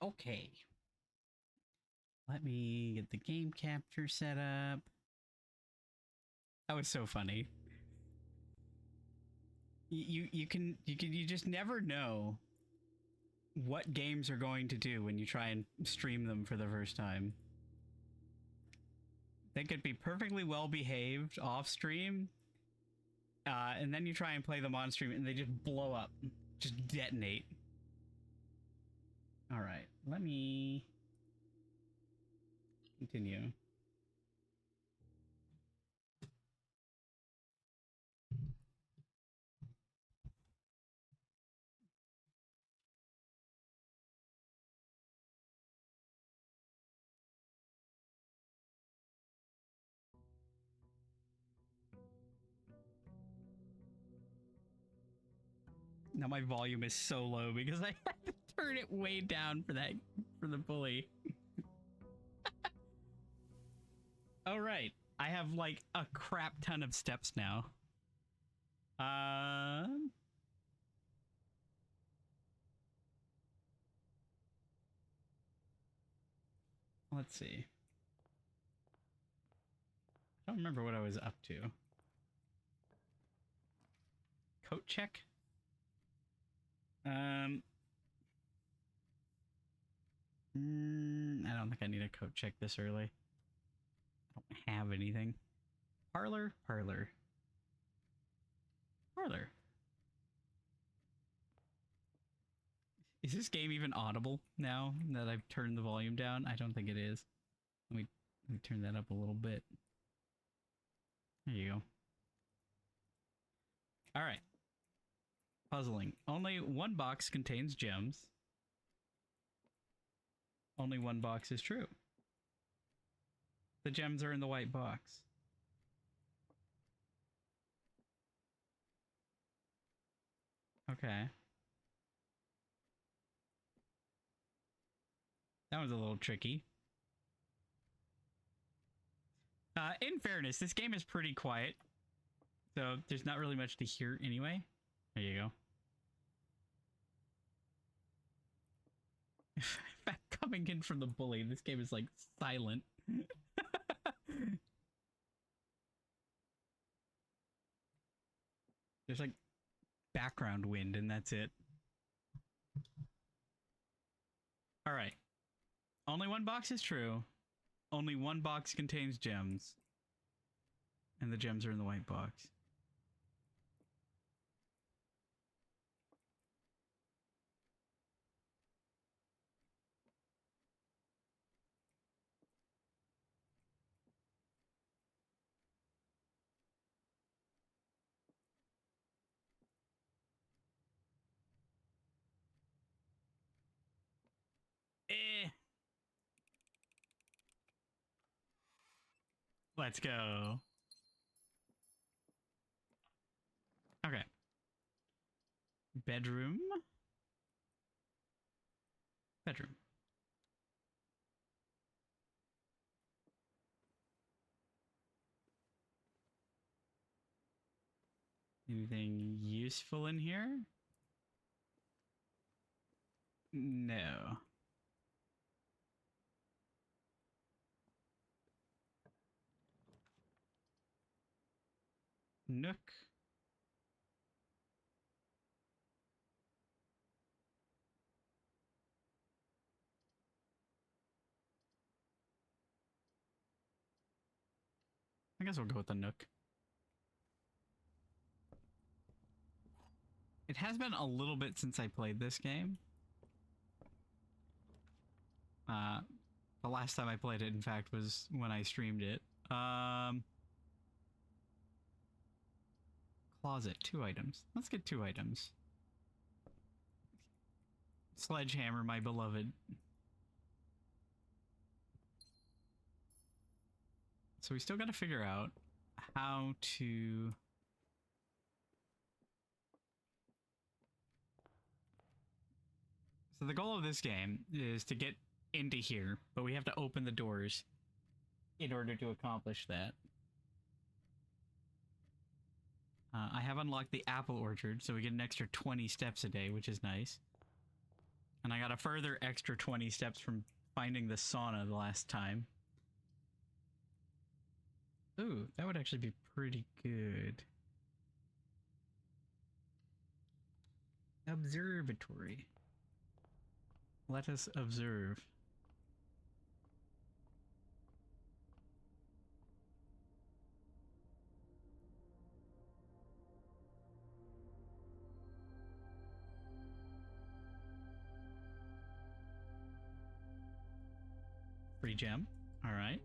Okay. Let me get the game capture set up. That was so funny. You just never know what games are going to do when you try and stream them for the first time. They could be perfectly well behaved off stream, and then you try and play them on stream and they just blow up, just detonate. All right, let me continue. Now my volume is so low because I had to turn it way down for the bully. All right, I have like a crap ton of steps now. Let's see. I don't remember what I was up to. Coat check? I don't think I need a coat check this early. I don't have anything. Parlor? Parlor. Parlor. Is this game even audible now that I've turned the volume down? I don't think it is. Let me turn that up a little bit. There you go. All right. Puzzling. Only one box contains gems. Only one box is true. The gems are in the white box. Okay. That was a little tricky. In fairness, this game is pretty quiet. So there's not really much to hear anyway. There you go. In fact, coming in from the bully, this game is like silent. There's like background wind and that's it. All right. Only one box is true. Only one box contains gems. And the gems are in the white box. Let's go. Okay. Bedroom. Bedroom. Anything useful in here? No. Nook. I guess we'll go with the Nook. It has been a little bit since I played this game. The last time I played it, in fact, was when I streamed it. Closet, 2 items. Let's get 2 items. Sledgehammer, my beloved. So we still got to figure out how to... So the goal of this game is to get into here, but we have to open the doors in order to accomplish that. I have unlocked the apple orchard, so we get an extra 20 steps a day, which is nice. And I got a further extra 20 steps from finding the sauna the last time. Ooh, that would actually be pretty good. Observatory. Let us observe. Free gem. All right.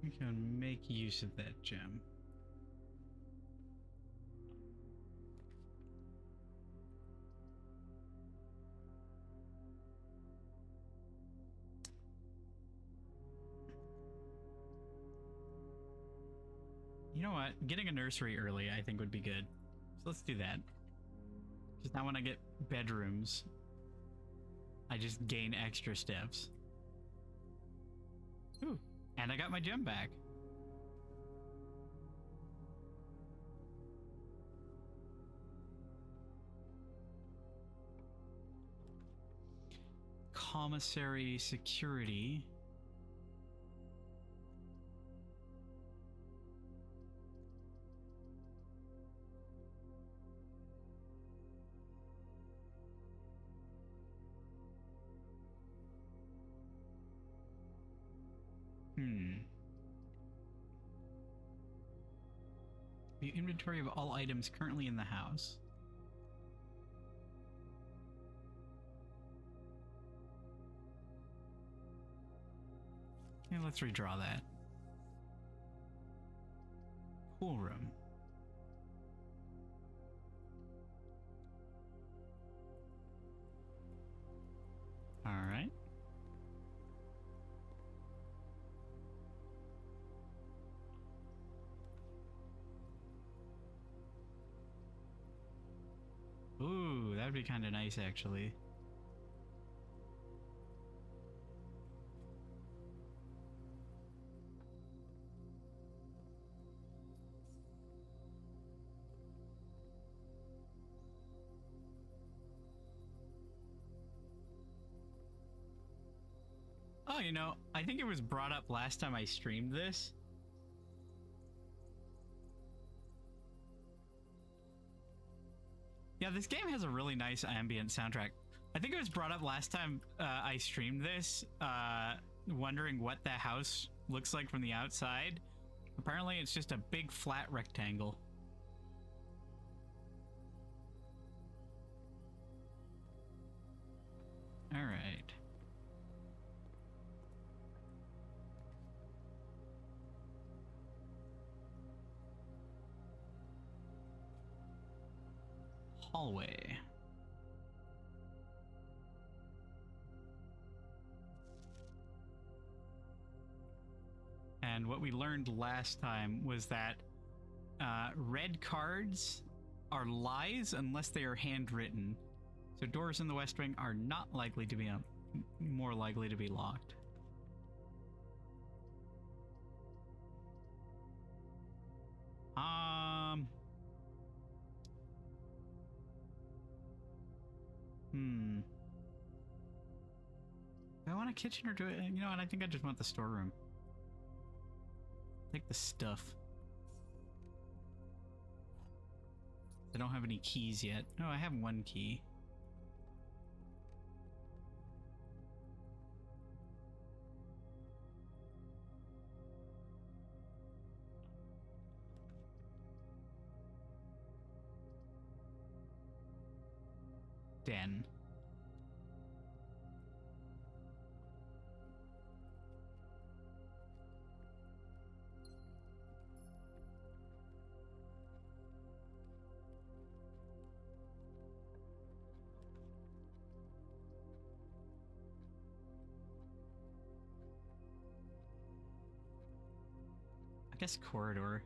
We can make use of that gem. You know what? Getting a nursery early, I think, would be good. So let's do that. Because now when I get bedrooms, I just gain extra steps. Ooh, and I got my gem back. Commissary security. The inventory of all items currently in the house. Yeah, let's redraw that. Pool room. All right. Ooh, that'd be kind of nice, actually. Oh, you know, I think it was brought up last time I streamed this. Yeah, this game has a really nice ambient soundtrack. I think it was brought up last time I streamed this, wondering what the house looks like from the outside. Apparently, it's just a big flat rectangle. All right. Hallway. And what we learned last time was that red cards are lies unless they are handwritten. So doors in the West Wing are not likely to be more likely to be locked. Do I want a kitchen or do I, you know what? I think I just want the storeroom. Take the stuff. I don't have any keys yet. No, I have one key. Den. I guess corridor.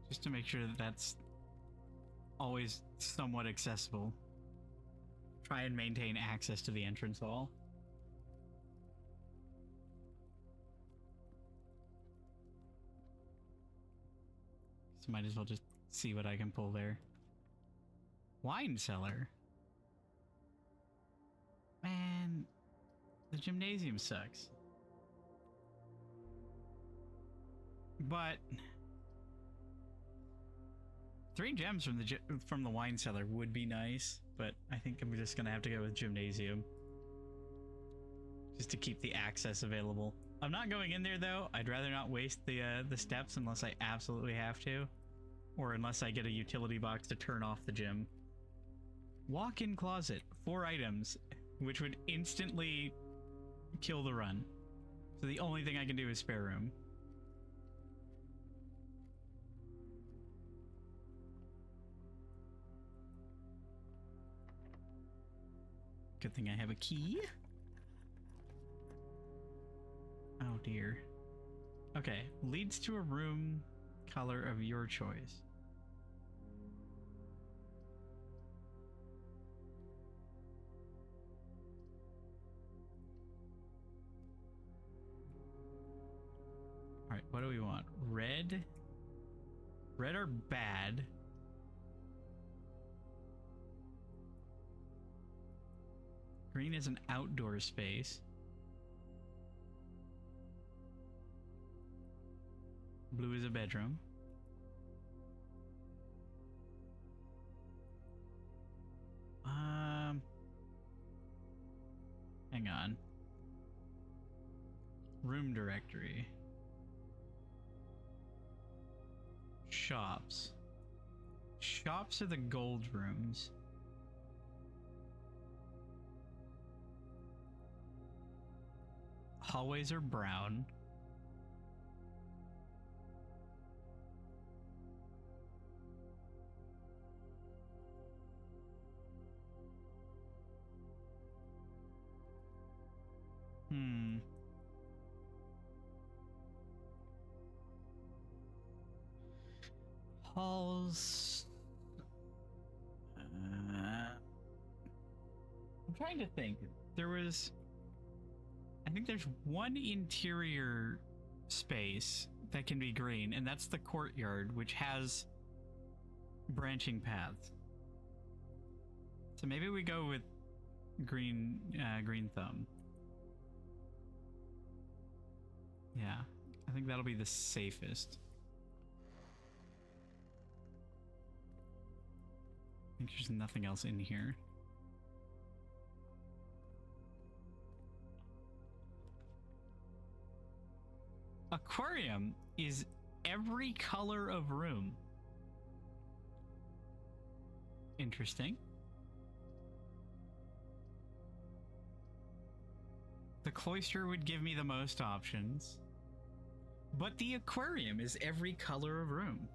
Just to make sure that that's always somewhat accessible. Try and maintain access to the entrance hall. So might as well just see what I can pull there. Wine cellar. Man, the gymnasium sucks. But 3 gems from the wine cellar would be nice, but I think I'm just gonna have to go with gymnasium. Just to keep the access available. I'm not going in there though. I'd rather not waste the steps unless I absolutely have to. Or unless I get a utility box to turn off the gym. Walk-in closet. 4 items, which would instantly kill the run. So the only thing I can do is spare room. Good thing I have a key. Oh dear. Okay, leads to a room color of your choice. All right, what do we want? Red? Red are bad. Green is an outdoor space. Blue is a bedroom. Hang on. Room directory. Shops. Shops are the gold rooms. Hallways are brown. Halls. I'm trying to think. I think there's one interior space that can be green, and that's the courtyard, which has branching paths. So maybe we go with green thumb. Yeah, I think that'll be the safest. I think there's nothing else in here. Aquarium is every color of room. Interesting. The cloister would give me the most options, but the aquarium is every color of room.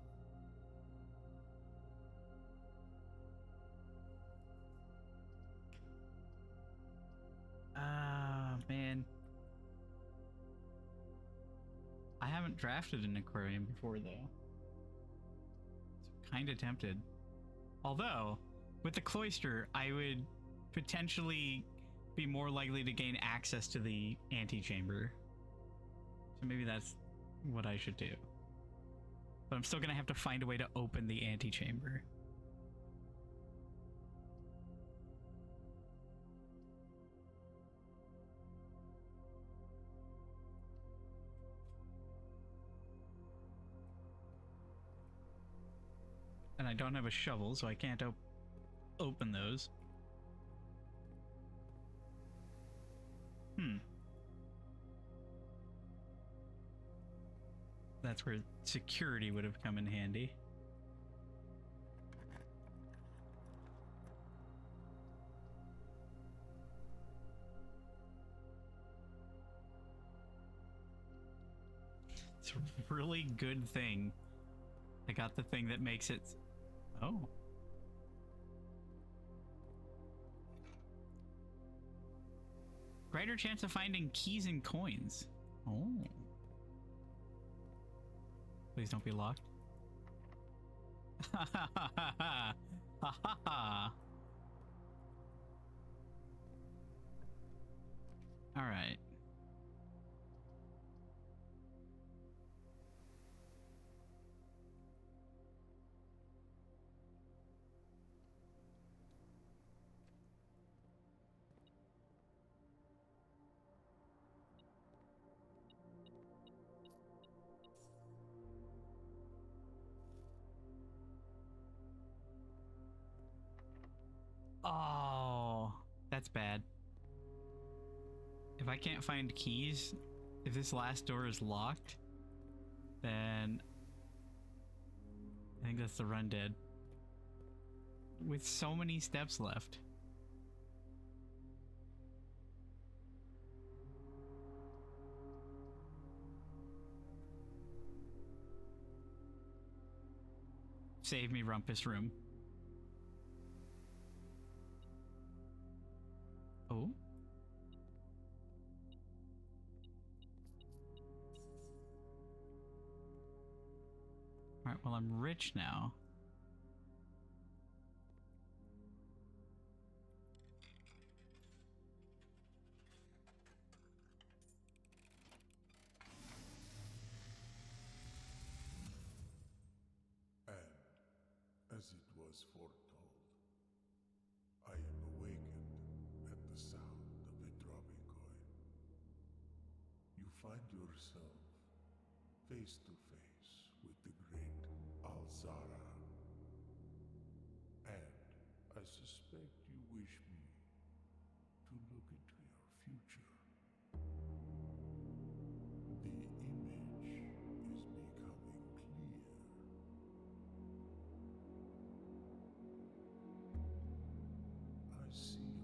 Man. I haven't drafted an aquarium before, though. So kind of tempted. Although, with the cloister, I would potentially be more likely to gain access to the antechamber. So maybe that's what I should do. But I'm still gonna have to find a way to open the antechamber. And I don't have a shovel, so I can't open those. That's where security would have come in handy. It's a really good thing. I got the thing that makes it... Oh. Greater chance of finding keys and coins. Oh. Please don't be locked. Ha ha ha ha ha. Ha ha ha. All right. Oh, that's bad. If I can't find keys, if this last door is locked, then I think that's the run dead. With so many steps left. Save me, Rumpus Room. Oh? Alright, well, I'm rich now. And, as it was foretold, I am awakened at the sound of a dropping coin. You find yourself face to face with the great Alzara. And I suspect you wish me to look into your future. The image is becoming clear. I see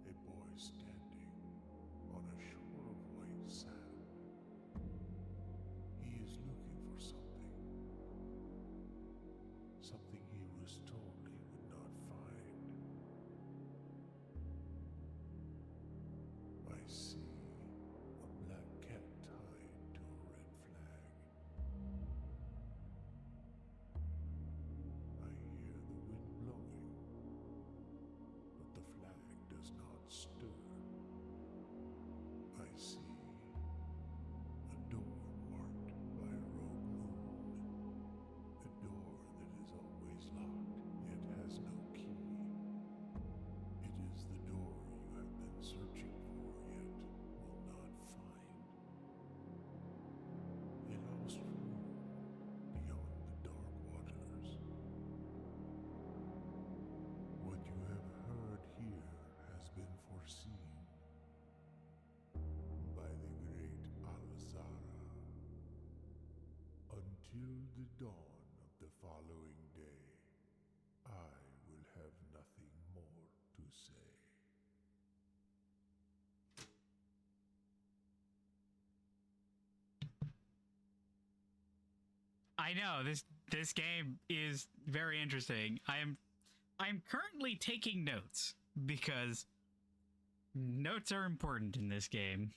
a boy standing on a shore of white sand. He is looking for something. Something he was told he would not find. I see a black cat tied to a red flag. I hear the wind blowing, but the flag does not stir. I see a door marked by a rogue moon. A door that is always locked, yet has no key. It is the door you have been searching for, yet will not find. A lost room beyond the dark waters. What you have heard here has been foreseen by the great Alzara. Until the dawn of the following day, I will have nothing more to say. I know this game is very interesting. I'm currently taking notes because notes are important in this game.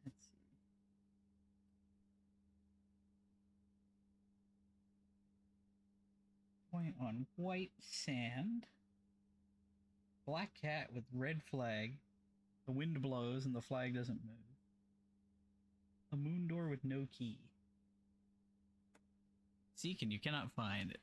Let's see. Point on white sand. Black cat with red flag. The wind blows and the flag doesn't move. A moon door with no key. Seek and you cannot find it.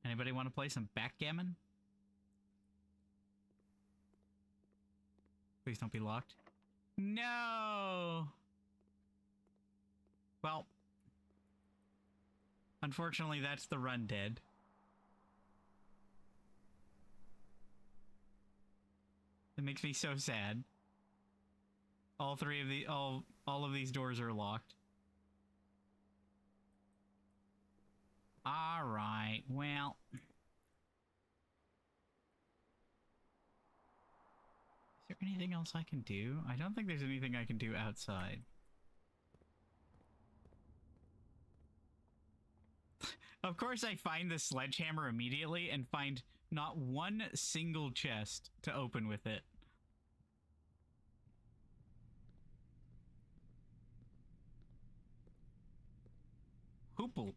Anybody want to play some backgammon? Please don't be locked. No! Well, unfortunately, that's the run dead. It makes me so sad. All of these doors are locked. All right. Well, is there Anything else I can do? I don't think there's anything I can do outside. Of course, I find the sledgehammer immediately and find not one single chest to open with it. Hoople.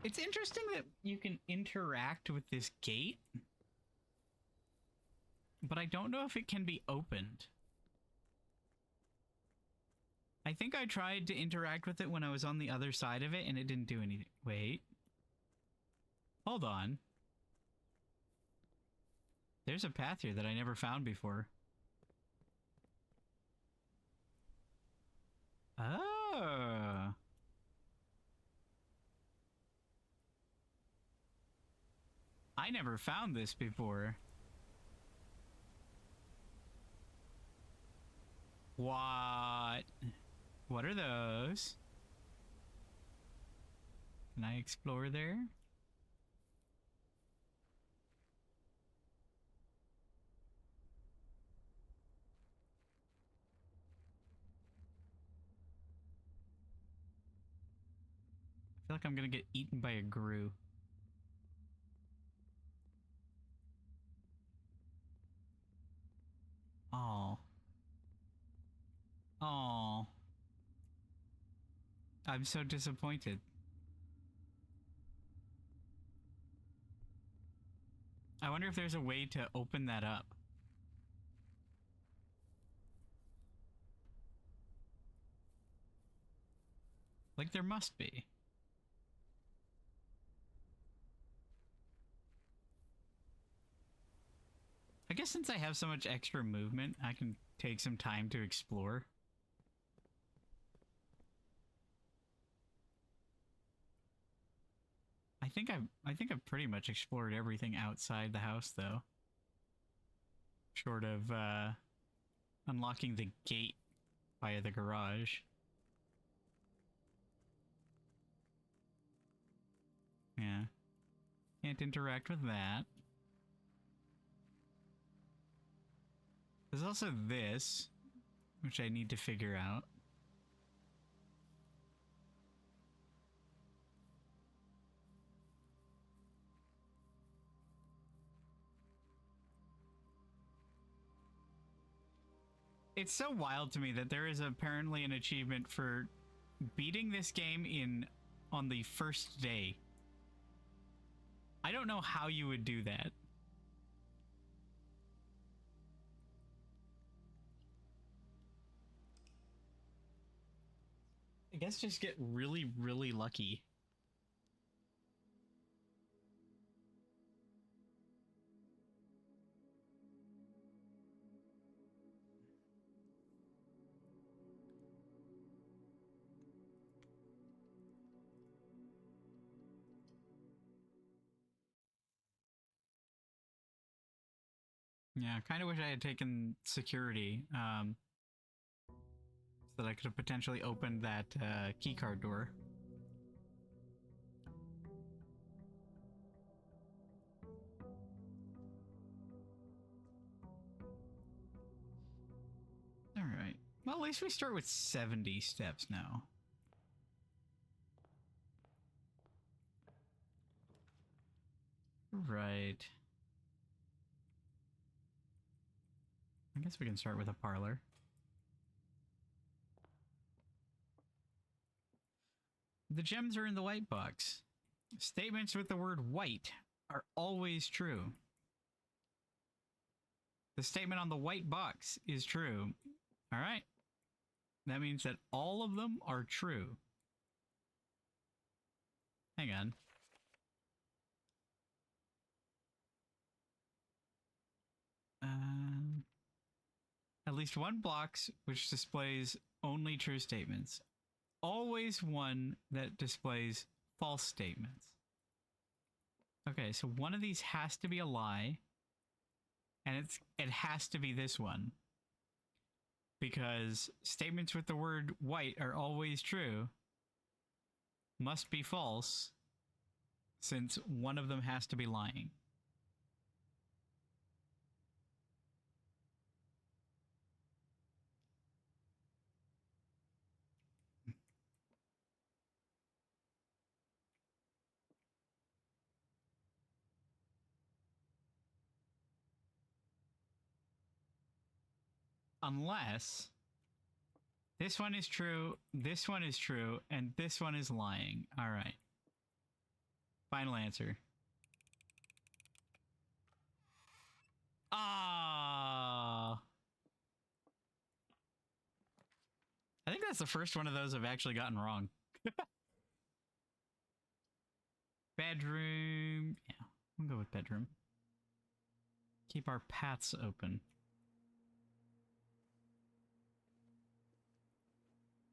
It's interesting that you can interact with this gate, but I don't know if it can be opened. I think I tried to interact with it when I was on the other side of it and it didn't do anything. Wait. Hold on. There's a path here that I never found before. Oh. I never found this before. What? What are those? Can I explore there? I feel like I'm gonna get eaten by a grue. Oh. Oh. I'm so disappointed. I wonder if there's a way to open that up. Like there must be. I guess since I have so much extra movement, I can take some time to explore. I think I've pretty much explored everything outside the house though. Short of unlocking the gate via the garage. Yeah. Can't interact with that. There's also this, which I need to figure out. It's so wild to me that there is apparently an achievement for beating this game on the first day. I don't know how you would do that. I guess just get really, really lucky. Yeah, I kind of wish I had taken security, so that I could have potentially opened that keycard door. All right. Well, at least we start with 70 steps now. Right. I guess we can start with a parlor. The gems are in the white box. Statements with the word white are always true. The statement on the white box is true. All right. That means that all of them are true. Hang on. At least one box which displays only true statements. Always one that displays false statements. Okay, so one of these has to be a lie. And it has to be this one. Because statements with the word white are always true. Must be false. Since one of them has to be lying. Unless this one is true, and this one is lying. All right. Final answer. Ah. I think that's the first one of those I've actually gotten wrong. Bedroom. Yeah, we'll go with bedroom. Keep our paths open.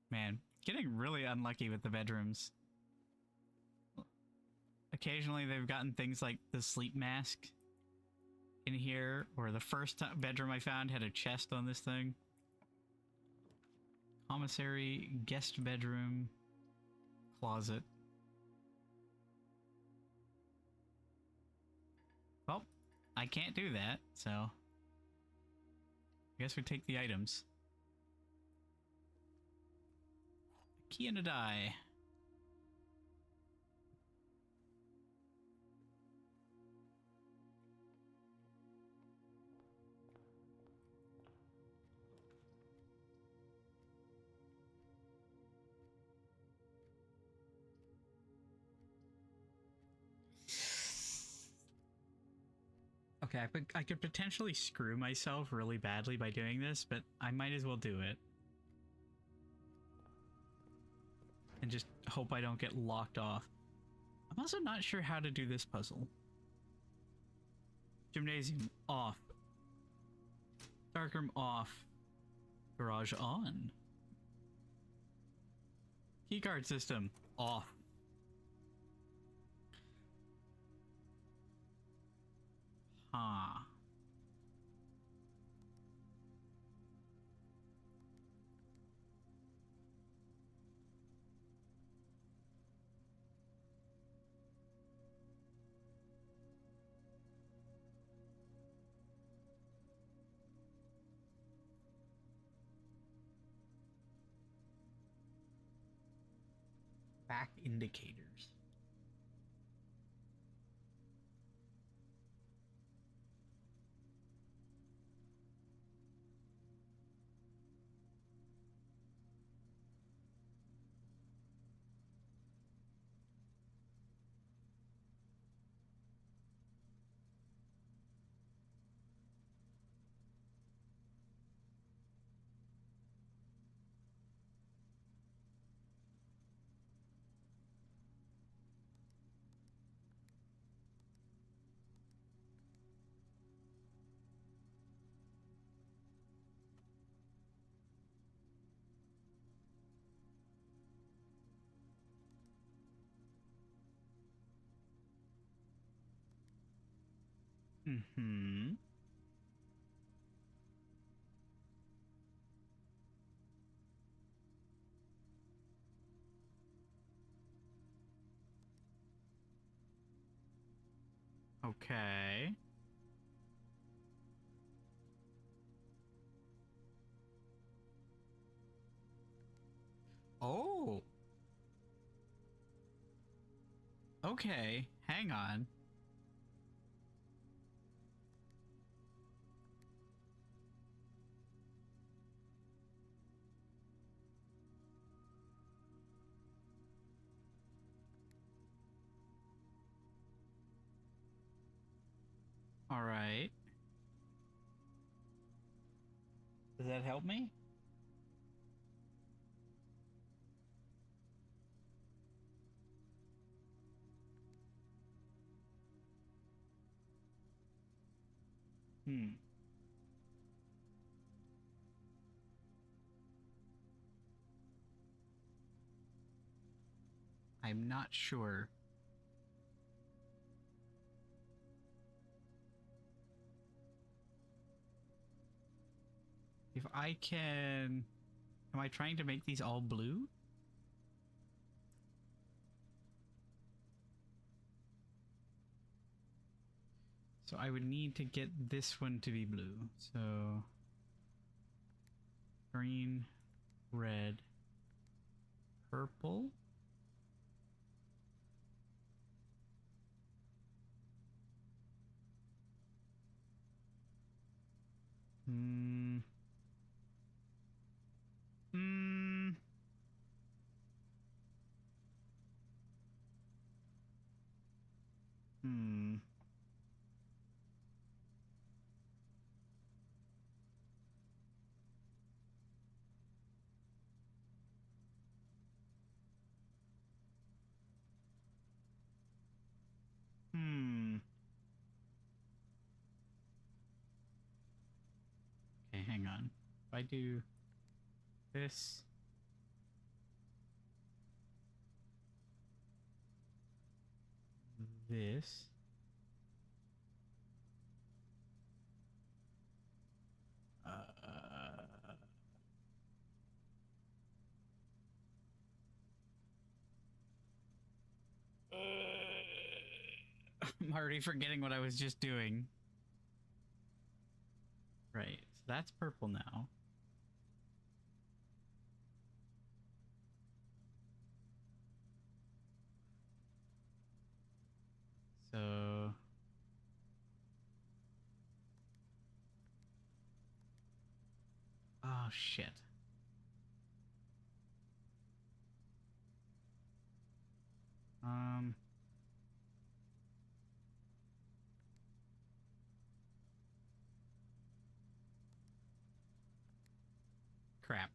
Man, getting really unlucky with the bedrooms. Occasionally they've gotten things like the sleep mask in here, or the first bedroom I found had a chest on this thing. Commissary, guest bedroom, closet. Well, I can't do that, so I guess we take the items. A key and a die. Okay, I could potentially screw myself really badly by doing this, but I might as well do it. And just hope I don't get locked off. I'm also not sure how to do this puzzle. Gymnasium off. Darkroom off. Garage on. Keycard system off. Huh. Back indicators. Mm-hmm. Okay. Oh. Okay, hang on. All right. Does that help me? Hmm. I'm not sure. If I can... Am I trying to make these all blue? So I would need to get this one to be blue. So... green, red, purple. Hmm. Hmm. Hmm. Hmm. Okay, hang on. If I do this, this, I'm already forgetting what I was just doing. Right, so that's purple now. So... oh, shit. Crap.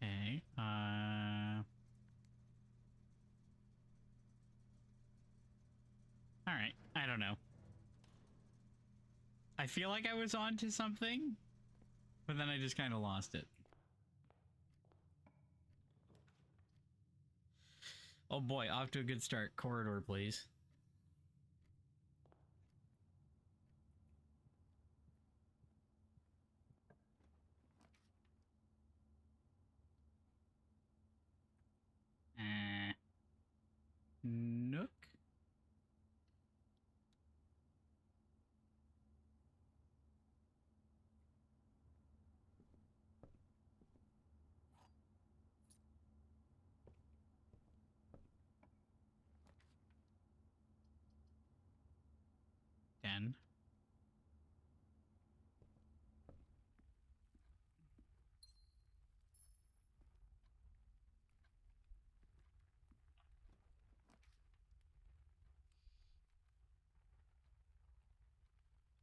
Okay, alright, I don't know. I feel like I was onto something, but then I just kind of lost it. Oh boy, off to a good start. Corridor, please. Nook? Den.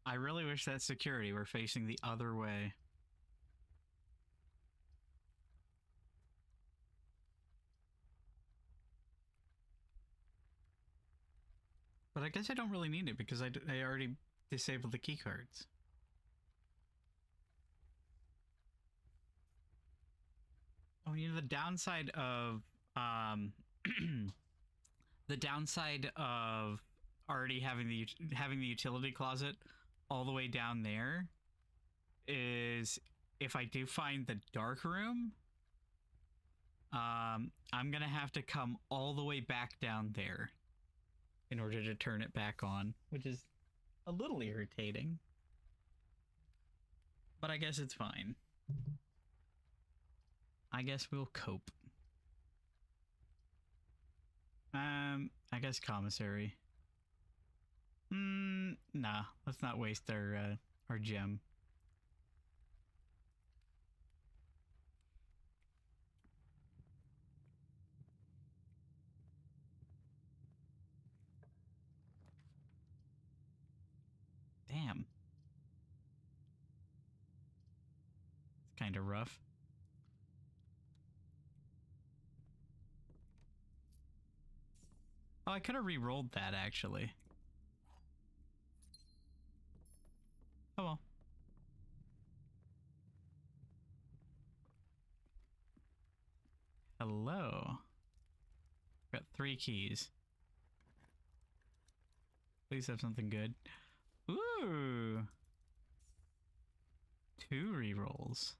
I really wish that security were facing the other way. But I guess I don't really need it because I already disabled the key cards. Oh, you know, the downside of the downside of already having the utility closet all the way down there is if I do find the dark room, I'm gonna have to come all the way back down there in order to turn it back on, which is a little irritating. But I guess it's fine. I guess we'll cope. I guess commissary. Nah, let's not waste our gem. Damn. It's kind of rough. Oh, I could have re-rolled that, actually. Oh well. Hello. Got 3 keys. Please have something good. Ooh. 2 rerolls.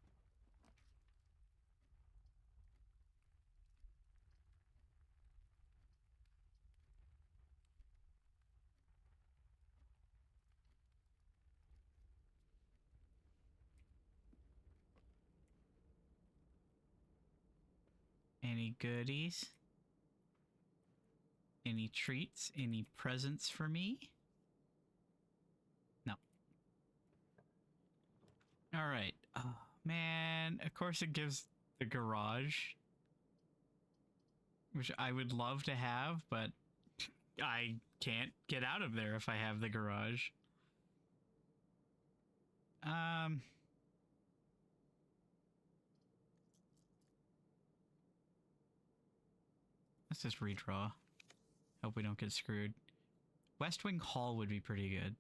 Any goodies? Any treats? Any presents for me? No. Alright. Oh, man. Of course it gives the garage. Which I would love to have, but I can't get out of there if I have the garage. Let's just redraw. Hope we don't get screwed. West Wing Hall would be pretty good.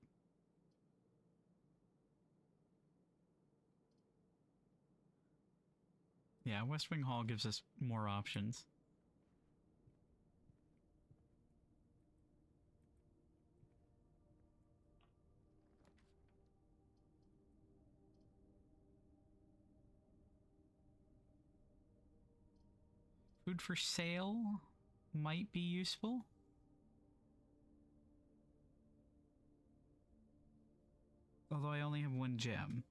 Yeah, West Wing Hall gives us more options. Food for sale might be useful. Although I only have 1 gem.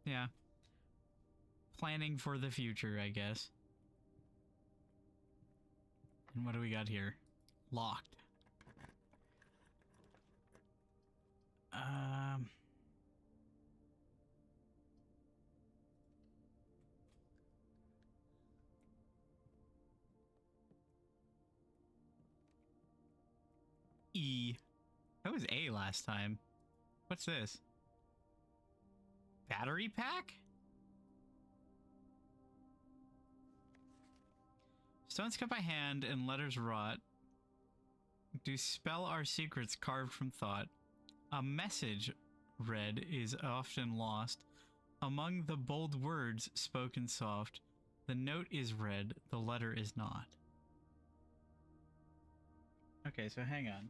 Yeah. Planning for the future, I guess. And what do we got here? Locked. E. That was A last time. What's this? Battery pack? Stones cut by hand and letters wrought do spell our secrets carved from thought. A message read is often lost among the bold words spoken soft. The note is read, the letter is not. Okay, so hang on.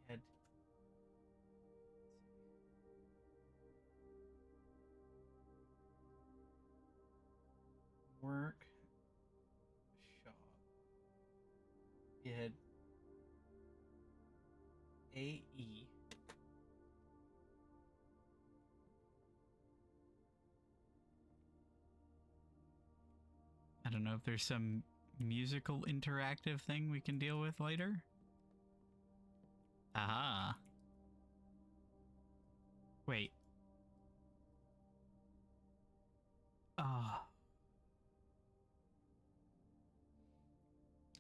We had work shop. We had AE. I don't know if there's some musical interactive thing we can deal with later. Aha. Wait.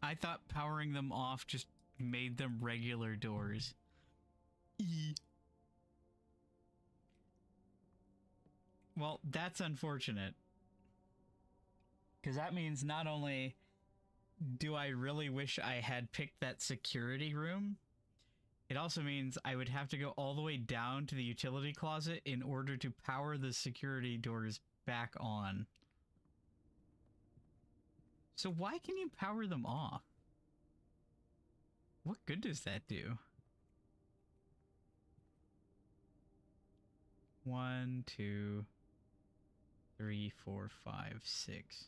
I thought powering them off just made them regular doors. E. Well, that's unfortunate. Because that means not only do I really wish I had picked that security room, it also means I would have to go all the way down to the utility closet in order to power the security doors back on. So why can you power them off? What good does that do? 1, 2, 3, 4, 5, 6.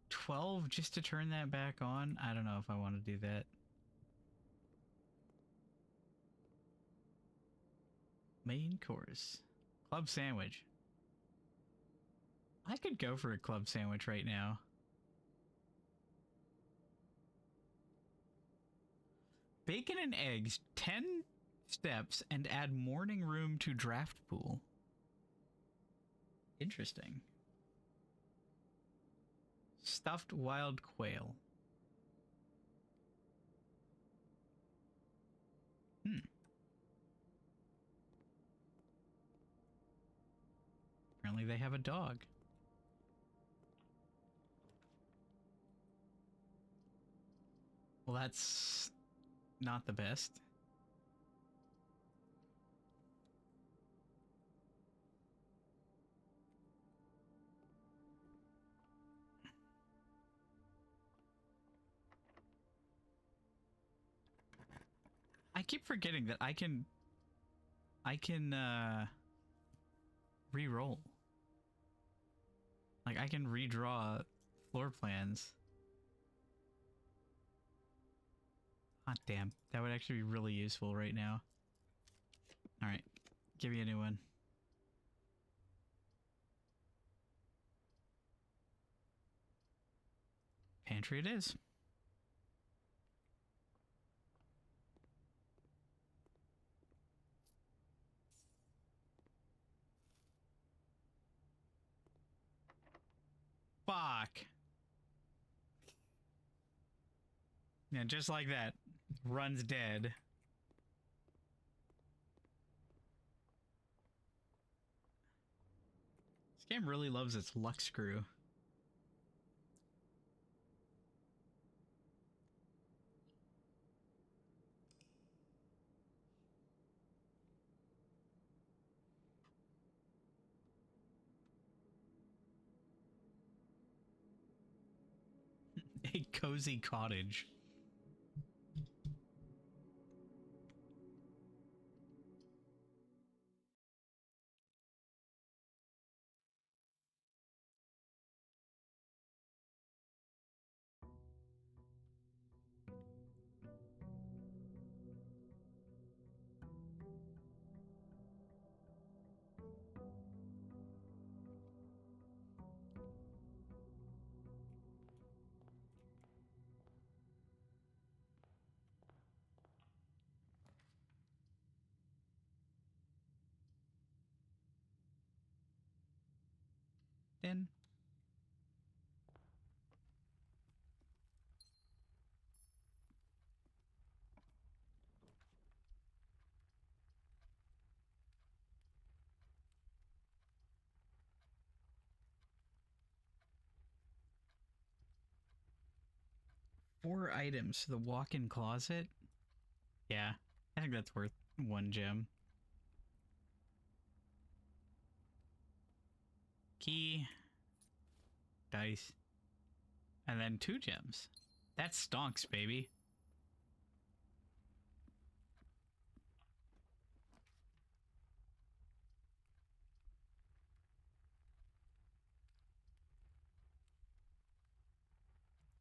12 just to turn that back on? I don't know if I want to do that. Main course. Club sandwich. I could go for a club sandwich right now. Bacon and eggs, 10 steps, and add morning room to draft pool. Interesting. Stuffed wild quail. Apparently they have a dog. Well, that's not the best. keep forgetting that I can re-roll. Like I can redraw floor plans. Hot damn. That would actually be really useful right now. Alright. Give me a new one. Pantry it is. Fuck. Yeah, just like that. Runs dead. This game really loves its luck screw. A cozy cottage. Then 4 items. The walk-in closet. Yeah, I think that's worth 1 gem. Key. Dice. And then 2 gems. That stonks, baby.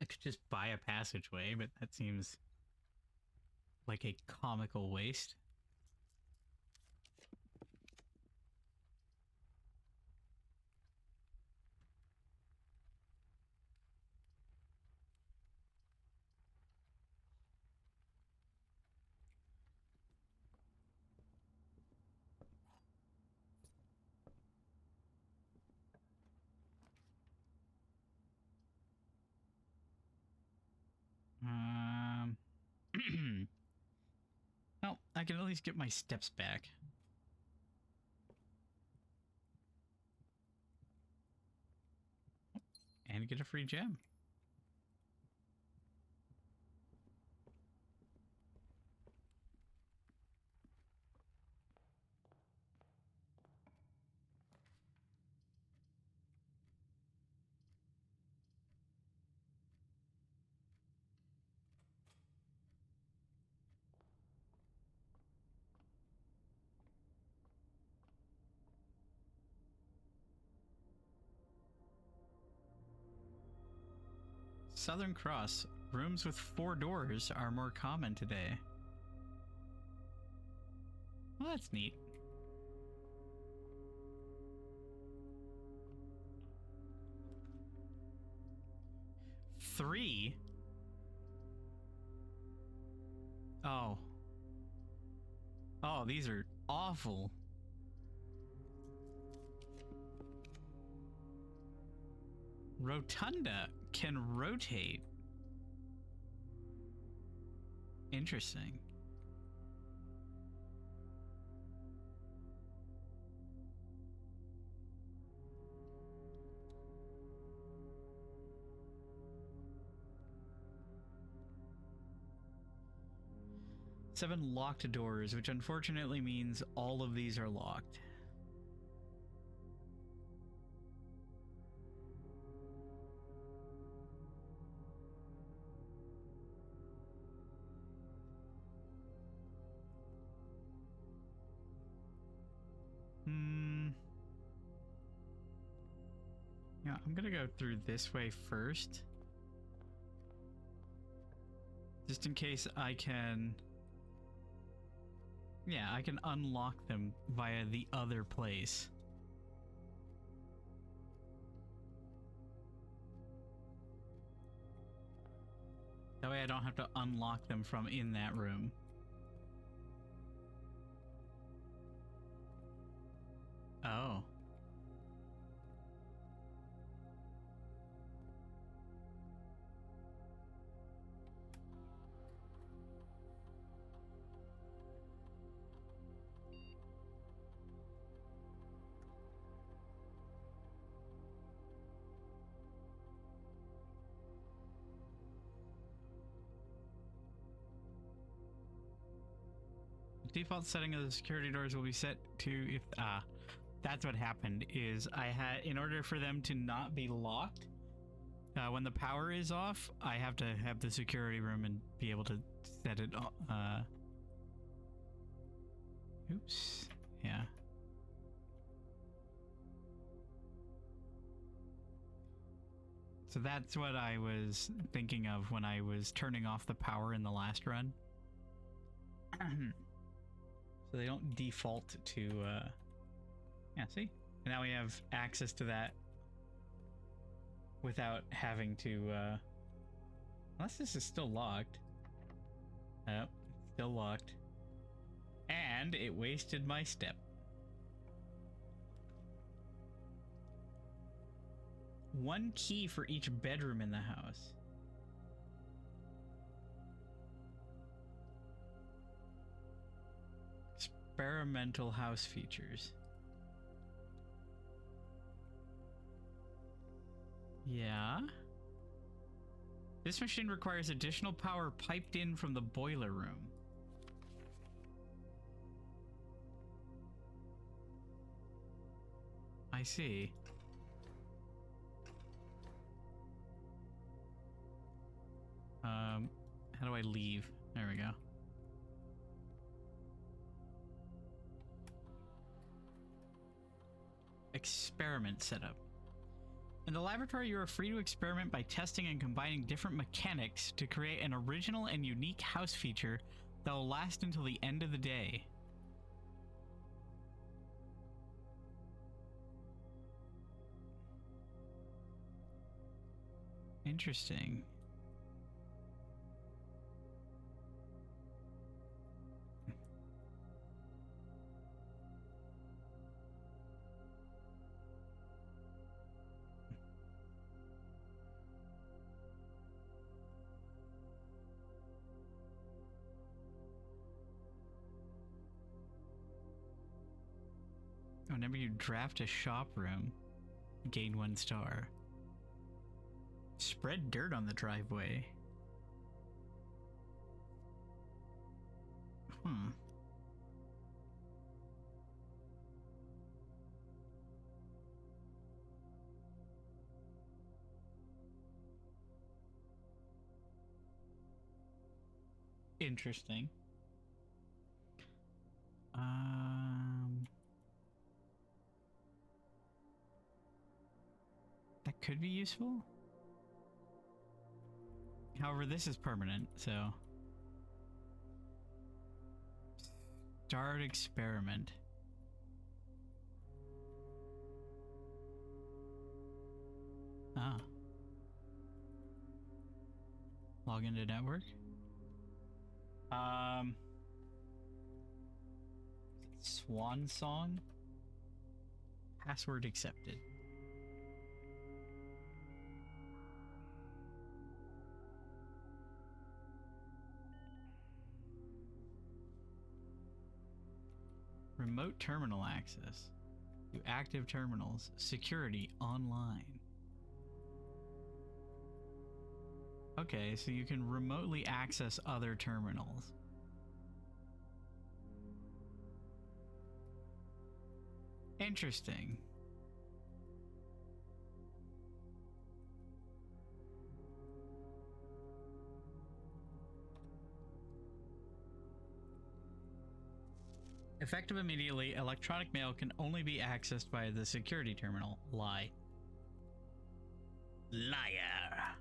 I could just buy a passageway, but that seems like a comical waste. Well, I can at least get my steps back. And get a free gem. Southern Cross. Rooms with 4 doors are more common today. Well, that's neat. Three? Oh. Oh, these are awful. Rotunda can rotate. Interesting. Seven locked doors, which unfortunately means all of these are locked. Yeah, I'm gonna go through this way first. Just in case I can... Yeah, I can unlock them via the other place. That way I don't have to unlock them from in that room. Oh. Default setting of the security doors will be set to if that's what happened is I had, in order for them to not be locked when the power is off, I have to have the security room and be able to set it oops. Yeah. So that's what I was thinking of when I was turning off the power in the last run. So they don't default to, yeah, see? And now we have access to that without having to, unless this is still locked. Yep, still locked. And it wasted my step. One key for each bedroom in the house. Experimental house features. Yeah. This machine requires additional power piped in from the boiler room. I see. How do I leave? There we go. Experiment setup. In the laboratory, you are free to experiment by testing and combining different mechanics to create an original and unique house feature that will last until the end of the day. Interesting. Whenever you draft a shop room, gain 1 star. Spread dirt on the driveway. Interesting. That could be useful. However, this is permanent, so... Start experiment. Ah. Log into network. Swan song. Password accepted. Remote terminal access to active terminals. Security online. Okay, so you can remotely access other terminals. Interesting. Effective immediately, electronic mail can only be accessed by the security terminal. Lie. Liar.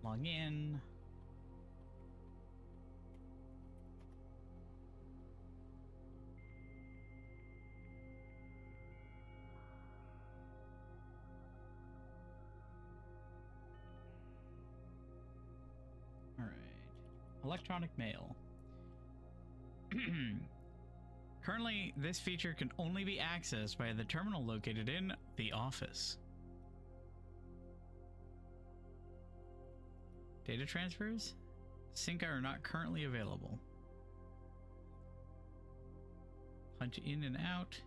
Log in. All right. Electronic mail. Currently, this feature can only be accessed by the terminal located in the office. Data transfers? Sync are not currently available. Punch in and out.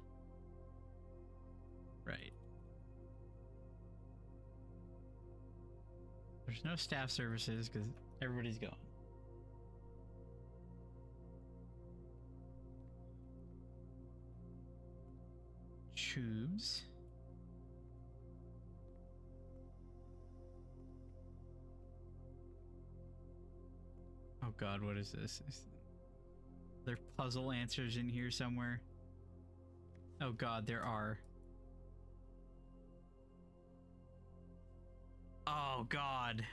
Right. There's no staff services because everybody's gone. Tubes. Oh god, what is this? Is there puzzle answers in here somewhere? Oh god, there are. Oh god.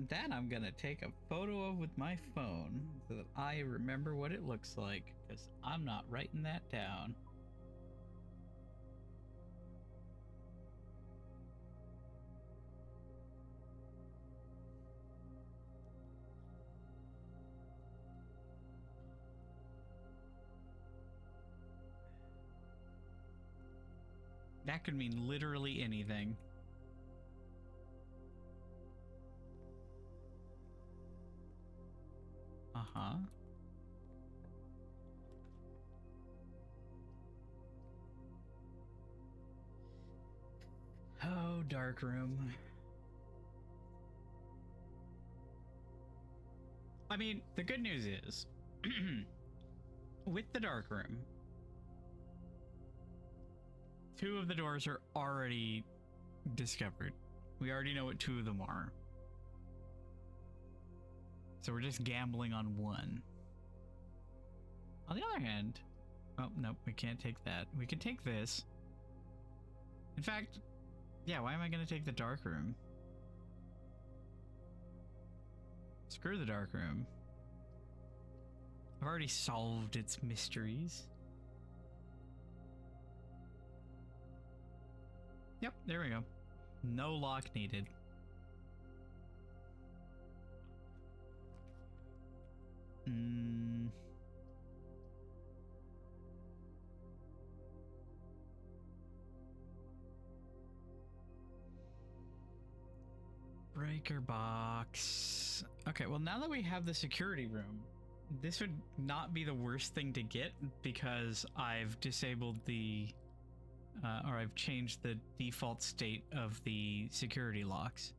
That I'm gonna take a photo of with my phone so that I remember what it looks like, because I'm not writing that down. That could mean literally anything. Uh-huh. Oh, dark room. I mean, the good news is, with the dark room, 2 of the doors are already discovered. We already know what 2 of them are. So we're just gambling on 1. On the other hand, oh, nope, we can't take that. We can take this. In fact, yeah, why am I going to take the dark room? Screw the dark room. I've already solved its mysteries. Yep, there we go. No lock needed. Breaker box. Okay, well now that we have the security room, this would not be the worst thing to get because I've disabled the, or I've changed the default state of the security locks.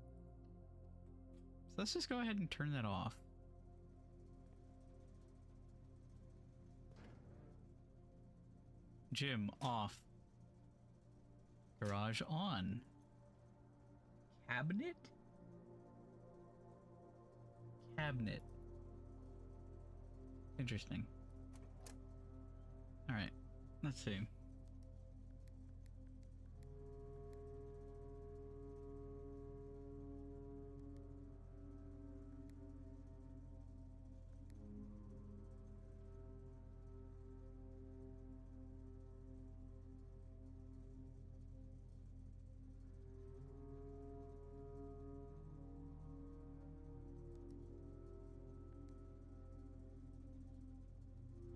So let's just go ahead and turn that off. Gym off. Garage on. Cabinet? Cabinet. Interesting. Alright, let's see.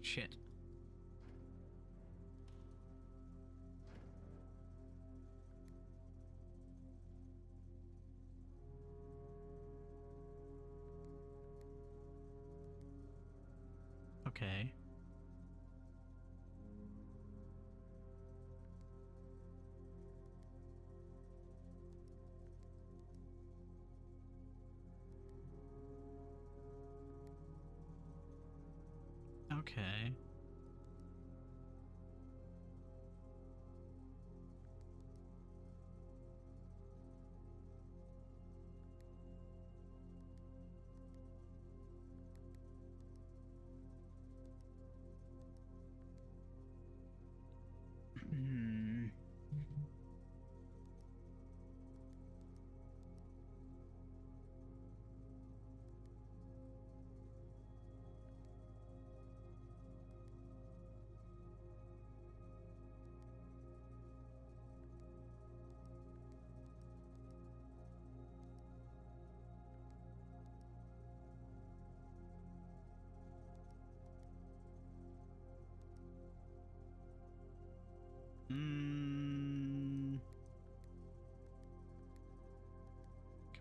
Shit. Okay. Okay.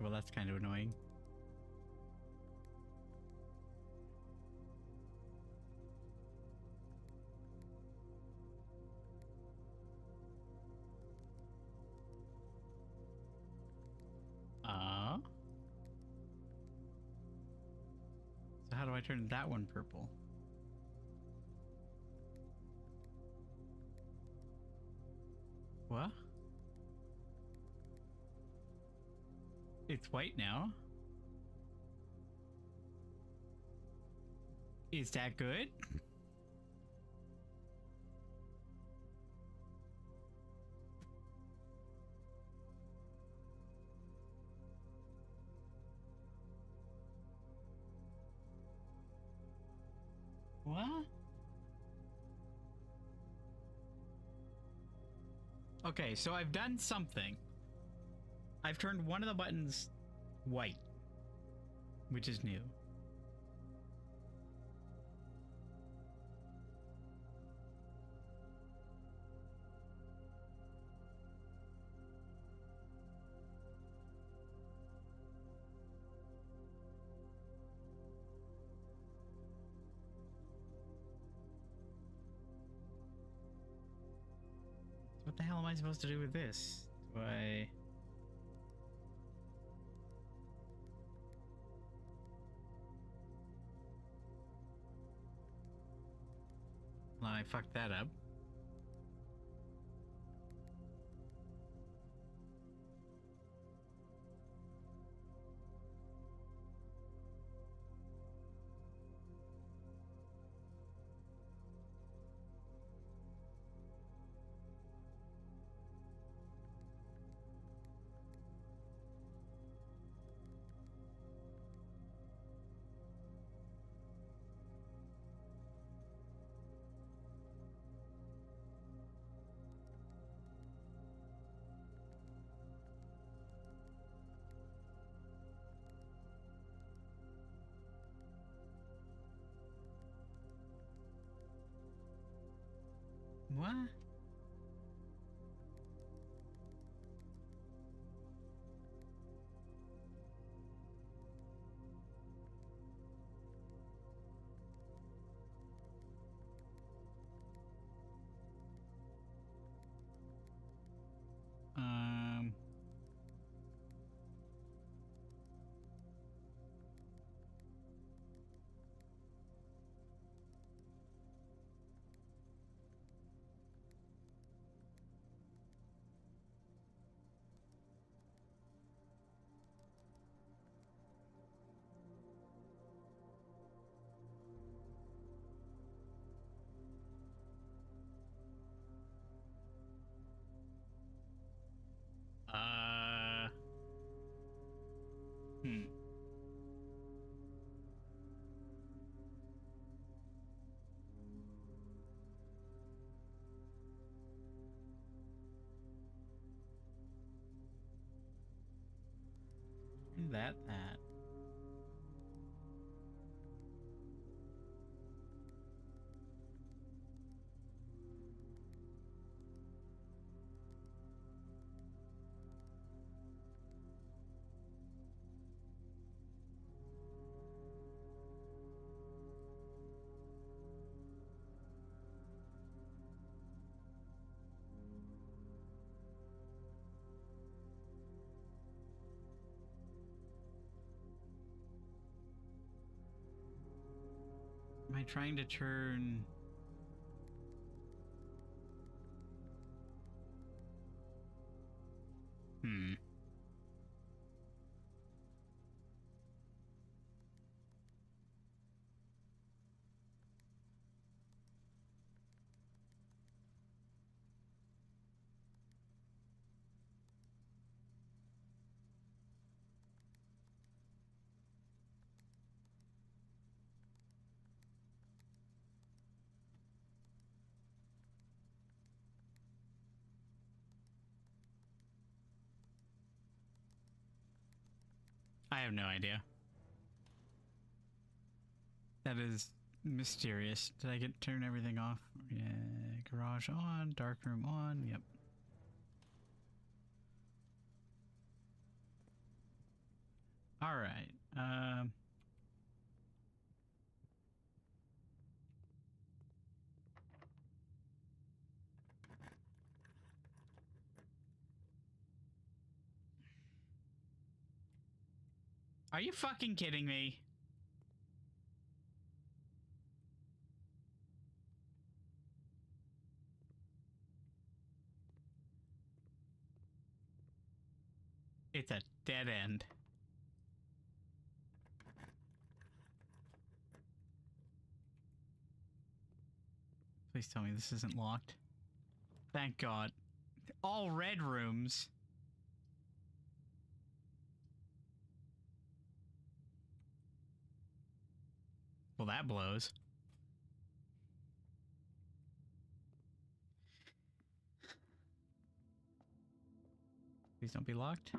well, that's kind of annoying. So how do I turn that one purple? What? It's white now? Is that good? What? Okay, so I've done something. I've turned one of the buttons white, which is new. What the hell am I supposed to do with this? Do I... Well, I fucked that up. What? Um... Hmm. That. Am I trying to turn... Hmm. I have no idea. That is mysterious. Did I turn everything off? Yeah, garage on, dark room on, yep. All right. Are you fucking kidding me? It's a dead end. Please tell me this isn't locked. Thank God. All red rooms. Well, that blows. Please don't be locked.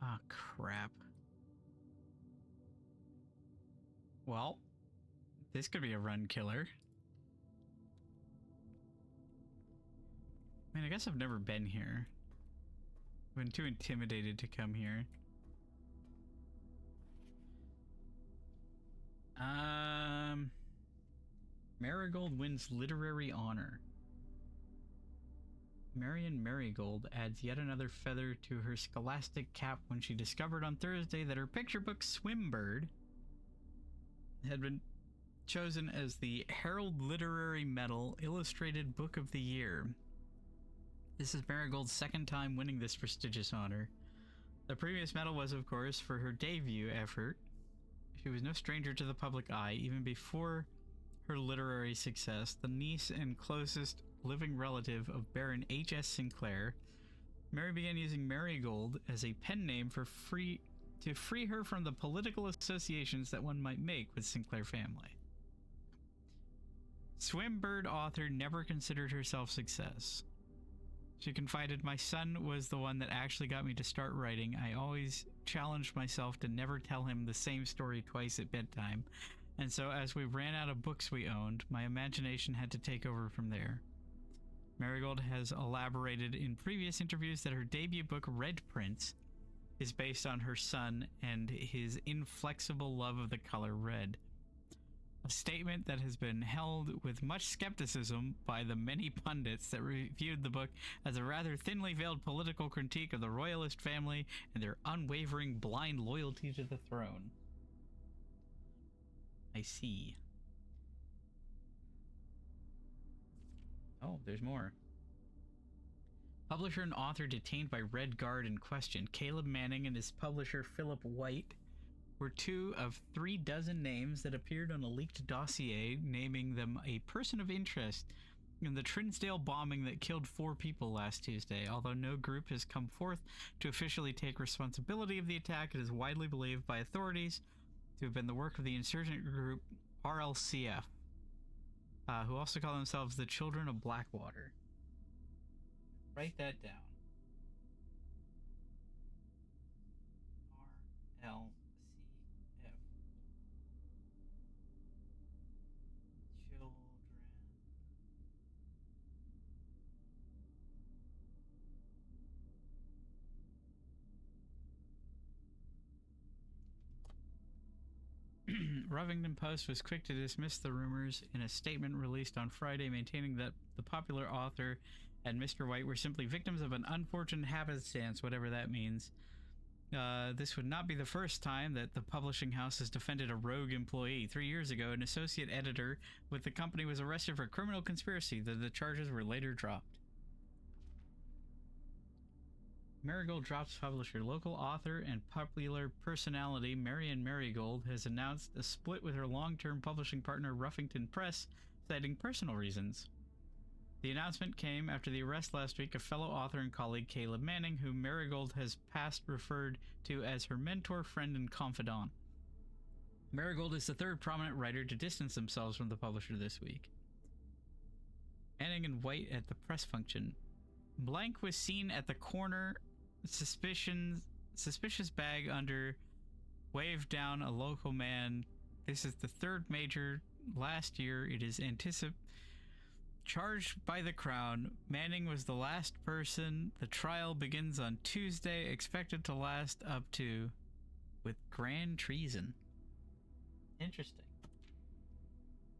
Ah, crap. Well, this could be a run killer. I mean, I guess I've never been here. I've been too intimidated to come here. Marigold wins literary honor. Marion Marigold adds yet another feather to her scholastic cap when she discovered on Thursday that her picture book Swimbird had been chosen as the Herald Literary Medal Illustrated Book of the Year. This is Marigold's second time winning this prestigious honor. The previous medal was, of course, for her debut effort. She was no stranger to the public eye, even before her literary success. The niece and closest living relative of Baron H.S. Sinclair, Mary began using Marigold as a pen name to free her from the political associations that one might make with Sinclair family. Swimbird author never considered herself success. She confided, "My son was the one that actually got me to start writing. I always challenged myself to never tell him the same story twice at bedtime. And so as we ran out of books we owned, my imagination had to take over from there." Marigold has elaborated in previous interviews that her debut book, Red Prince, is based on her son and his inflexible love of the color red. A statement that has been held with much skepticism by the many pundits that reviewed the book as a rather thinly veiled political critique of the royalist family and their unwavering blind loyalty to the throne. I see. Oh, there's more. Publisher and author detained by Red Guard in question. Caleb Manning and his publisher Philip White were 2 of 3 dozen names that appeared on a leaked dossier naming them a person of interest in the Trinsdale bombing that killed 4 people last Tuesday. Although no group has come forth to officially take responsibility of the attack, it is widely believed by authorities to have been the work of the insurgent group RLCF, who also call themselves the Children of Blackwater. Write that down. RLCF. Rovington Post was quick to dismiss the rumors in a statement released on Friday, maintaining that the popular author and Mr. White were simply victims of an unfortunate happenstance, whatever that means. This would not be the first time that the publishing house has defended a rogue employee. 3 years ago, an associate editor with the company was arrested for criminal conspiracy, though the charges were later dropped. Marigold drops publisher. Local author and popular personality Marion Marigold has announced a split with her long-term publishing partner Ruffington Press, citing personal reasons. The announcement came after the arrest last week of fellow author and colleague Caleb Manning, whom Marigold has past referred to as her mentor, friend, and confidant. Marigold is the 3rd prominent writer to distance themselves from the publisher this week. Manning and White at the press function. Blank was seen at the corner, suspicious bag under, waved down a local man. This is the third major last year. It is charged by the Crown. Manning was the last person. The trial begins on Tuesday, expected to last up to with grand treason. Interesting.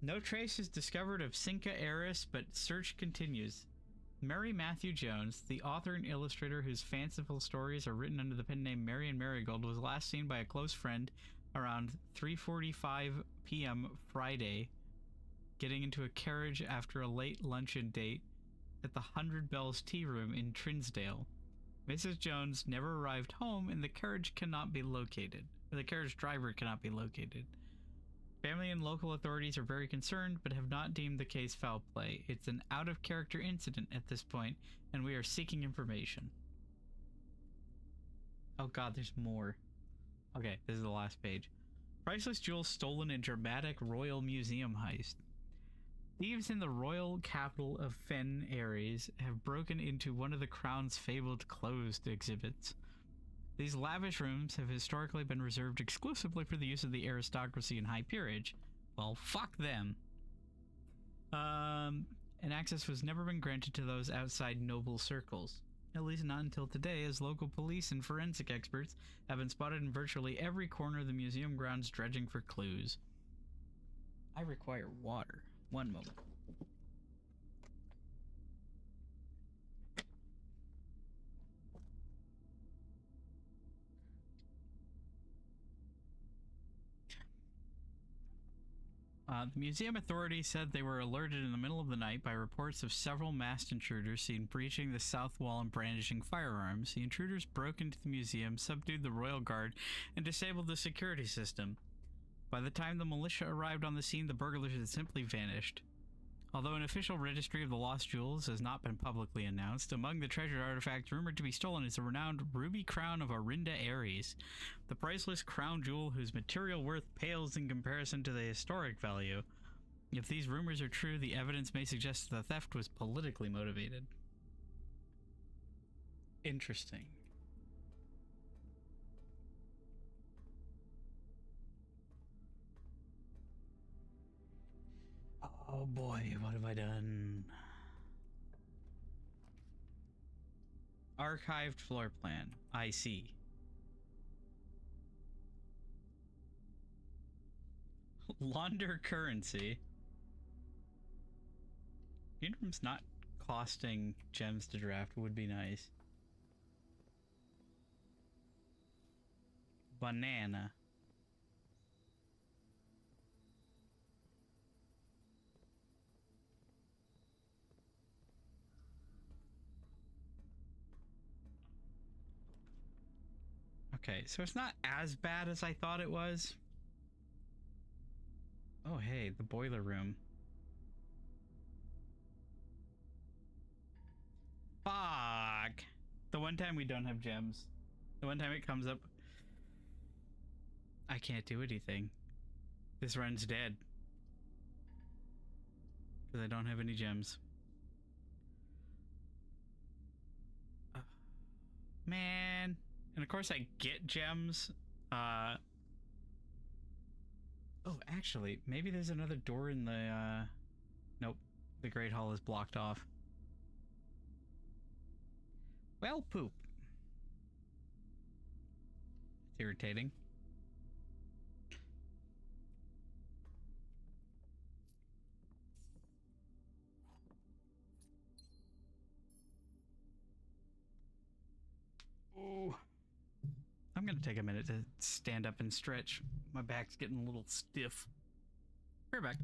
No trace is discovered of Cinca heiress, but search continues. Mary Matthew Jones, the author and illustrator whose fanciful stories are written under the pen name Marion Marigold, was last seen by a close friend around 3:45 p.m. Friday, getting into a carriage after a late luncheon date at the 100 Bells Tea Room in Trinsdale. Mrs. Jones never arrived home, and the carriage cannot be located. Or the carriage driver cannot be located. Family and local authorities are very concerned, but have not deemed the case foul play. It's an out-of-character incident at this point, and we are seeking information. Oh god, there's more. Okay, this is the last page. Priceless jewels stolen in dramatic Royal Museum heist. Thieves in the royal capital of Fen Ares have broken into one of the Crown's fabled closed exhibits. These lavish rooms have historically been reserved exclusively for the use of the aristocracy and high peerage. Well, fuck them. And access was never been granted to those outside noble circles. At least not until today, as local police and forensic experts have been spotted in virtually every corner of the museum grounds dredging for clues. I require water. One moment. The museum authorities said they were alerted in the middle of the night by reports of several masked intruders seen breaching the south wall and brandishing firearms. The intruders broke into the museum, subdued the royal guard, and disabled the security system. By the time the militia arrived on the scene, the burglars had simply vanished. Although an official registry of the lost jewels has not been publicly announced, among the treasured artifacts rumored to be stolen is the renowned ruby crown of Orinda Ares, the priceless crown jewel whose material worth pales in comparison to the historic value. If these rumors are true, the evidence may suggest that the theft was politically motivated. Interesting. Oh boy, what have I done? Archived floor plan. I see. Launder currency. Union's not costing gems to draft would be nice. Banana. Okay, so it's not as bad as I thought it was. Oh, hey, the boiler room. Fuck! The one time we don't have gems. The one time it comes up, I can't do anything. This run's dead. Because I don't have any gems. Man. And of course I get gems. Oh, actually, maybe there's another door in the, nope. The Great Hall is blocked off. Well, poop. It's irritating. Oh. I'm gonna take a minute to stand up and stretch. My back's getting a little stiff. We're back.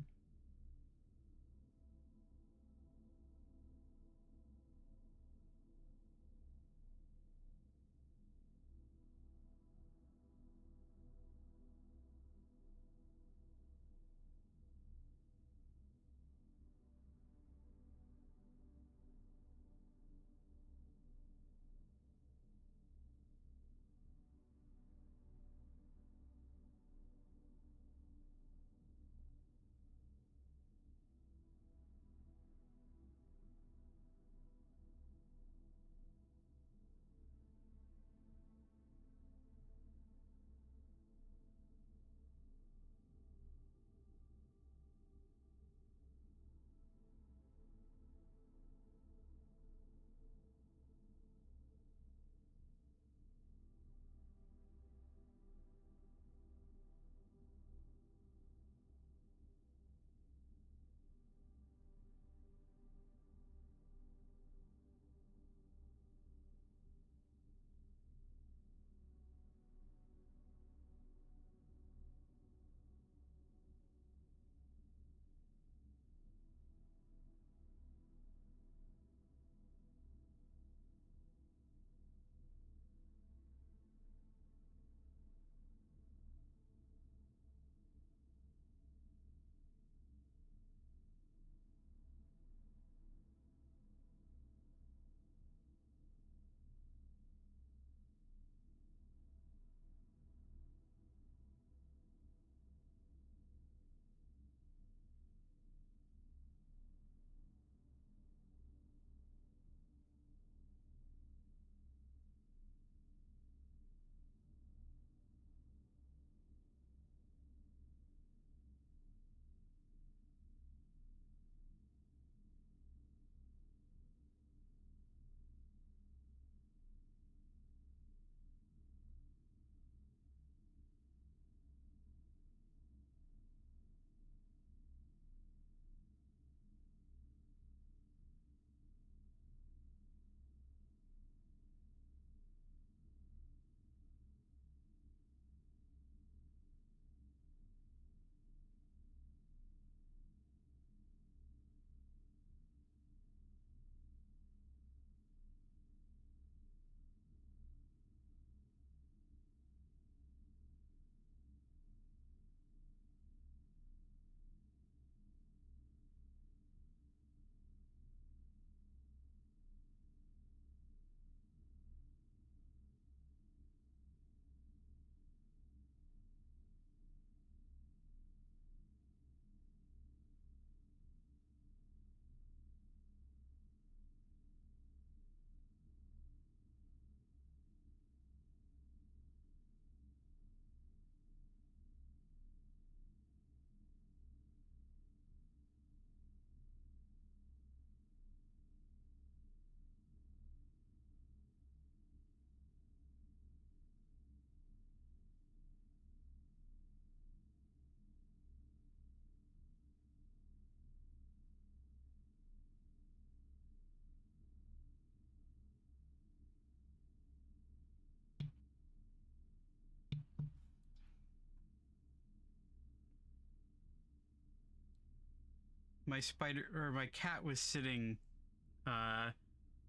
my cat was sitting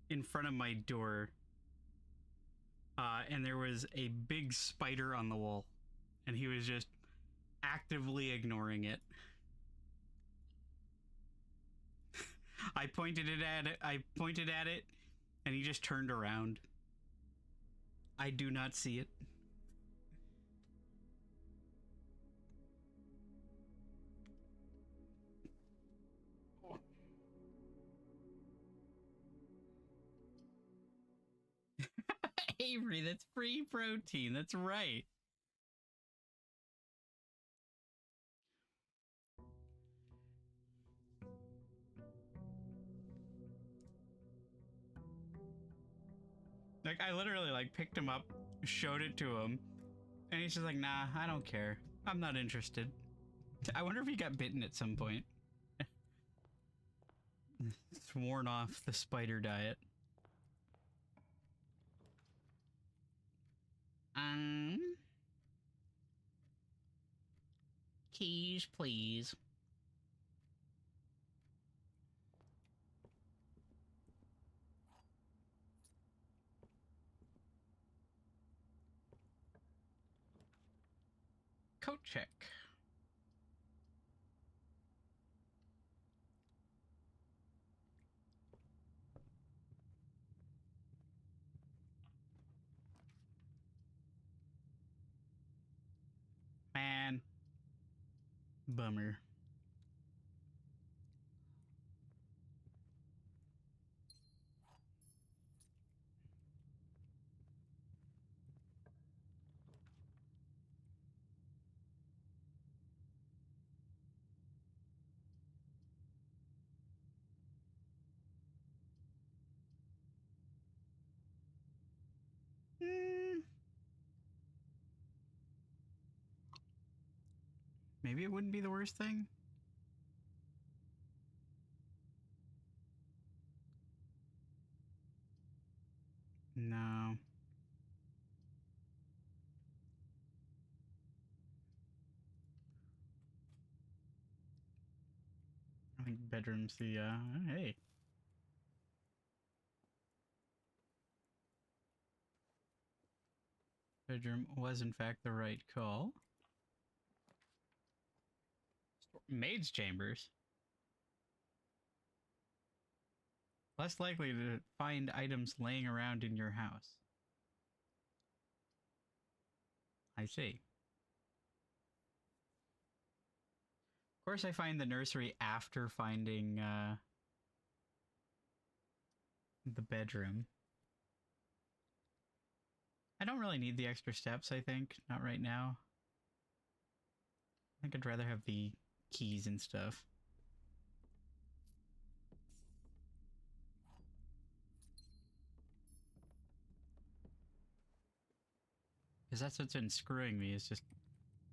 in front of my door, and there was a big spider on the wall, and he was just actively ignoring it. I pointed at it, and he just turned around. I do not see it. Avery, that's free protein. That's right. Like, I literally, like, picked him up, showed it to him, and he's just like, nah, I don't care. I'm not interested. I wonder if he got bitten at some point. Sworn off the spider diet. Keys, please. Coat check. Man. Bummer. Maybe it wouldn't be the worst thing. No. I think bedroom's the, hey. Bedroom was in fact the right call. Maid's chambers. Less likely to find items laying around in your house. I see. Of course, I find the nursery after finding the bedroom. I don't really need the extra steps, I think. Not right now. I think I'd rather have the keys and stuff. Because that's what's been screwing me, is just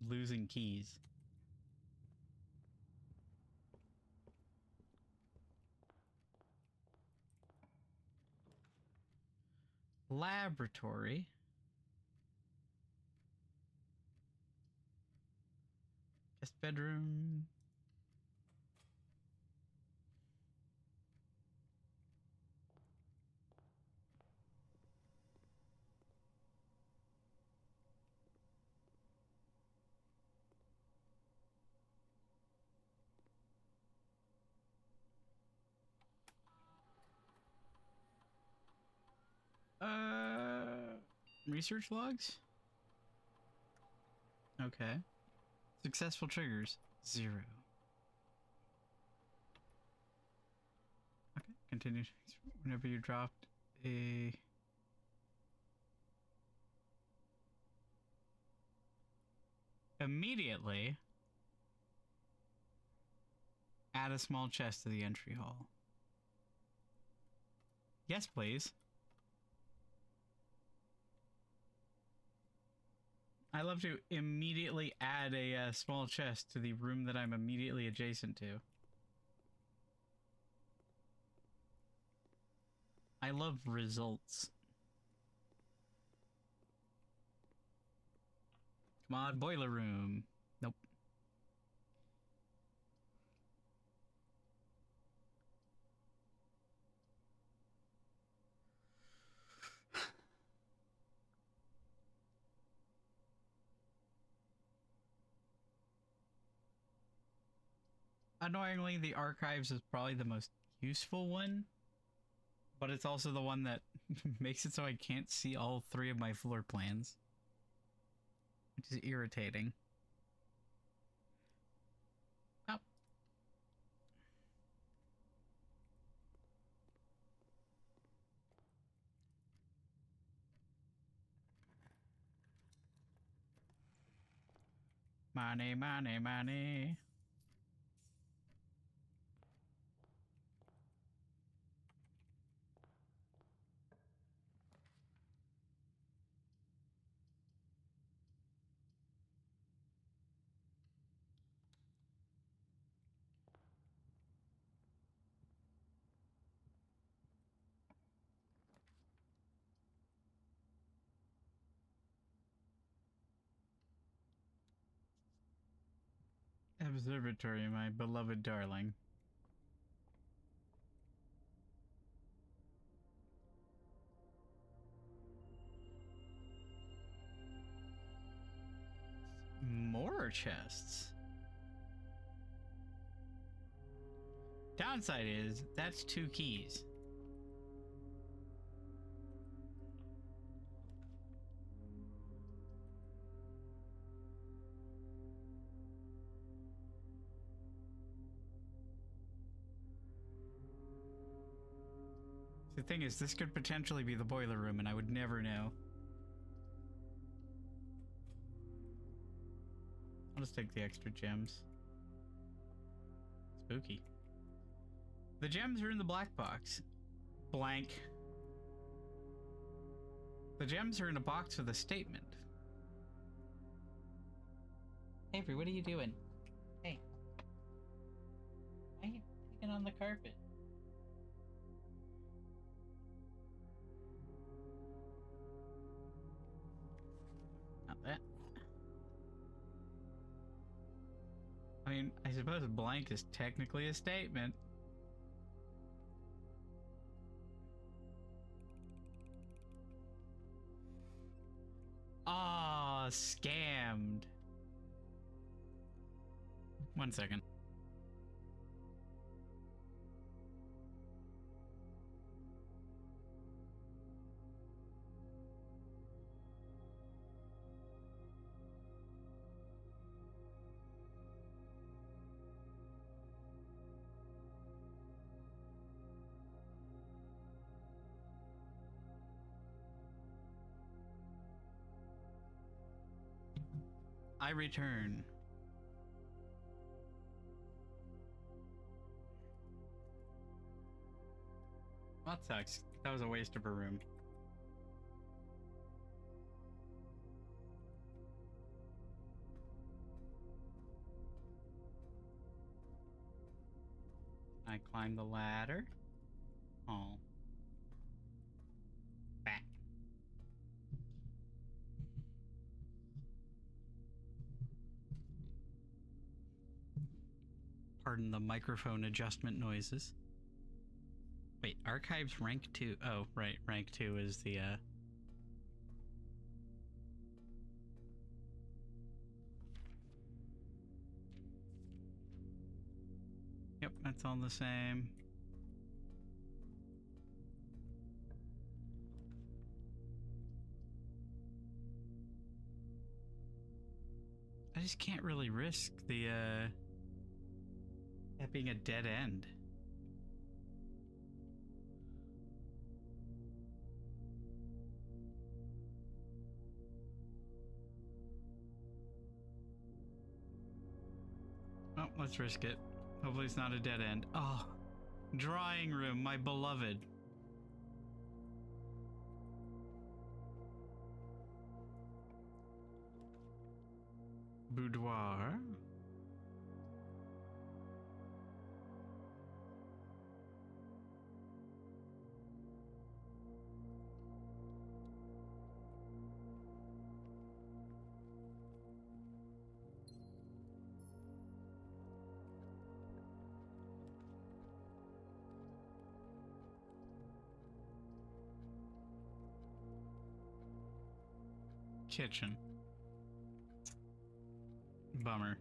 losing keys. Laboratory. Guest bedroom. Research logs? Okay. Successful triggers, 0. Okay, continue. Whenever you dropped a... Immediately add a small chest to the entry hall. Yes, please. I love to immediately add a small chest to the room that I'm immediately adjacent to. I love results. Come on, boiler room. Nope. Annoyingly, the archives is probably the most useful one, but it's also the one that makes it so I can't see all 3 of my floor plans, which is irritating. Oh. Money, money, money. Observatory, my beloved darling. More chests. Downside is, that's 2 keys. The thing is, this could potentially be the boiler room, and I would never know. I'll just take the extra gems. Spooky. The gems are in the black box. Blank. The gems are in a box with a statement. Avery, what are you doing? Hey. Why are you picking on the carpet? Not that. I mean, I suppose blank is technically a statement. Ah, scammed. 1 second. I return. That sucks. That was a waste of a room. I climb the ladder. Oh. Back. Pardon the microphone adjustment noises. Wait, archives rank 2. Oh, right, rank 2 is the Yep, that's all the same. I just can't really risk the that being a dead end. Oh, let's risk it. Hopefully it's not a dead end. Oh, drawing room, my beloved. Boudoir. Kitchen. Bummer.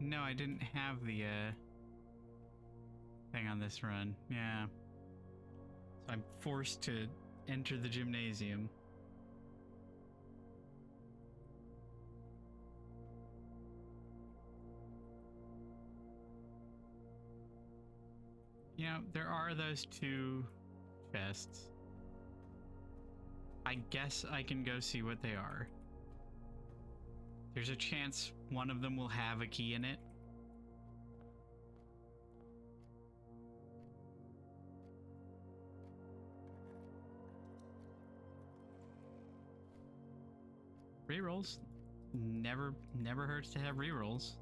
No, I didn't have the thing on this run. Yeah. So I'm forced to enter the gymnasium. You know, there are those two chests. I guess I can go see what they are. There's a chance one of them will have a key in it. Rerolls. Never hurts to have rerolls.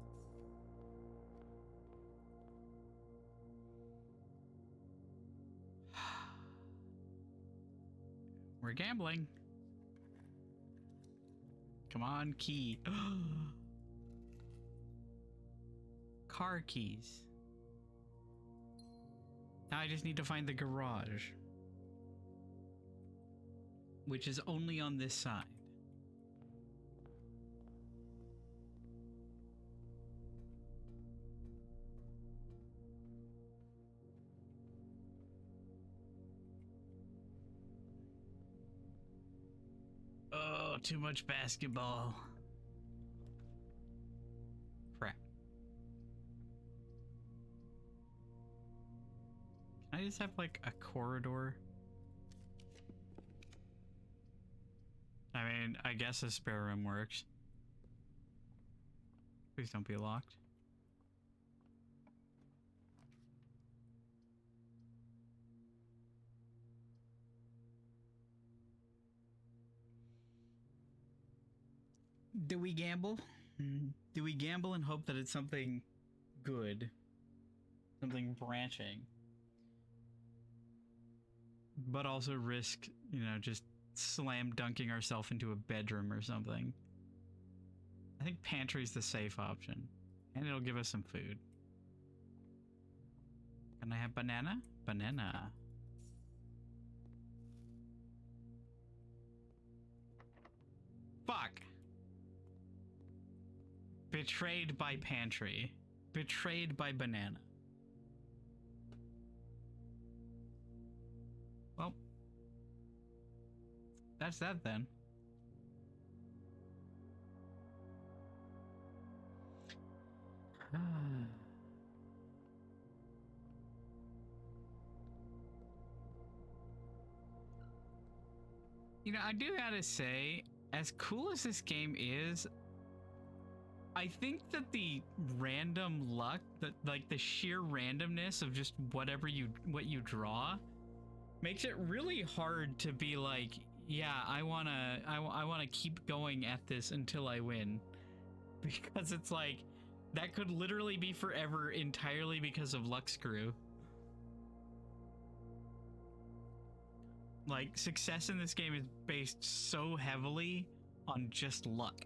We're gambling. Come on, key. Car keys. Now I just need to find the garage, which is only on this side. Oh, too much basketball. Crap. Can I just have like a corridor? I mean, I guess a spare room works. Please don't be locked. Do we gamble? Do we gamble and hope that it's something good? Something branching? But also risk, you know, just slam dunking ourselves into a bedroom or something. I think pantry's the safe option. And it'll give us some food. Can I have banana? Banana. Fuck. Betrayed by pantry. Betrayed by banana. Well, that's that then. You know, I do gotta say, as cool as this game is, I think that the random luck, that like the sheer randomness of just what you draw, makes it really hard to be like, yeah, I wanna keep going at this until I win, because it's like that could literally be forever entirely because of luck screw. Like, success in this game is based so heavily on just luck.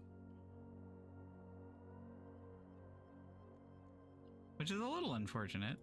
Which is a little unfortunate.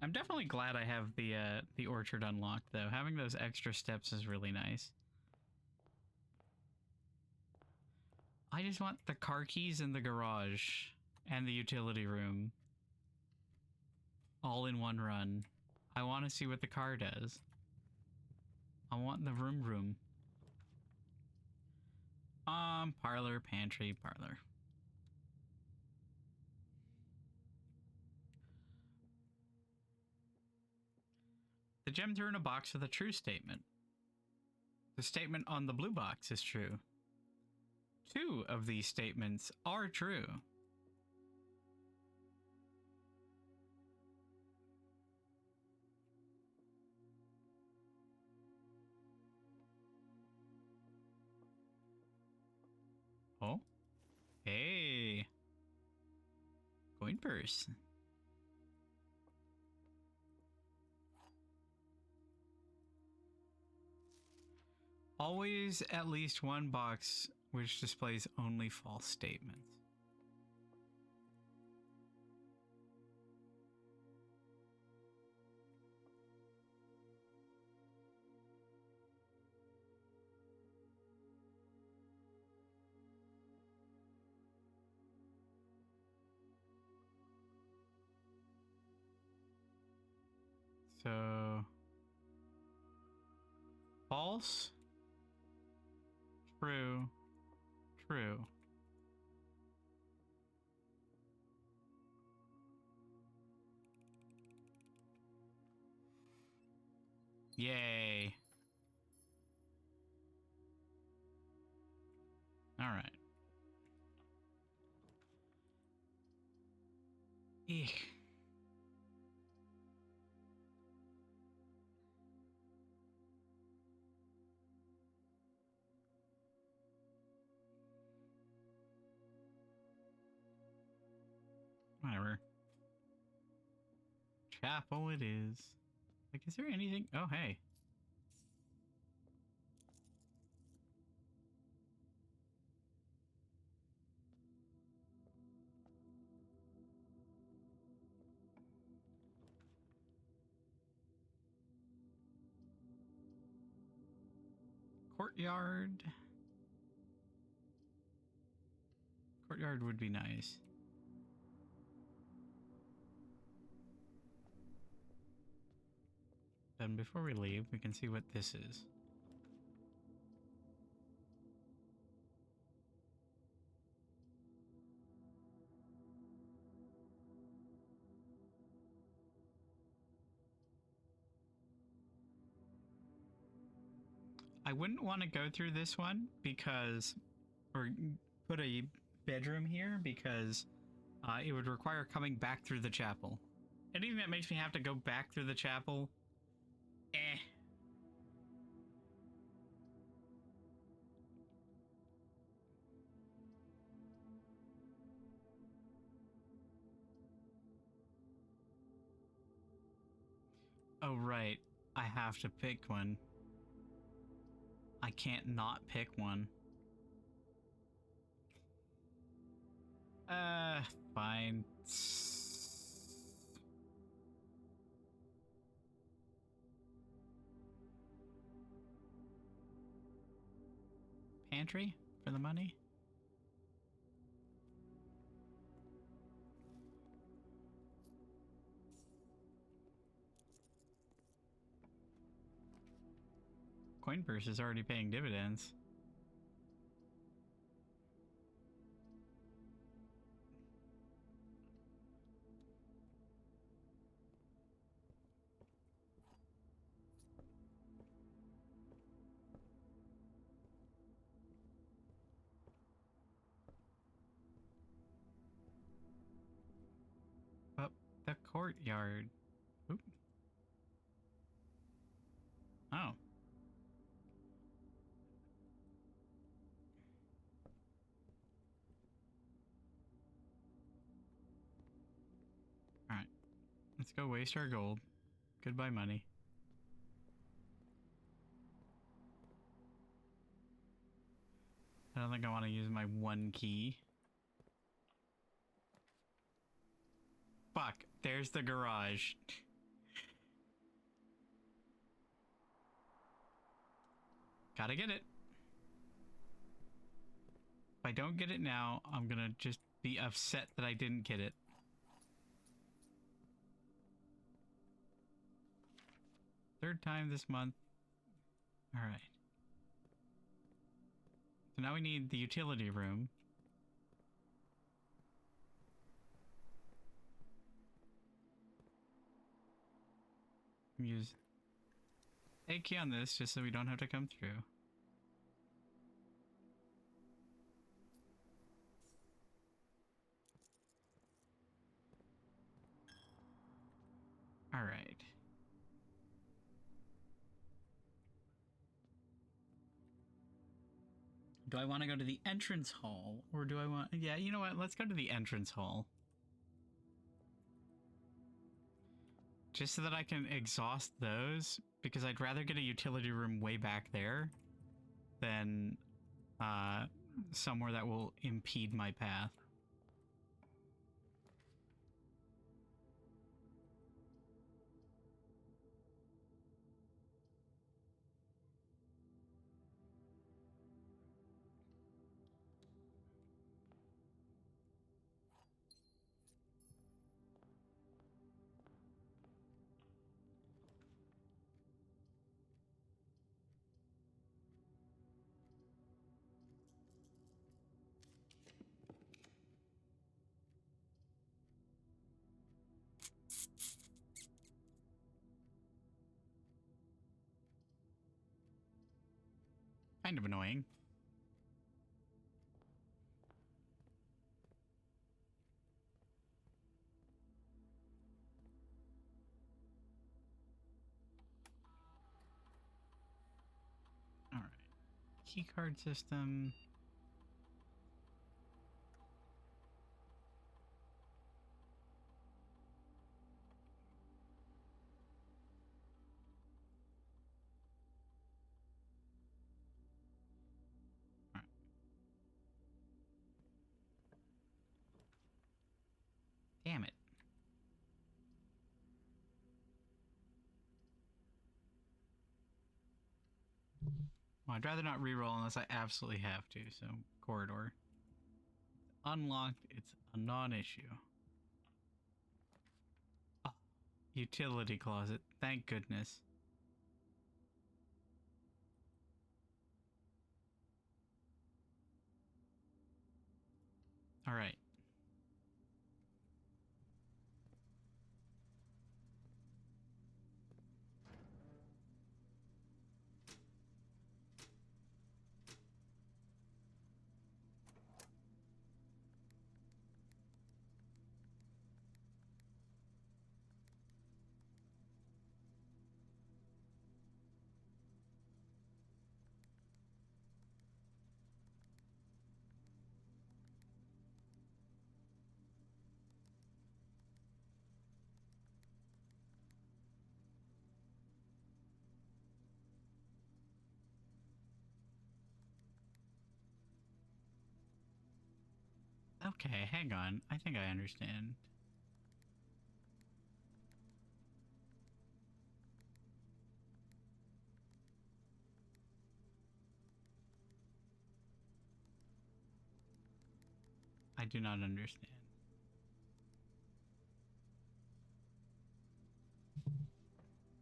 I'm definitely glad I have the orchard unlocked, though. Having those extra steps is really nice. I just want the car keys in the garage and the utility room all in one run. I want to see what the car does. I want the room. Parlor, pantry, parlor. The gems are in a box with a true statement. The statement on the blue box is true. 2 of these statements are true. Oh. Hey. Coin purse. Always at least one box which displays only false statements. So, false, true, true. Yay. All right. Eek. Whatever. Chapel it is. Like, is there anything? Oh, hey. Courtyard. Courtyard would be nice. Then before we leave, we can see what this is. I wouldn't want to go through this one because, or put a bedroom here because it would require coming back through the chapel. Anything that makes me have to go back through the chapel, eh. Oh, right. I have to pick one. I can't not pick one. Fine. Pantry for the money? Coin purse is already paying dividends. Up the courtyard. Oop. Oh. Alright. Let's go waste our gold. Goodbye, money. I don't think I want to use my one key. Fuck, there's the garage. Gotta get it. If I don't get it now, I'm gonna just be upset that I didn't get it. Third time this month. Alright. So now we need the utility room. Use A key on this just so we don't have to come through. Alright. Do I want to go to the entrance hall? Or do I want... Yeah, you know what? Let's go to the entrance hall. Just so that I can exhaust those, because I'd rather get a utility room way back there than somewhere that will impede my path. Kind of annoying. Alright. Keycard system. Alright. Damn it. Well, I'd rather not reroll unless I absolutely have to, so corridor. Unlocked, it's a non-issue. Oh, utility closet, thank goodness. Alright. Okay, hang on. I think I understand. I do not understand.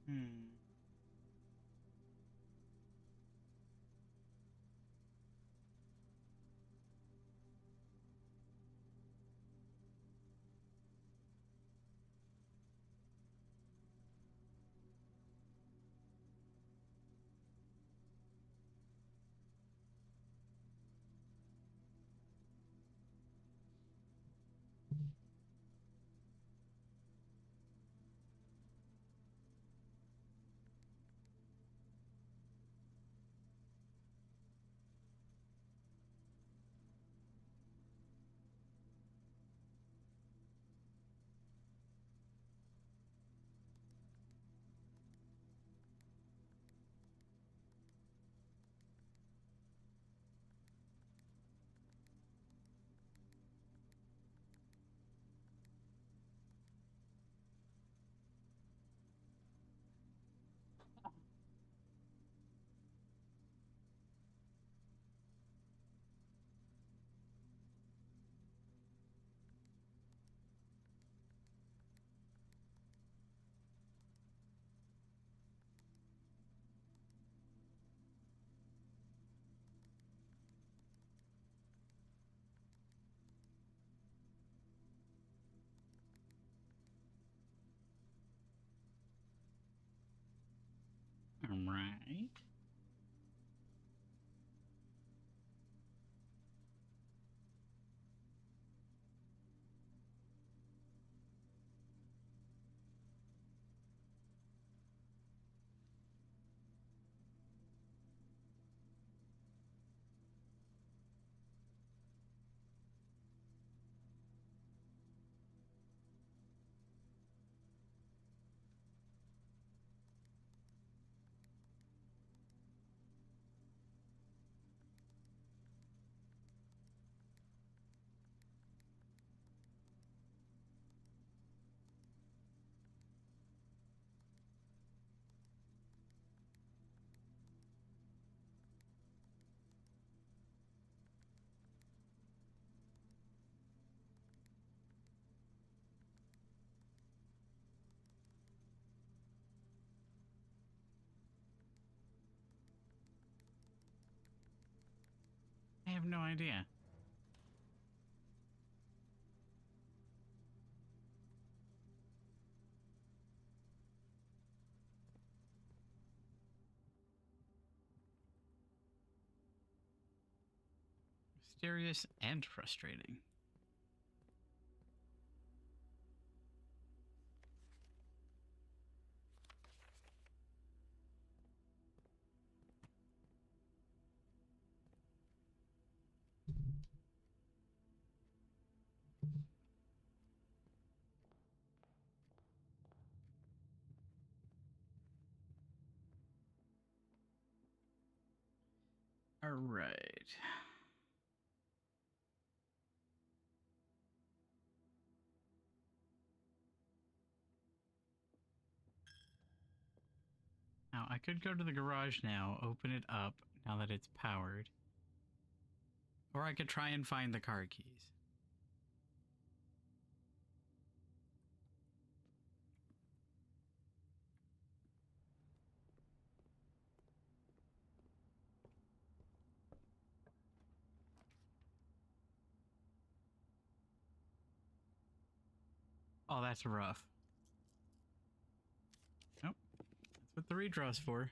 Hmm. Alright. I have no idea. Mysterious and frustrating. All right. Now, I could go to the garage now, open it up now that it's powered. Or I could try and find the car keys. Oh, that's rough. Nope. That's what the redraw's for.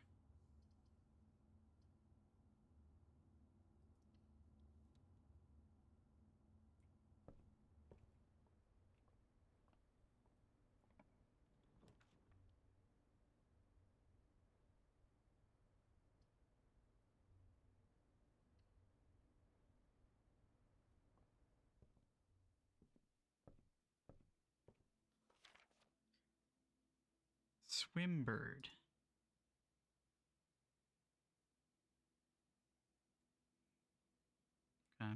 Swimbird. Okay.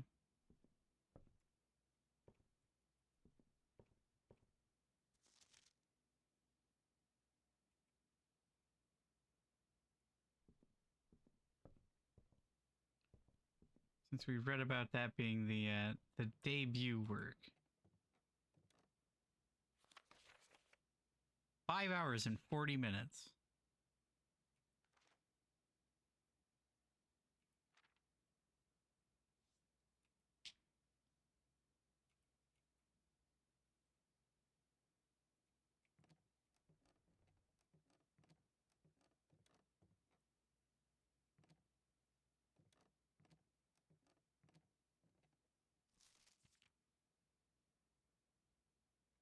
Since we read about that being the debut work. 5 hours and 40 minutes.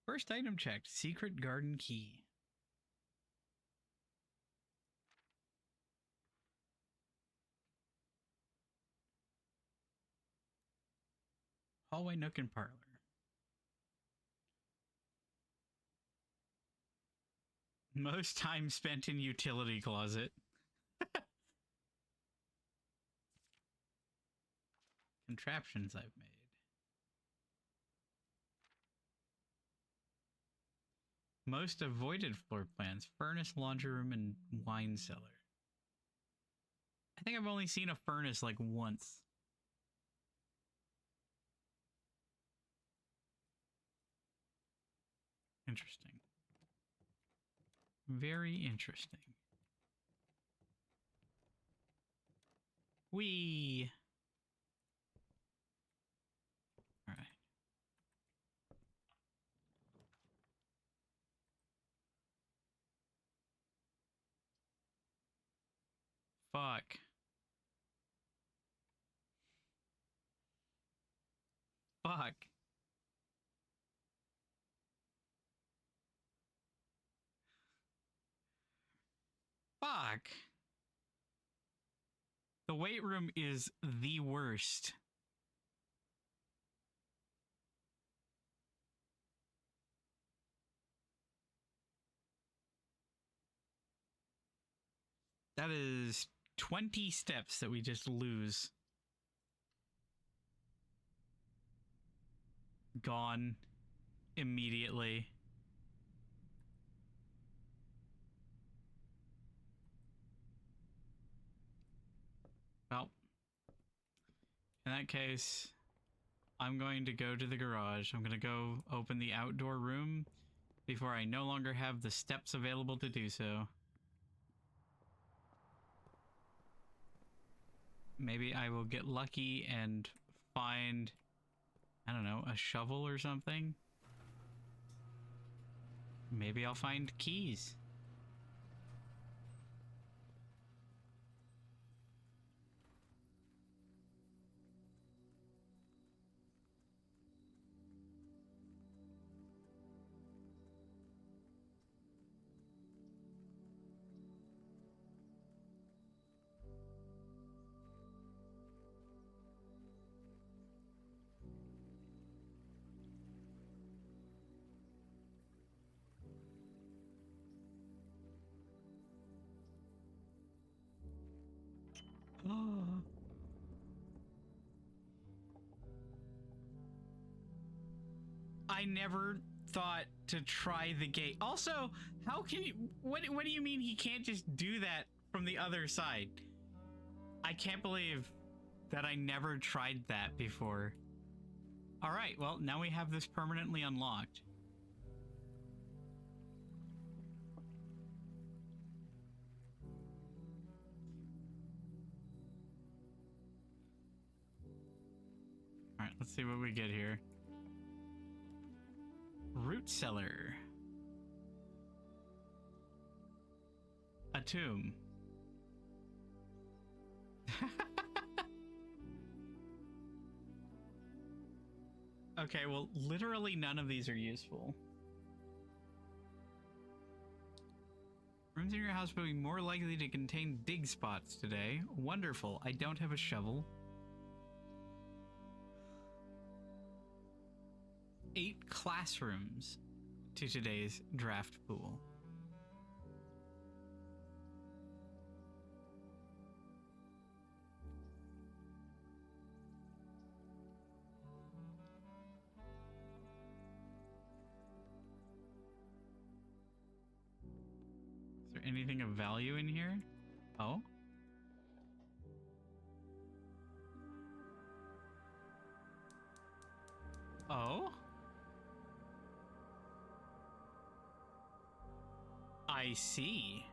First item checked, secret garden key. Hallway nook and parlor. Most time spent in utility closet. Contraptions I've made. Most avoided floor plans, furnace, laundry room, and wine cellar. I think I've only seen a furnace like once. Interesting. Very interesting. Whee! Alright. Fuck. Fuck. Fuck. The weight room is the worst. That is 20 steps that we just lose. Gone immediately. Well, in that case, I'm going to go to the garage. I'm going to go open the outdoor room before I no longer have the steps available to do so. Maybe I will get lucky and find, I don't know, a shovel or something. Maybe I'll find keys. I never thought to try the gate. Also, how can you... What do you mean he can't just do that from the other side? I can't believe that I never tried that before. Alright, well, now we have this permanently unlocked. Alright, let's see what we get here. Root cellar. A tomb. Okay, well, literally none of these are useful. Rooms in your house will be more likely to contain dig spots today. Wonderful. I don't have a shovel. 8 classrooms to today's draft pool. Is there anything of value in here? Oh? Oh? I see.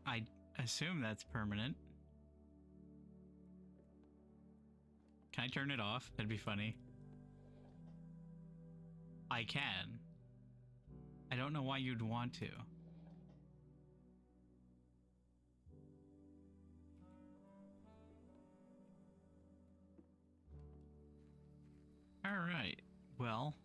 I assume that's permanent. Can I turn it off? That'd be funny. I can. I don't know why you'd want to. Alright, well,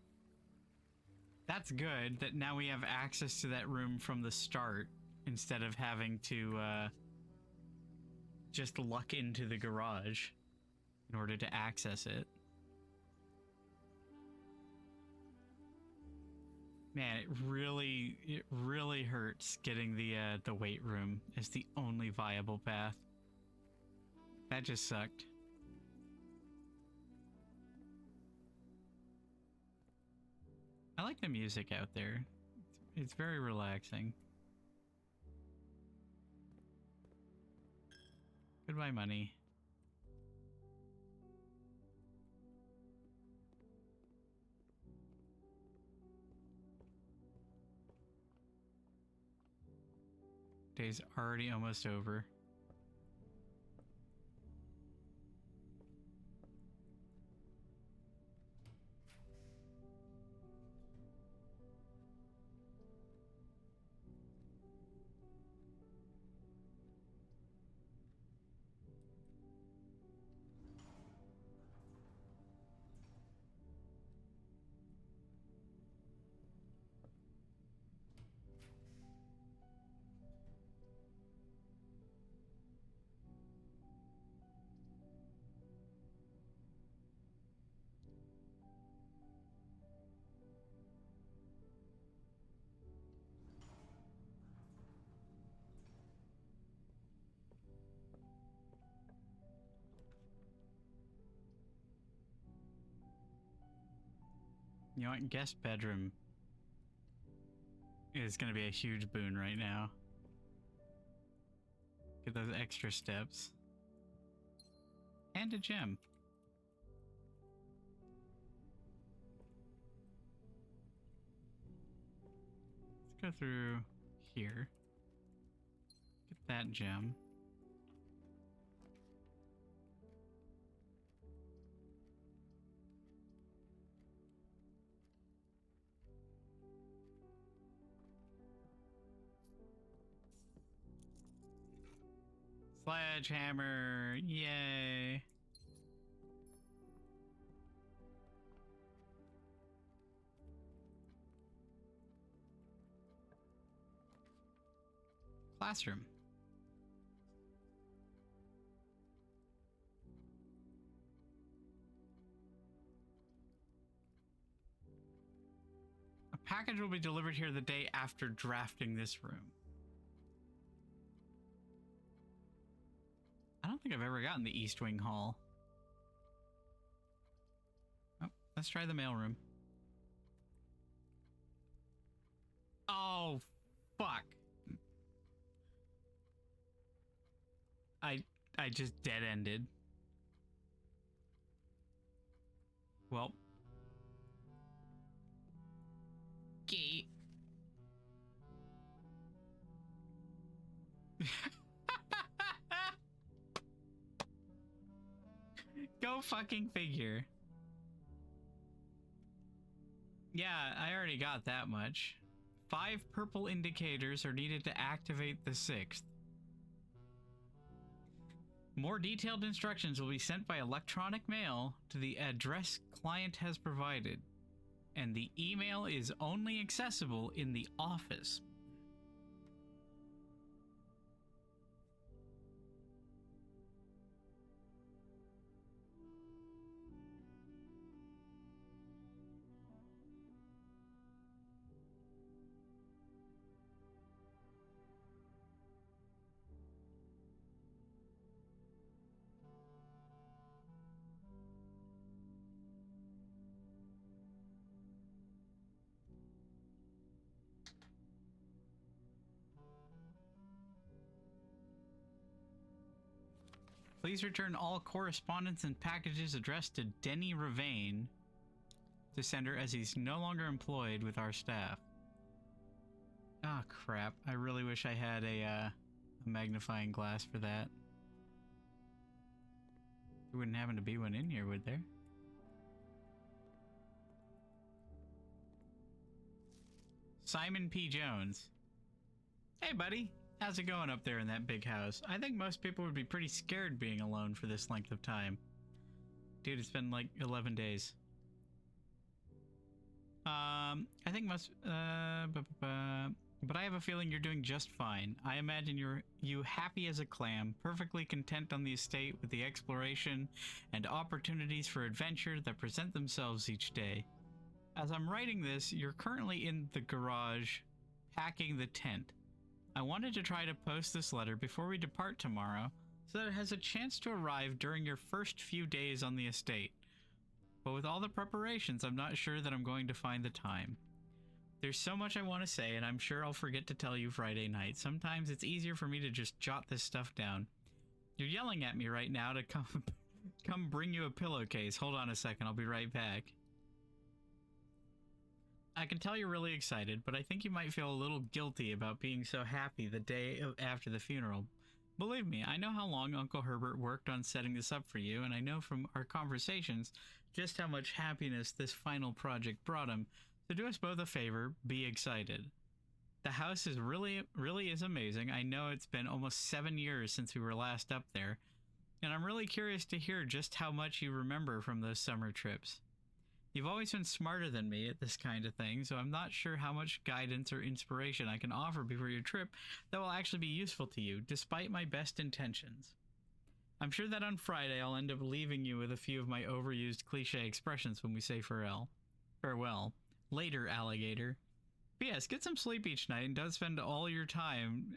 that's good that now we have access to that room from the start instead of having to just luck into the garage in order to access it. Man, it really hurts getting the weight room as the only viable path. That just sucked. I like the music out there. It's very relaxing. Goodbye, money. Day's already almost over. You know what? Guest bedroom is going to be a huge boon right now. Get those extra steps. And a gem. Let's go through here. Get that gem. Sledgehammer! Yay! Classroom. A package will be delivered here the day after drafting this room. I don't think I've ever gotten the East Wing Hall. Oh, let's try the mailroom. Oh, fuck. I just dead-ended. Well. Gate. Go fucking figure. Yeah, I already got that much. 5 purple indicators are needed to activate the 6th. More detailed instructions will be sent by electronic mail to the address client has provided, and the email is only accessible in the office. Please return all correspondence and packages addressed to Denny Ravane, to sender, as he's no longer employed with our staff. Ah, crap. I really wish I had a magnifying glass for that. There wouldn't happen to be one in here, would there? Simon P. Jones. Hey, buddy. How's it going up there in that big house? I think most people would be pretty scared being alone for this length of time. Dude, it's been like 11 days. I think most, but I have a feeling you're doing just fine. I imagine you happy as a clam, perfectly content on the estate with the exploration and opportunities for adventure that present themselves each day. As I'm writing this, you're currently in the garage, packing the tent. I wanted to try to post this letter before we depart tomorrow, so that it has a chance to arrive during your first few days on the estate. But with all the preparations, I'm not sure that I'm going to find the time. There's so much I want to say, and I'm sure I'll forget to tell you Friday night. Sometimes it's easier for me to just jot this stuff down. You're yelling at me right now to come bring you a pillowcase. Hold on a second, I'll be right back. I can tell you're really excited, but I think you might feel a little guilty about being so happy the day after the funeral. Believe me, I know how long Uncle Herbert worked on setting this up for you, and I know from our conversations just how much happiness this final project brought him. So do us both a favor, be excited. The house is really is amazing. I know it's been almost 7 years since we were last up there, and I'm really curious to hear just how much you remember from those summer trips. You've always been smarter than me at this kind of thing, so I'm not sure how much guidance or inspiration I can offer before your trip that will actually be useful to you, despite my best intentions. I'm sure that on Friday I'll end up leaving you with a few of my overused cliche expressions when we say farewell. Later, alligator. P.S. Get some sleep each night and don't spend all your time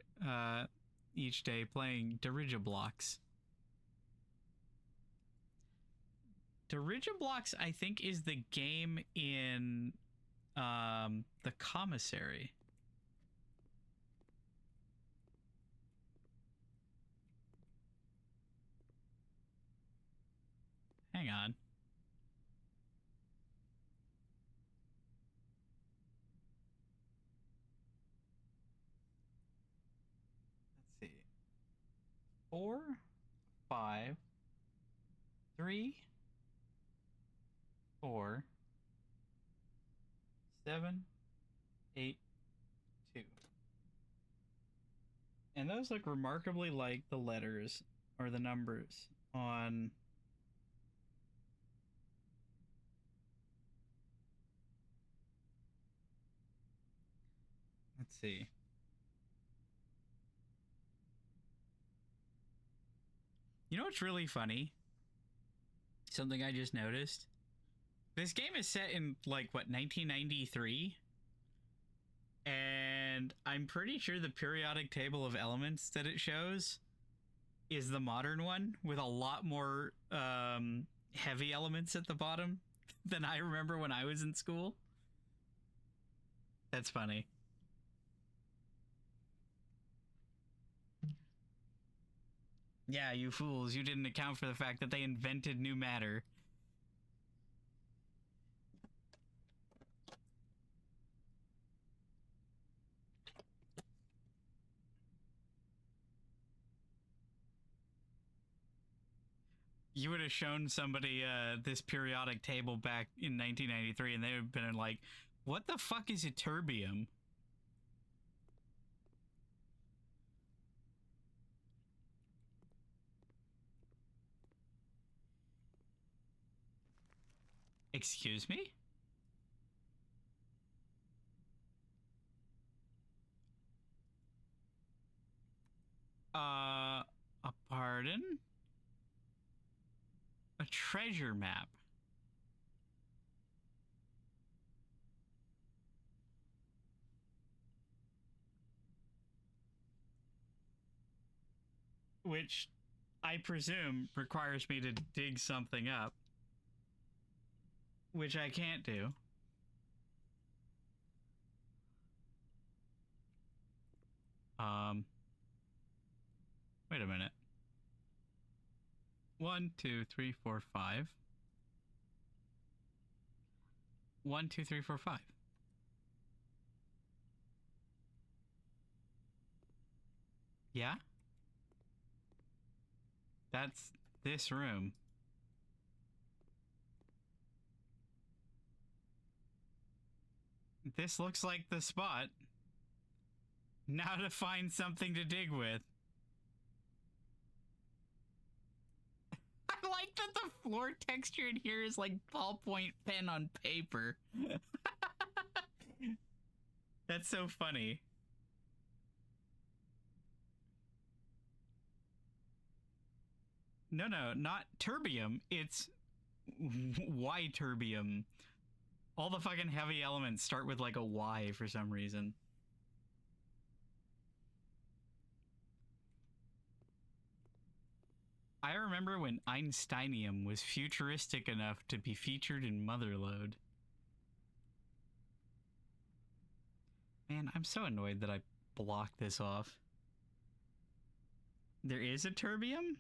each day playing dirigiblocks. Dirigiblocks, I think, is the game in the commissary. Hang on. Let's see. 4, 5, 3, 4, 7, 8, 2. And those look remarkably like the letters or the numbers on... Let's see. You know what's really funny? Something I just noticed. This game is set in, like, what, 1993? And I'm pretty sure the periodic table of elements that it shows is the modern one with a lot more heavy elements at the bottom than I remember when I was in school. That's funny. Yeah, you fools, you didn't account for the fact that they invented new matter. You would have shown somebody this periodic table back in 1993 and they would have been like, what the fuck is a terbium? Excuse me? A pardon? A treasure map. Which I presume requires me to dig something up. Which I can't do. Wait a minute. 1, 2, 3, 4, 5. 1, 2, 3, 4, 5. Yeah? That's this room. This looks like the spot. Now to find something to dig with. I like that the floor texture in here is like ballpoint pen on paper. That's so funny. No, not terbium. It's Y-terbium. All the fucking heavy elements start with like a Y for some reason. I remember when Einsteinium was futuristic enough to be featured in Motherlode. Man, I'm so annoyed that I blocked this off. There is a terbium?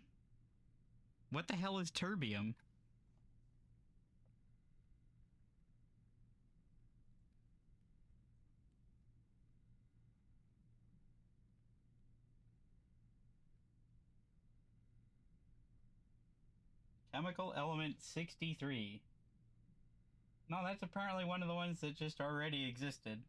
What the hell is terbium? Chemical element 63. No, that's apparently one of the ones that just already existed.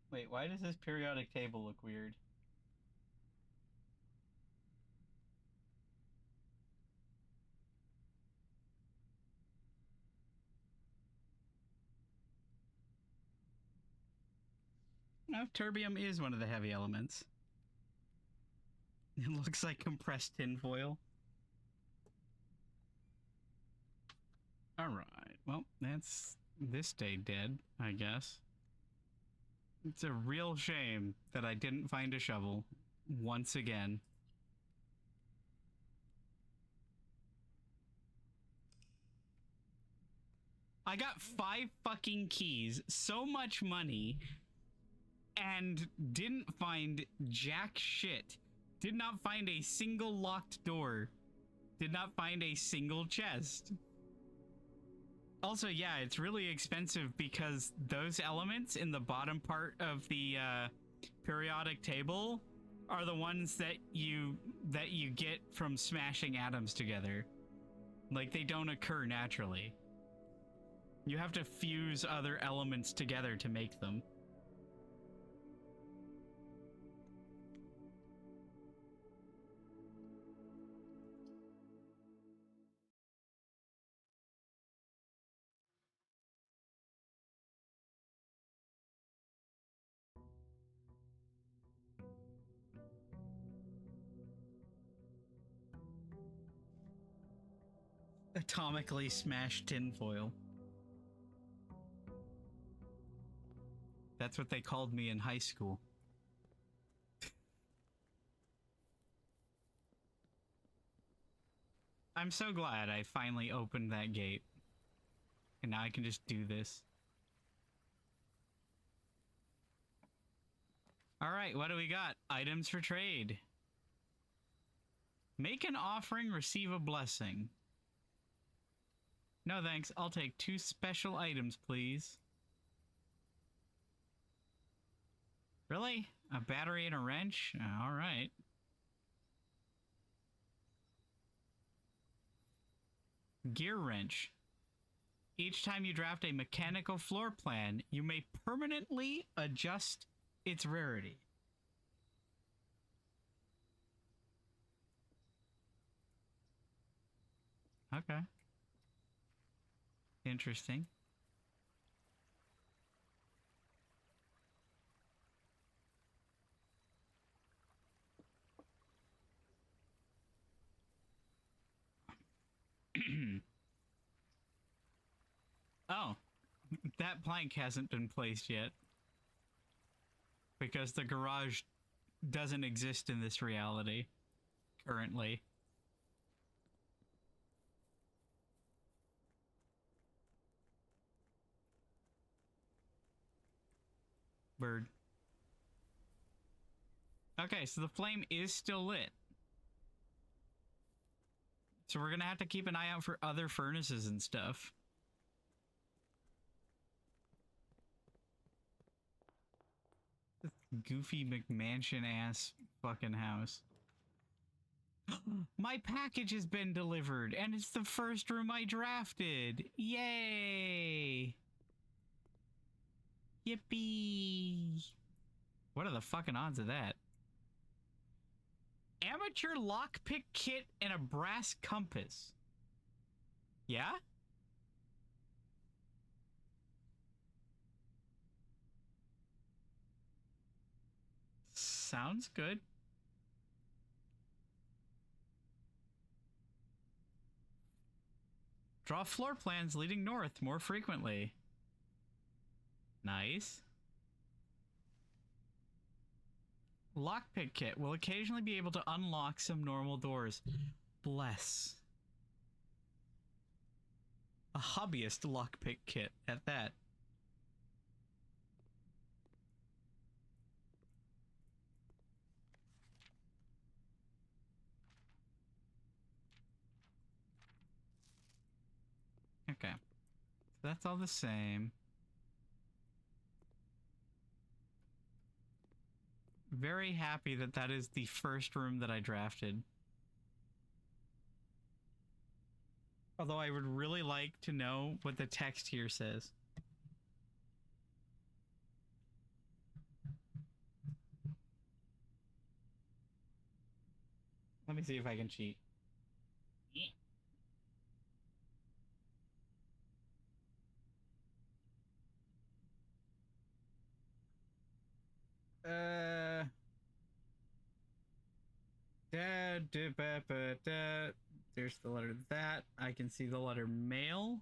Wait, why does this periodic table look weird? No, terbium is one of the heavy elements. It looks like compressed tinfoil. Alright, well, that's this day dead, I guess. It's a real shame that I didn't find a shovel once again. I got 5 fucking keys, so much money, and didn't find jack shit. Did not find a single locked door. Did not find a single chest. Also, yeah, it's really expensive because those elements in the bottom part of the periodic table are the ones that you get from smashing atoms together. Like, they don't occur naturally. You have to fuse other elements together to make them. Atomically smashed tinfoil. That's what they called me in high school. I'm so glad I finally opened that gate. And now I can just do this. Alright, what do we got? Items for trade. Make an offering, receive a blessing. No thanks, I'll take 2 special items, please. Really? A battery and a wrench? Alright. Gear wrench. Each time you draft a mechanical floor plan, you may permanently adjust its rarity. Okay. Interesting. Oh, that plank hasn't been placed yet. Because the garage doesn't exist in this reality currently. Bird. Okay, so the flame is still lit. So we're gonna have to keep an eye out for other furnaces and stuff. This goofy McMansion ass fucking house. My package has been delivered and it's the first room I drafted. Yay! Yippee! What are the fucking odds of that? Amateur lockpick kit and a brass compass. Yeah? Sounds good. Draw floor plans leading north more frequently. Nice. Lockpick kit will occasionally be able to unlock some normal doors. Bless. A hobbyist lockpick kit at that. Okay. So that's all the same. Very happy that that is the first room that I drafted. Although I would really like to know what the text here says. Let me see if I can cheat. There's the letter that. I can see the letter mail.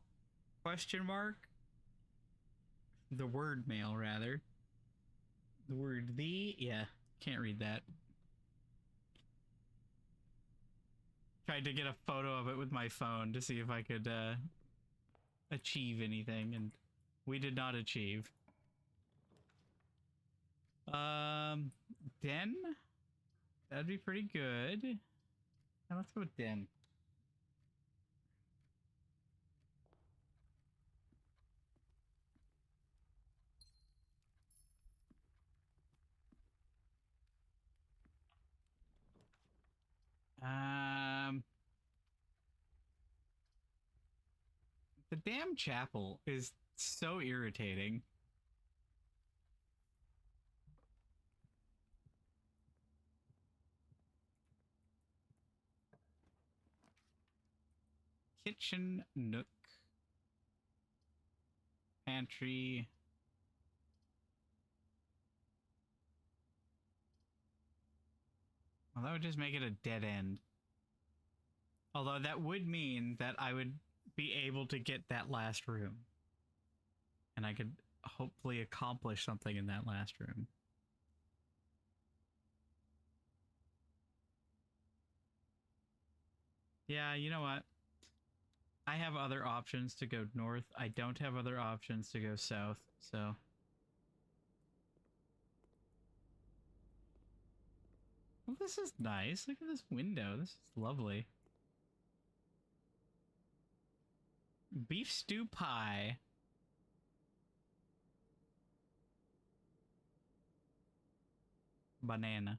Question mark? The word mail, rather. The word the? Yeah, can't read that. Tried to get a photo of it with my phone to see if I could achieve anything, and we did not achieve. Den? That'd be pretty good. Now let's go with den. The damn chapel is so irritating. Kitchen nook. Pantry. Well, that would just make it a dead end. Although that would mean that I would be able to get that last room. And I could hopefully accomplish something in that last room. Yeah, you know what? I have other options to go north. I don't have other options to go south, so... Well, this is nice. Look at this window. This is lovely. Beef stew pie. Banana.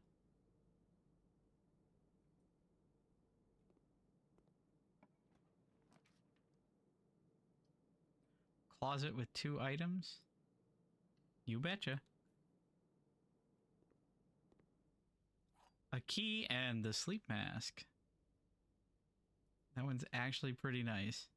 Closet with 2 items? You betcha. A key and the sleep mask. That one's actually pretty nice.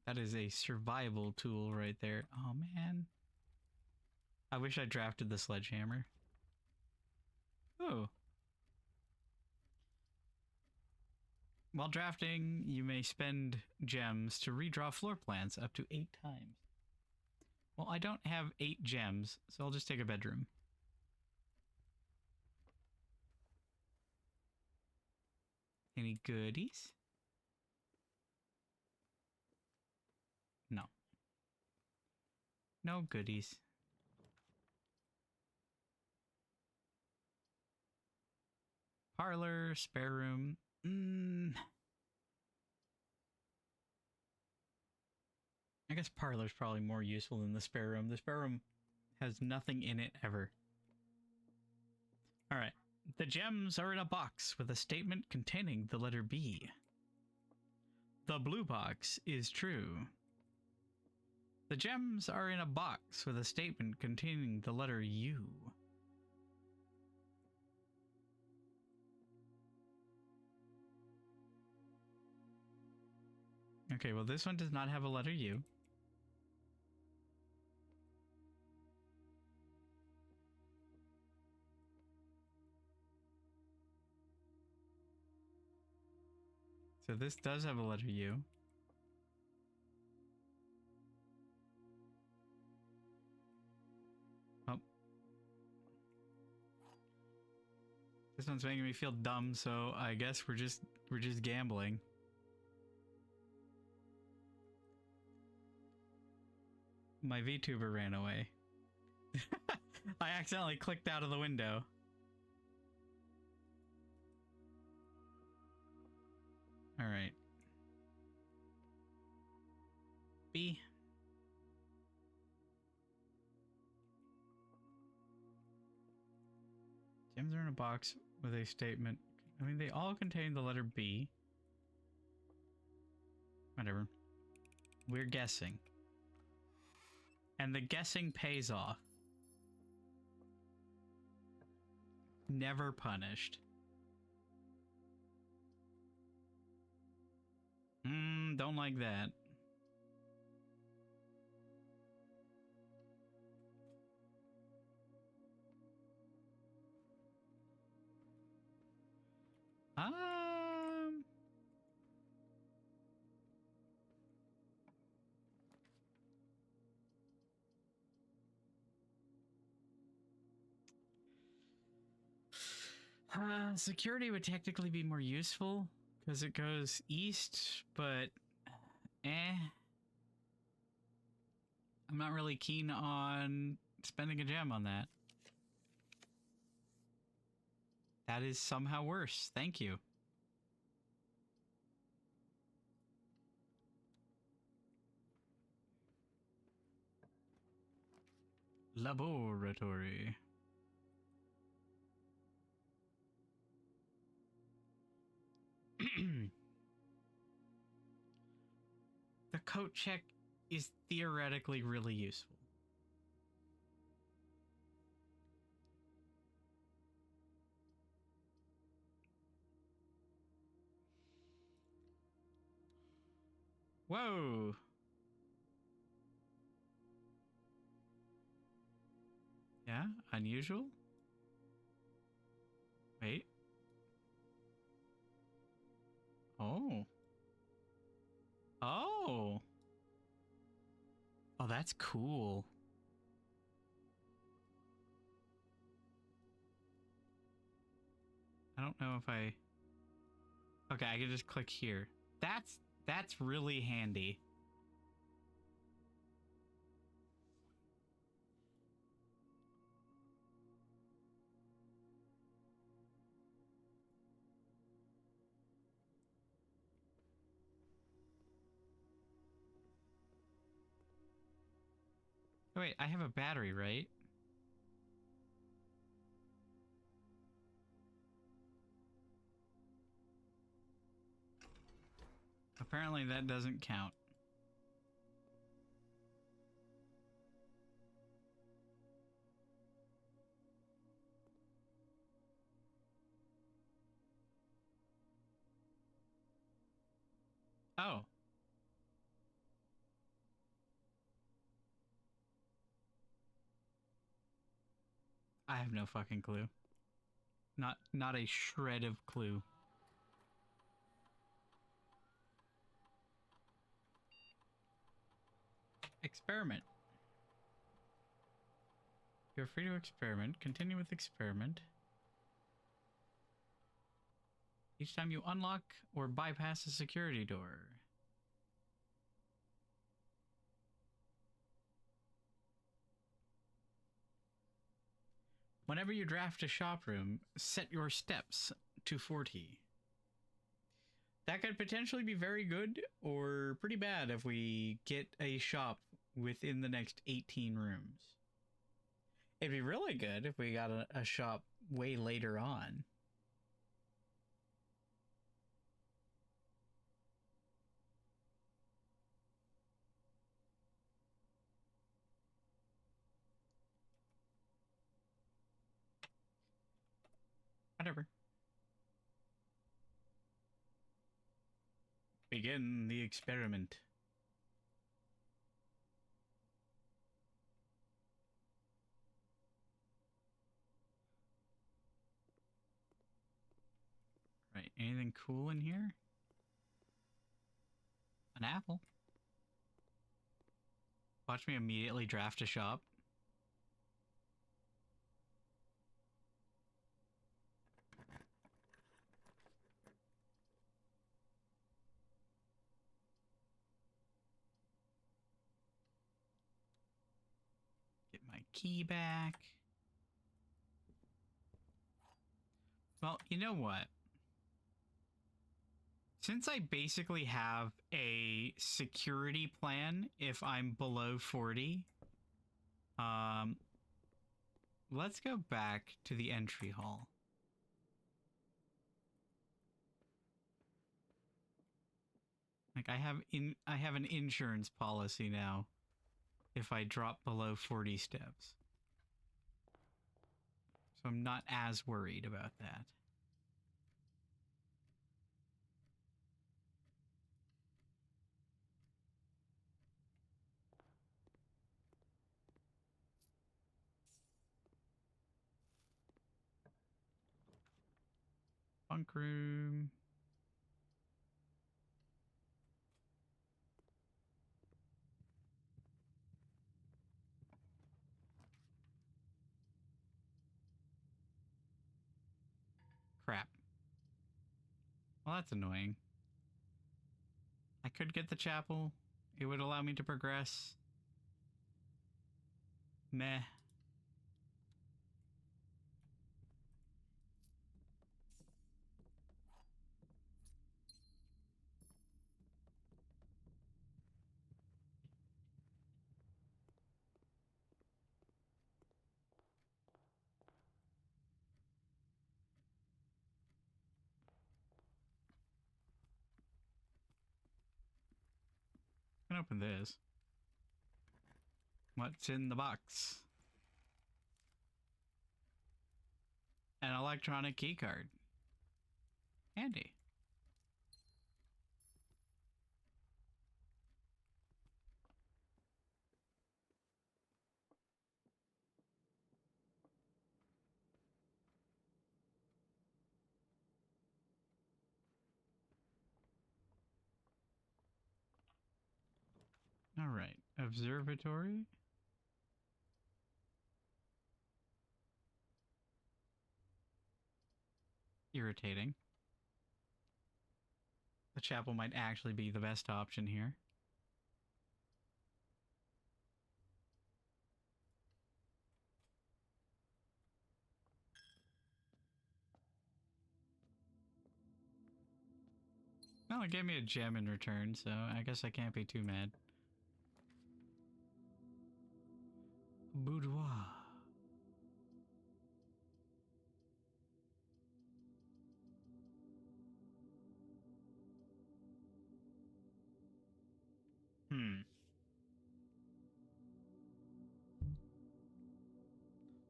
That is a survival tool right there. Oh man. I wish I drafted the sledgehammer. Oh. While drafting, you may spend gems to redraw floor plans up to 8 times. Well, I don't have 8 gems, so I'll just take a bedroom. Any goodies? No. No goodies. Parlor, spare room. I guess parlor's probably more useful than the spare room. The spare room has nothing in it ever. Alright. The gems are in a box with a statement containing the letter B. The blue box is true. The gems are in a box with a statement containing the letter U. Okay, well this one does not have a letter U. So this does have a letter U. Oh. This one's making me feel dumb, so I guess we're just gambling. My VTuber ran away. I accidentally clicked out of the window. Alright. B. Gems are in a box with a statement. I mean, they all contain the letter B. Whatever. We're guessing. And the guessing pays off. Never punished. Don't like that. Um. Security would technically be more useful because it goes east, but eh. I'm not really keen on spending a gem on that. That is somehow worse. Thank you. Laboratory. The coat check is theoretically really useful. Whoa. Yeah, unusual. Wait. Oh. Oh. Oh, that's cool. I don't know if I... Okay, I can just click here. That's really handy. Oh, wait, I have a battery, right? Apparently that doesn't count. Oh. I have no fucking clue. Not a shred of clue. Experiment. You're free to experiment. Continue with experiment. Each time you unlock or bypass a security door. Whenever you draft a shop room, set your steps to 40. That could potentially be very good or pretty bad if we get a shop within the next 18 rooms. It'd be really good if we got a shop way later on. Whatever. Begin the experiment. Right, anything cool in here? An apple. Watch me immediately draft a shop. Get my key back. Well, you know what? Since I basically have a security plan if I'm below 40, let's go back to the entry hall. Like I have an insurance policy now if I drop below 40 steps. So I'm not as worried about that. Bunk room. Crap. Well, that's annoying. I could get the chapel. It would allow me to progress. Meh. I can open this. What's in the box? An electronic keycard. Handy. All right. Observatory. Irritating. The chapel might actually be the best option here. Well, it gave me a gem in return, so I guess I can't be too mad. Boudoir.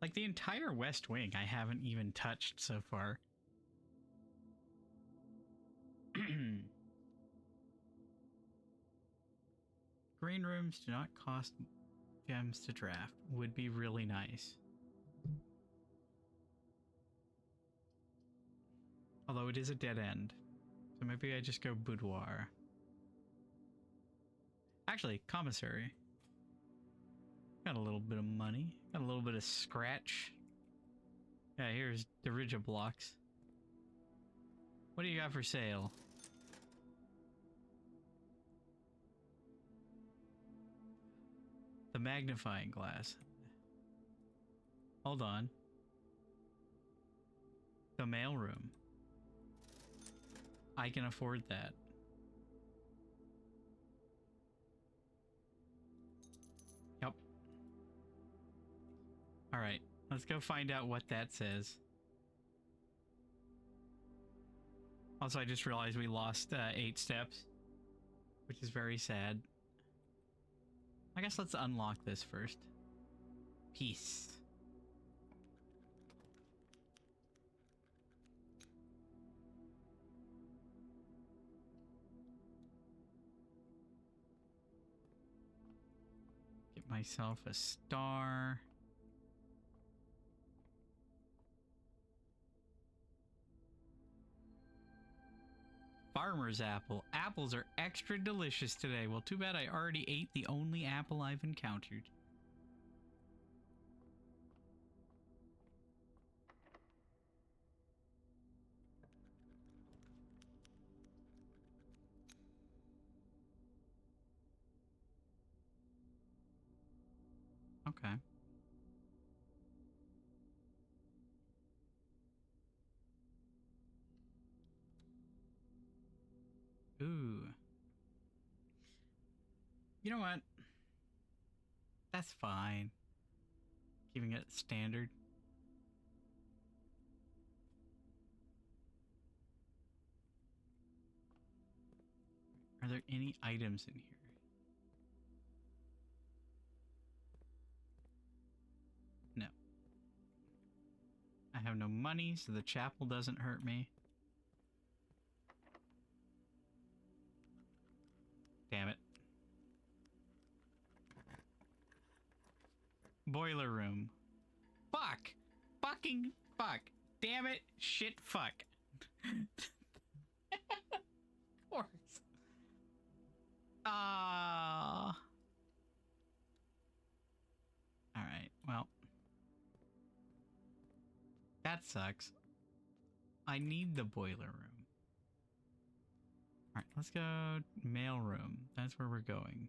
Like the entire West Wing I haven't even touched so far. Green rooms do not cost gems to draft. Would be really nice. Although it is a dead end. So maybe I just go boudoir. Actually, commissary. Got a little bit of money. Got a little bit of scratch. Yeah, here's the Rigid blocks. What do you got for sale? The magnifying glass. Hold on. The mailroom. I can afford that. Yep. Alright, let's go find out what that says. Also, I just realized we lost 8 steps, which is very sad. I guess let's unlock this first. Peace. Get myself a star. Farmer's apple. Apples are extra delicious today. Well, too bad I already ate the only apple I've encountered. Okay. Ooh. You know what? That's fine. Keeping it standard. Are there any items in here? No. I have no money, so the chapel doesn't hurt me. Damn it. Boiler room. Fuck! Fucking fuck! Damn it! Shit fuck! Of course. Ah. All right. Well, that sucks. I need the boiler room. All right, let's go mail room. That's where we're going.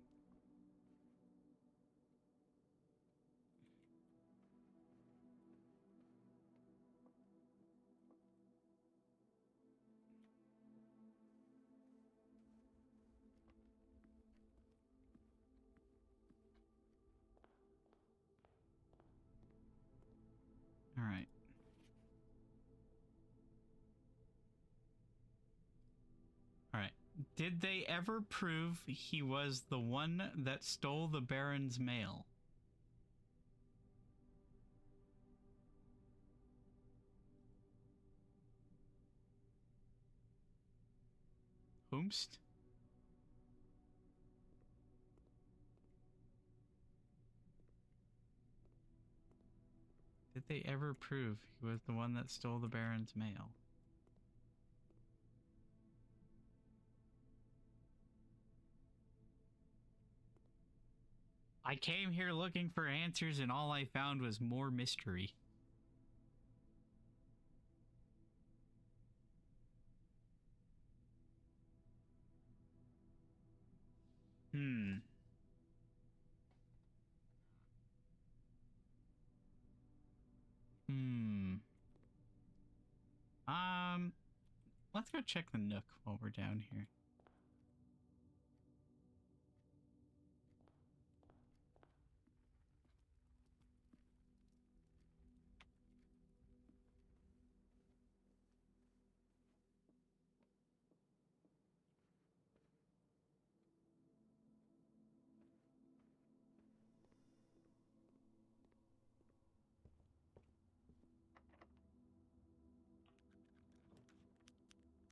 All right. All right. Did they ever prove he was the one that stole the Baron's mail? Whomst? Did they ever prove he was the one that stole the Baron's mail? I came here looking for answers and all I found was more mystery. Hmm. Hmm. Let's go check the Nook while we're down here.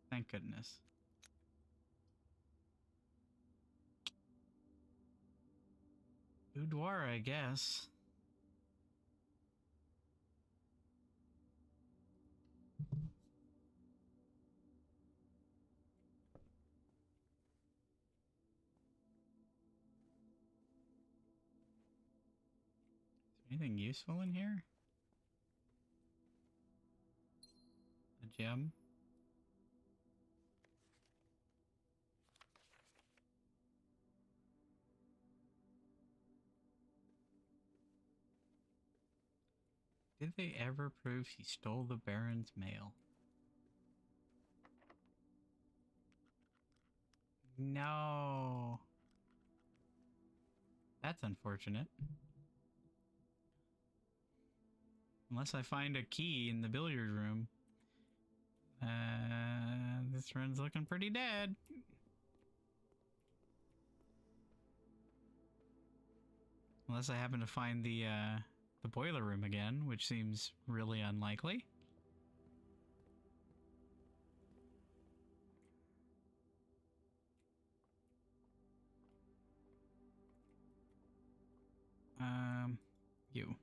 Thank goodness. Boudoir, I guess. Is there anything useful in here? A gem? Did they ever prove he stole the Baron's mail? No. That's unfortunate. Unless I find a key in the billiard room. This run's looking pretty dead. Unless I happen to find the boiler room again, which seems really unlikely. You.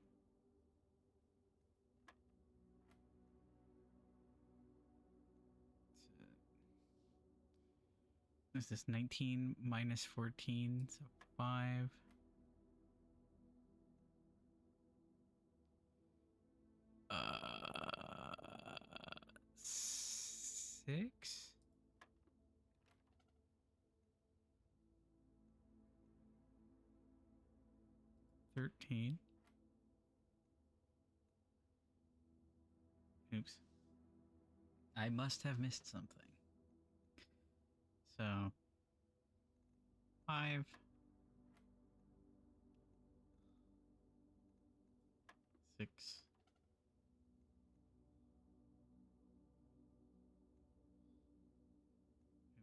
Is this 19 minus 14? So 5. Uh, 6? $13. Oops. I must have missed something. So 5. 6.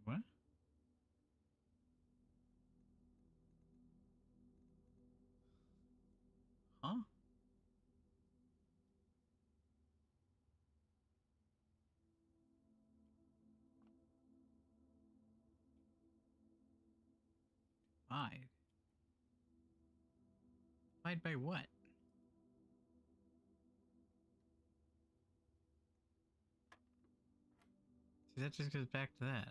Wait, what? Huh? Five. Divide by what? That just goes back to that.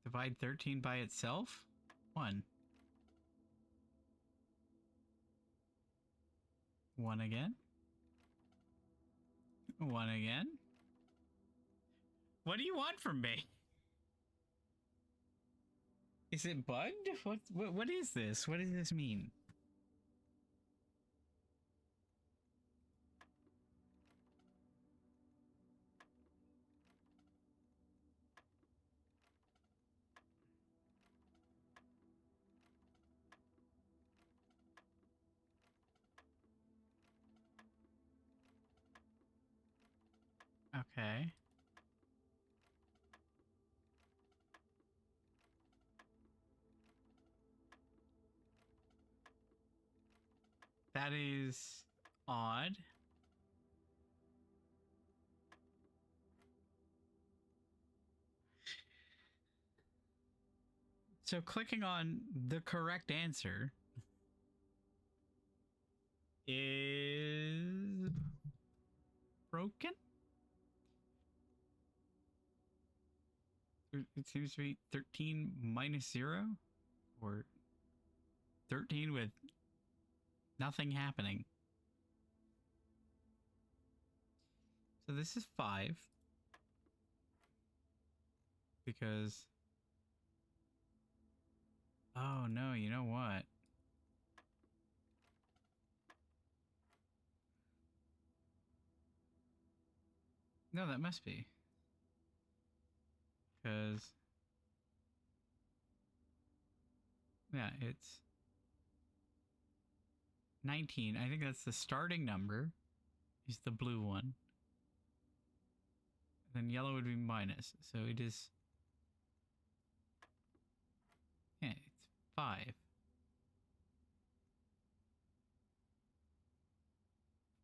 Divide 13 by itself? 1. 1 again. 1 again. What do you want from me? Is it bugged? What is this? What does this mean? Okay. That is odd. So clicking on the correct answer is broken? It seems to be 13 minus 0 or 13 with nothing happening. So this is 5 because oh no, you know what? No, that must be. Because yeah, it's 19. I think that's the starting number. Is the blue one. Then yellow would be minus. So it is. Yeah, it's 5.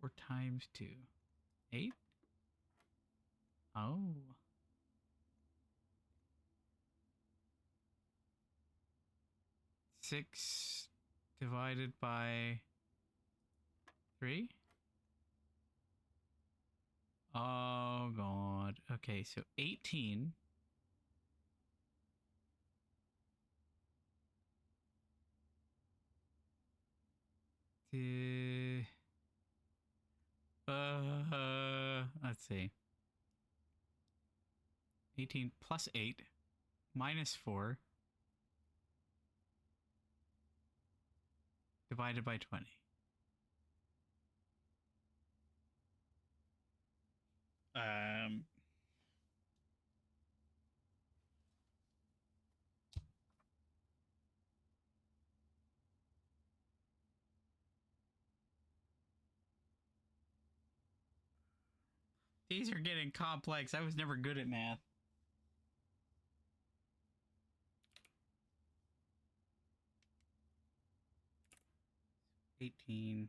4 times 2. 8? Oh. 6 divided by 3? Oh god. Okay, so 18. Let's see. 18 plus 8 minus 4 divided by 20. These are getting complex. I was never good at math. $18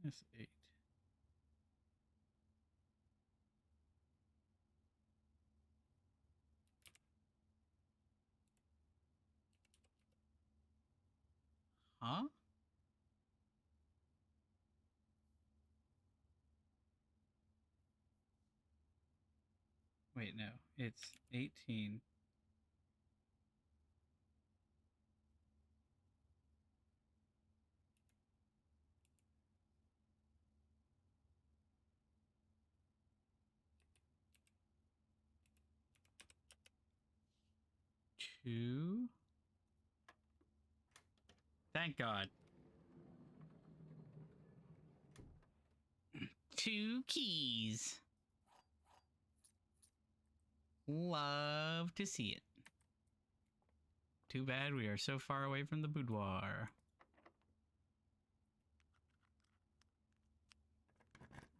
minus 8. Huh? Wait, no. It's 18. Two. Thank God. 2 keys. Love to see it. Too bad we are so far away from the boudoir.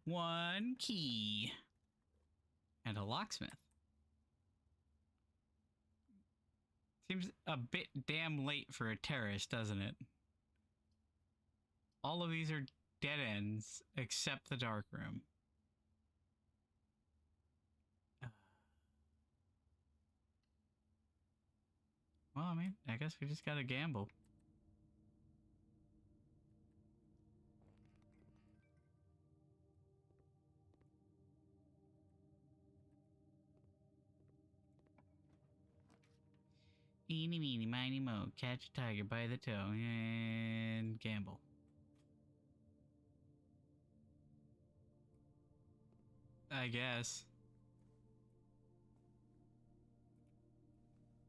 1 key. And a locksmith. Seems a bit damn late for a terrace, doesn't it? All of these are dead ends except the dark room. mean, I guess we just gotta gamble. Eeny, meeny, miny, mo. Catch a tiger by the toe and gamble. I guess.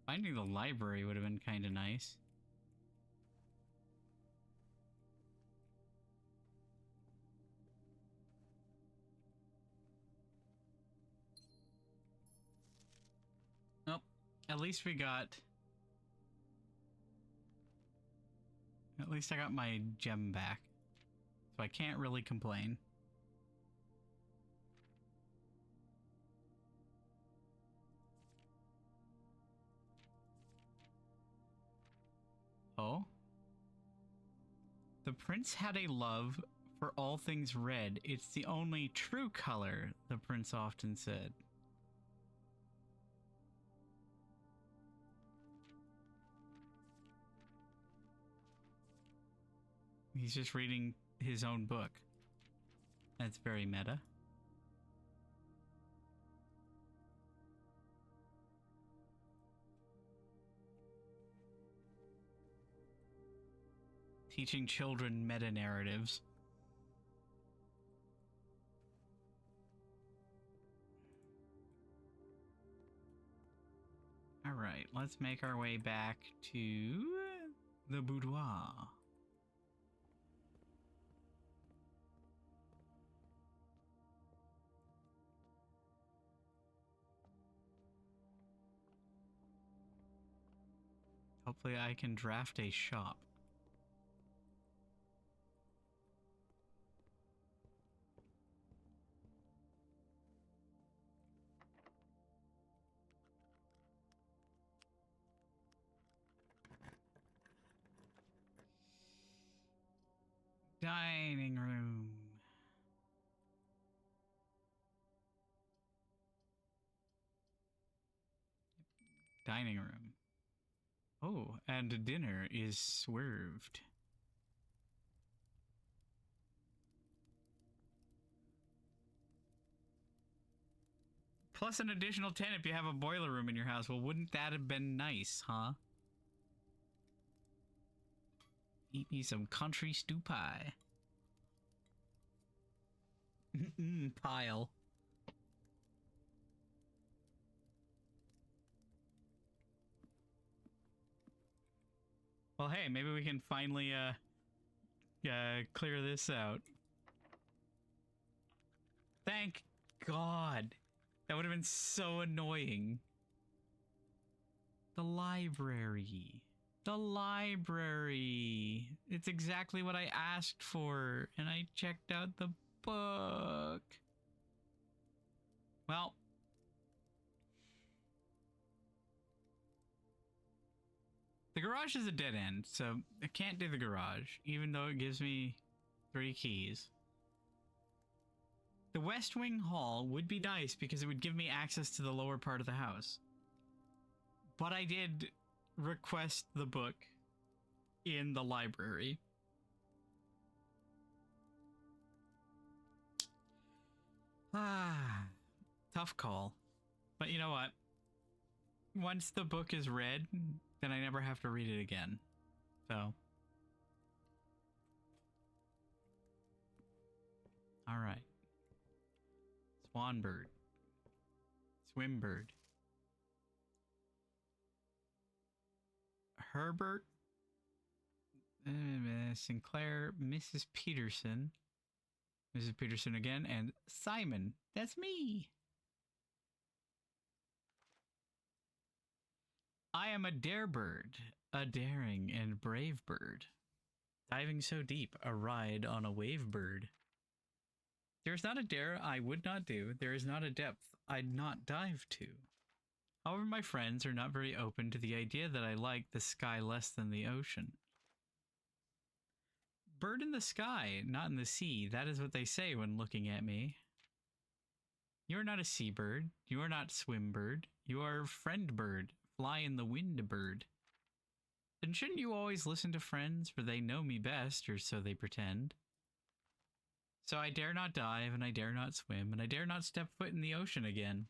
Finding the library would have been kind of nice. Nope. At least we got... At least I got my gem back. So I can't really complain. Oh? The prince had a love for all things red. It's the only true color, the prince often said. He's just reading his own book. That's very meta. Teaching children meta-narratives. Alright, let's make our way back to the boudoir. Hopefully I can draft a shop. Dining room. Dining room. Oh, and dinner is swerved. Plus an additional 10 if you have a boiler room in your house. Well, wouldn't that have been nice, huh? Eat me some country stew pie. Pile. Well, hey, maybe we can finally, clear this out. Thank God. That would have been so annoying. The library. The library. It's exactly what I asked for, and I checked out the book. Well. The garage is a dead end, so I can't do the garage, even though it gives me 3 keys. The West Wing Hall would be nice because it would give me access to the lower part of the house. But I did request the book in the library. Ah, tough call. But you know what? Once the book is read, then I never have to read it again. So. Alright. Swanbird. Swimbird. Herbert. Sinclair. Mrs. Peterson. Mrs. Peterson again. And Simon. That's me. I am a darebird. A daring and brave bird. Diving so deep. A ride on a wave bird. There is not a dare I would not do. There is not a depth I'd not dive to. However, my friends are not very open to the idea that I like the sky less than the ocean. Bird in the sky, not in the sea. That is what they say when looking at me. You are not a seabird. You are not swimbird. You are friend bird. Fly in the wind bird. Then shouldn't you always listen to friends, for they know me best, or so they pretend? So I dare not dive, and I dare not swim, and I dare not step foot in the ocean again.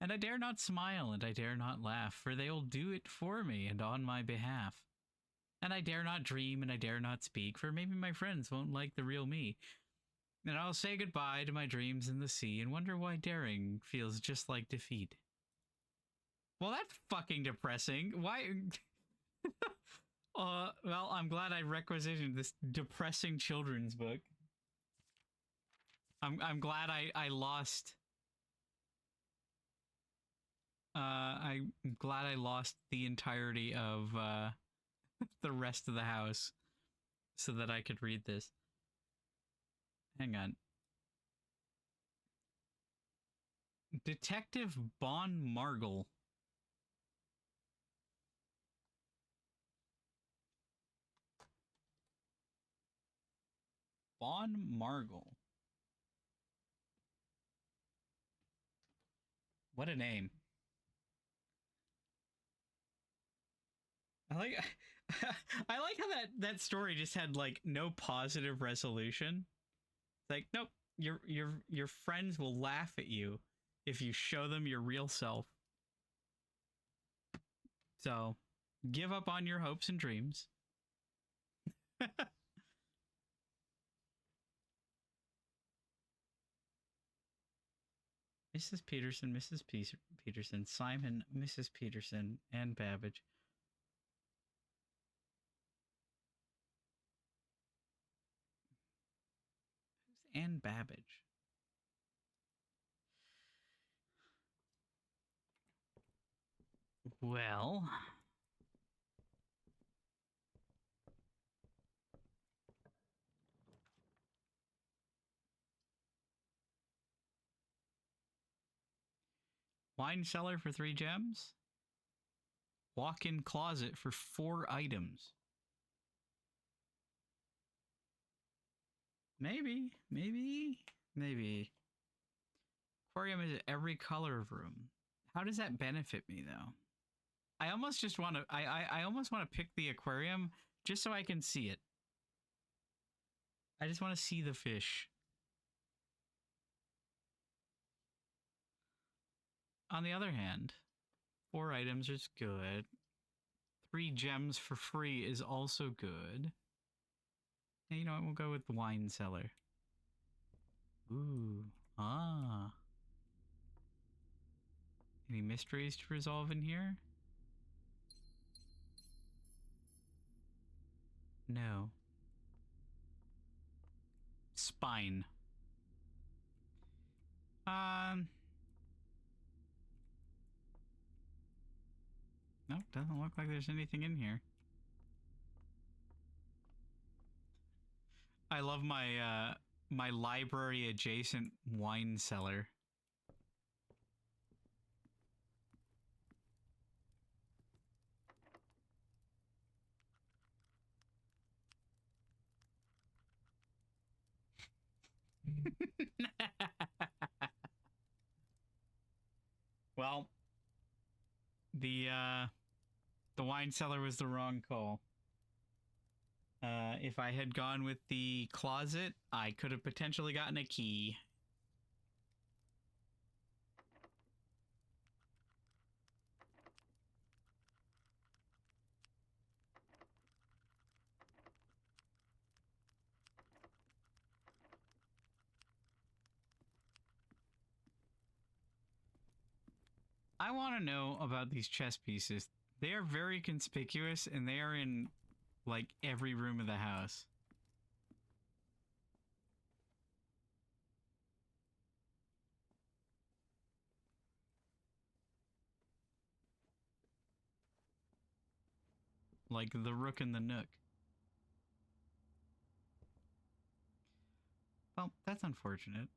And I dare not smile, and I dare not laugh, for they will do it for me and on my behalf. And I dare not dream, and I dare not speak, for maybe my friends won't like the real me. And I'll say goodbye to my dreams in the sea, and wonder why daring feels just like defeat. Well, that's fucking depressing. Why? Well, I'm glad I requisitioned this depressing children's book. I'm glad I lost. I'm glad I lost the entirety of the rest of the house so that I could read this. Hang on. Detective Bon Margle. Bon Margle. What a name. I like I like how that story just had like no positive resolution. It's like, nope, your friends will laugh at you if you show them your real self. So, give up on your hopes and dreams. Mrs. Peterson, Mrs. Peterson, Simon, Mrs. Peterson, and Babbage. Who's Anne Babbage? Well, wine cellar for 3 gems. Walk-in closet for 4 items. Maybe. Aquarium is every color of room. How does that benefit me though? I almost just want to. I almost want to pick the aquarium just so I can see it. I just want to see the fish. On the other hand, 4 items is good. 3 gems for free is also good. And you know what? We'll go with the wine cellar. Ooh. Ah. Any mysteries to resolve in here? No. Spine. Nope, doesn't look like there's anything in here. I love my my library adjacent wine cellar. Well, the wine cellar was the wrong call. If I had gone with the closet, I could have potentially gotten a key. I want to know about these chess pieces. They are very conspicuous and they are in like every room of the house. Like the rook and the nook. Well, that's unfortunate.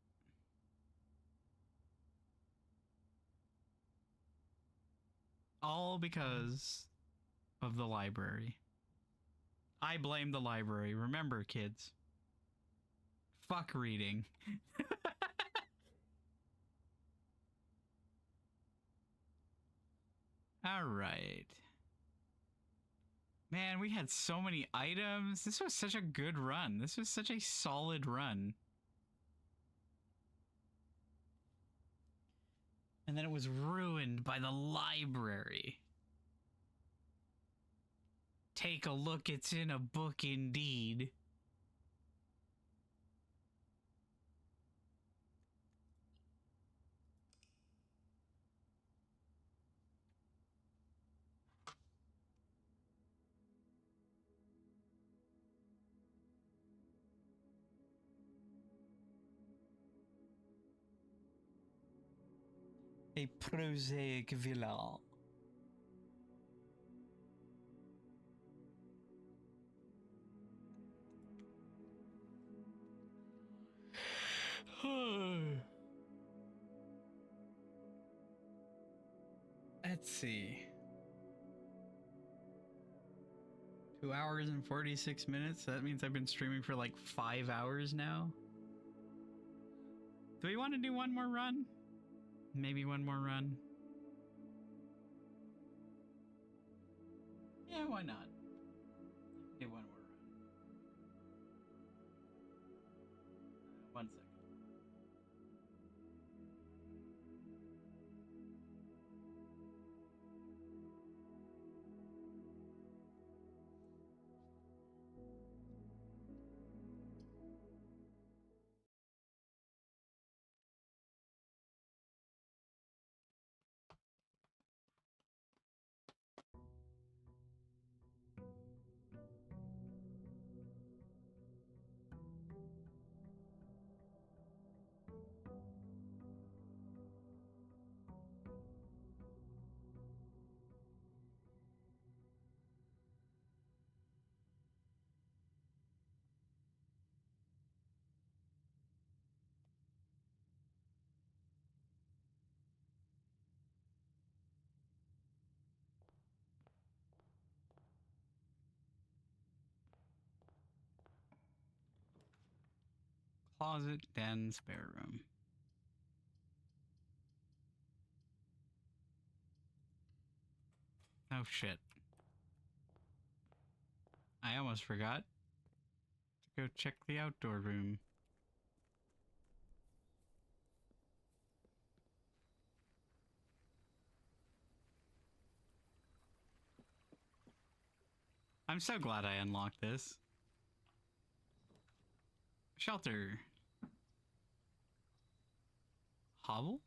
All because of the library. I blame the library. Remember, kids. Fuck reading. All right. Man, we had so many items. This was such a good run. This was such a solid run. And then it was ruined by the library. Take a look, it's in a book indeed. A prosaic villa. Let's see. 2 hours and 46 minutes. That means I've been streaming for like 5 hours now. Do we want to do one more run? Maybe one more run. Yeah, why not? Do one more run. 1 second. Closet, den, spare room. Oh shit. I almost forgot to go check the outdoor room. I'm so glad I unlocked this. Shelter. Hovel?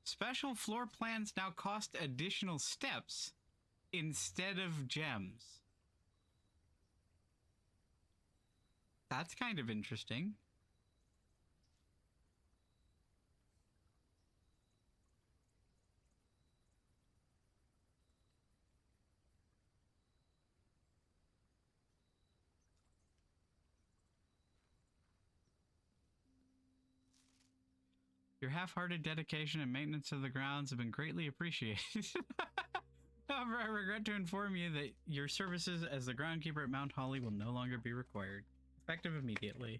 Special floor plans now cost additional steps instead of gems. That's kind of interesting. Your half-hearted dedication and maintenance of the grounds have been greatly appreciated. However, I regret to inform you that your services as the groundkeeper at Mount Holly will no longer be required. Effective immediately.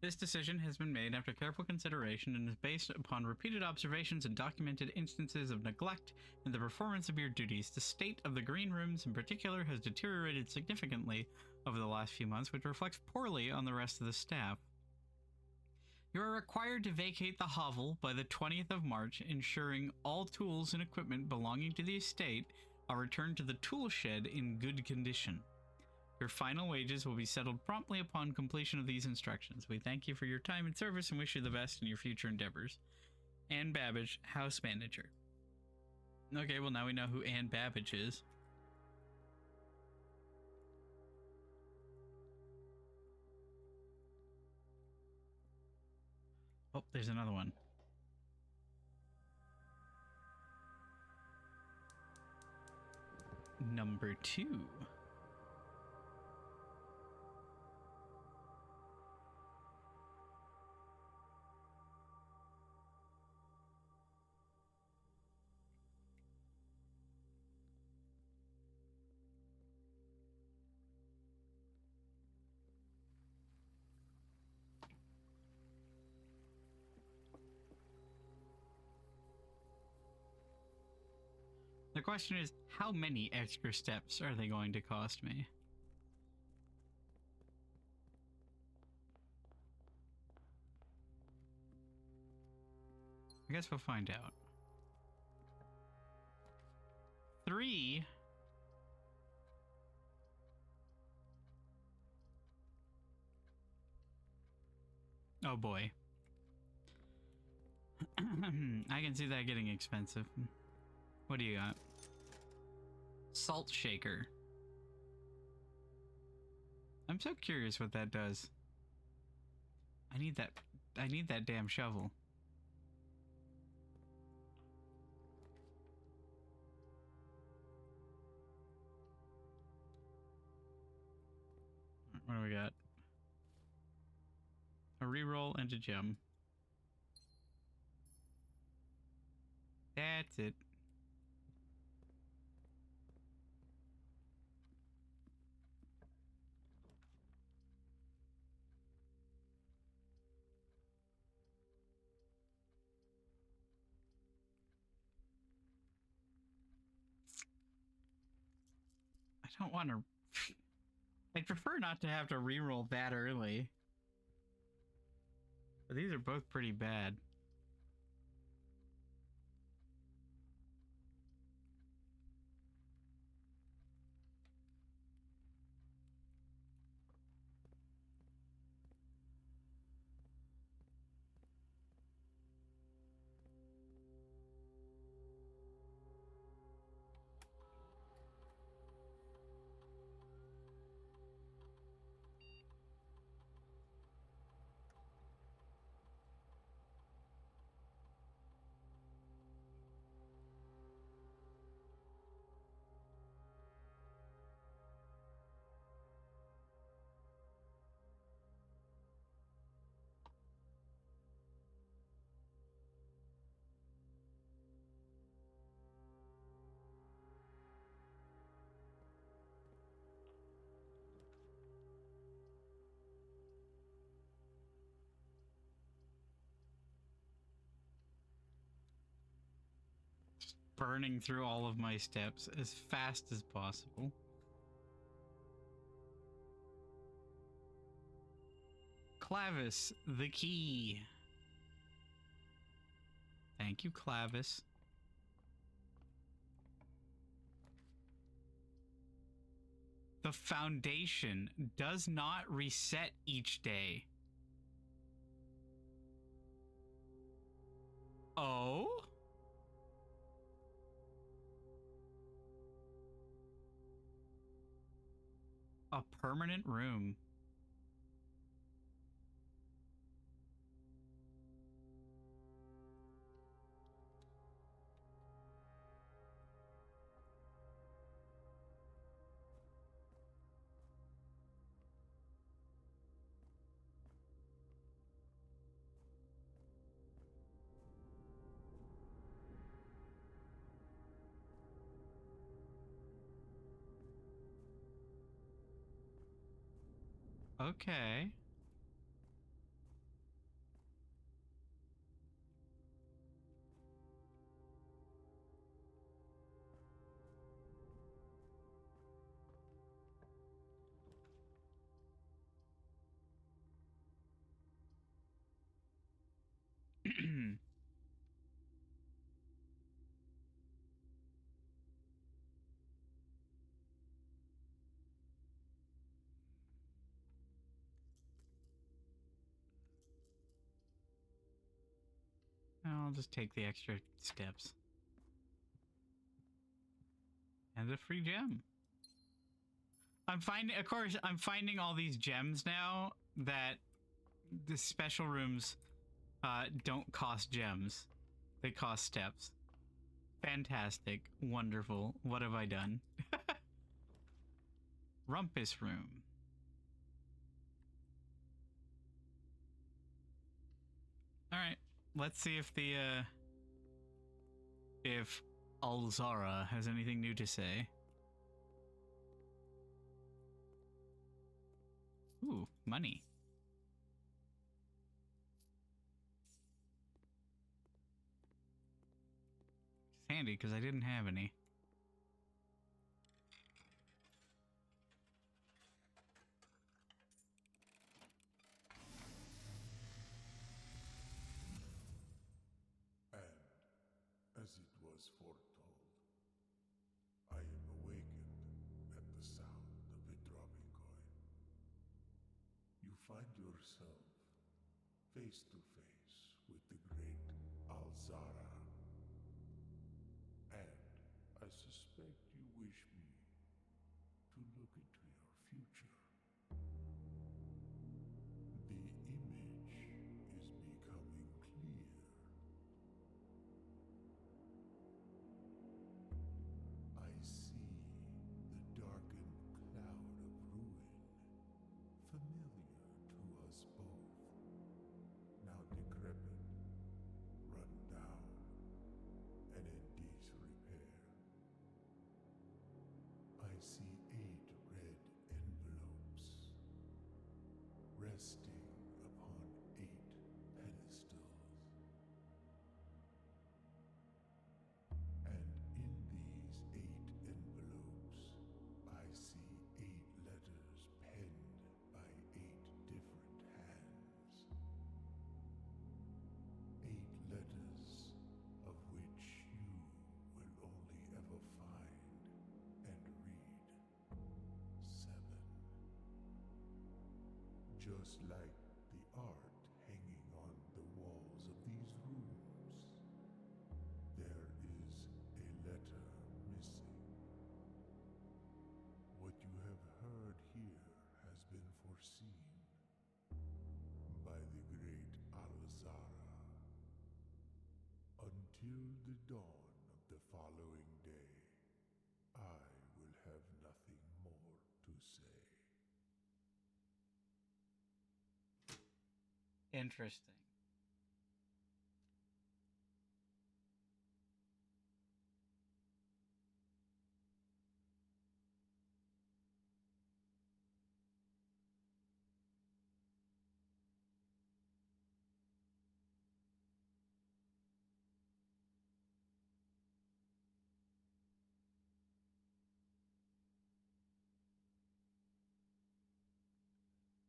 This decision has been made after careful consideration and is based upon repeated observations and documented instances of neglect in the performance of your duties. The state of the green rooms in particular has deteriorated significantly over the last few months, which reflects poorly on the rest of the staff. You are required to vacate the hovel by the 20th of March, ensuring all tools and equipment belonging to the estate are returned to the tool shed in good condition. Your final wages will be settled promptly upon completion of these instructions. We thank you for your time and service and wish you the best in your future endeavors. Ann Babbage, House Manager. Okay, well now we know who Ann Babbage is. Oh, there's another one. Number 2. question is, how many extra steps are they going to cost me? I guess we'll find out. 3. Oh boy. I can see that getting expensive. What do you got? Salt shaker. I'm so curious what that does. I need that damn shovel. What do we got? A reroll and a gem. That's it. I don't want to... I'd prefer not to have to reroll that early. But these are both pretty bad. Burning through all of my steps as fast as possible. Clavis, the key. Thank you, Clavis. The foundation does not reset each day. Oh? A permanent room. Okay. I'll just take the extra steps. And a free gem. I'm finding all these gems now that the special rooms don't cost gems. They cost steps. Fantastic. Wonderful. What have I done? Rumpus room. Alright. Let's see if the if Alzara has anything new to say. Ooh, money. It's handy because I didn't have any. was foretold. I am awakened at the sound of a dropping coin. You find yourself face to face with the great Alzara. And I suspect you wish me to look into your future. The image is becoming clear. I see the darkened cloud of ruin, familiar to us both, now decrepit, run down, and in disrepair. I see 8 red envelopes resting upon 8 pedestals. And in these 8 envelopes, I see 8 letters penned by 8 different hands. 8 letters of which you will only ever find and read 7. Just like the art hanging on the walls of these rooms, there is a letter missing. What you have heard here has been foreseen by the great Alzara. Until the dawn of the following day, I will have nothing more to say. Interesting.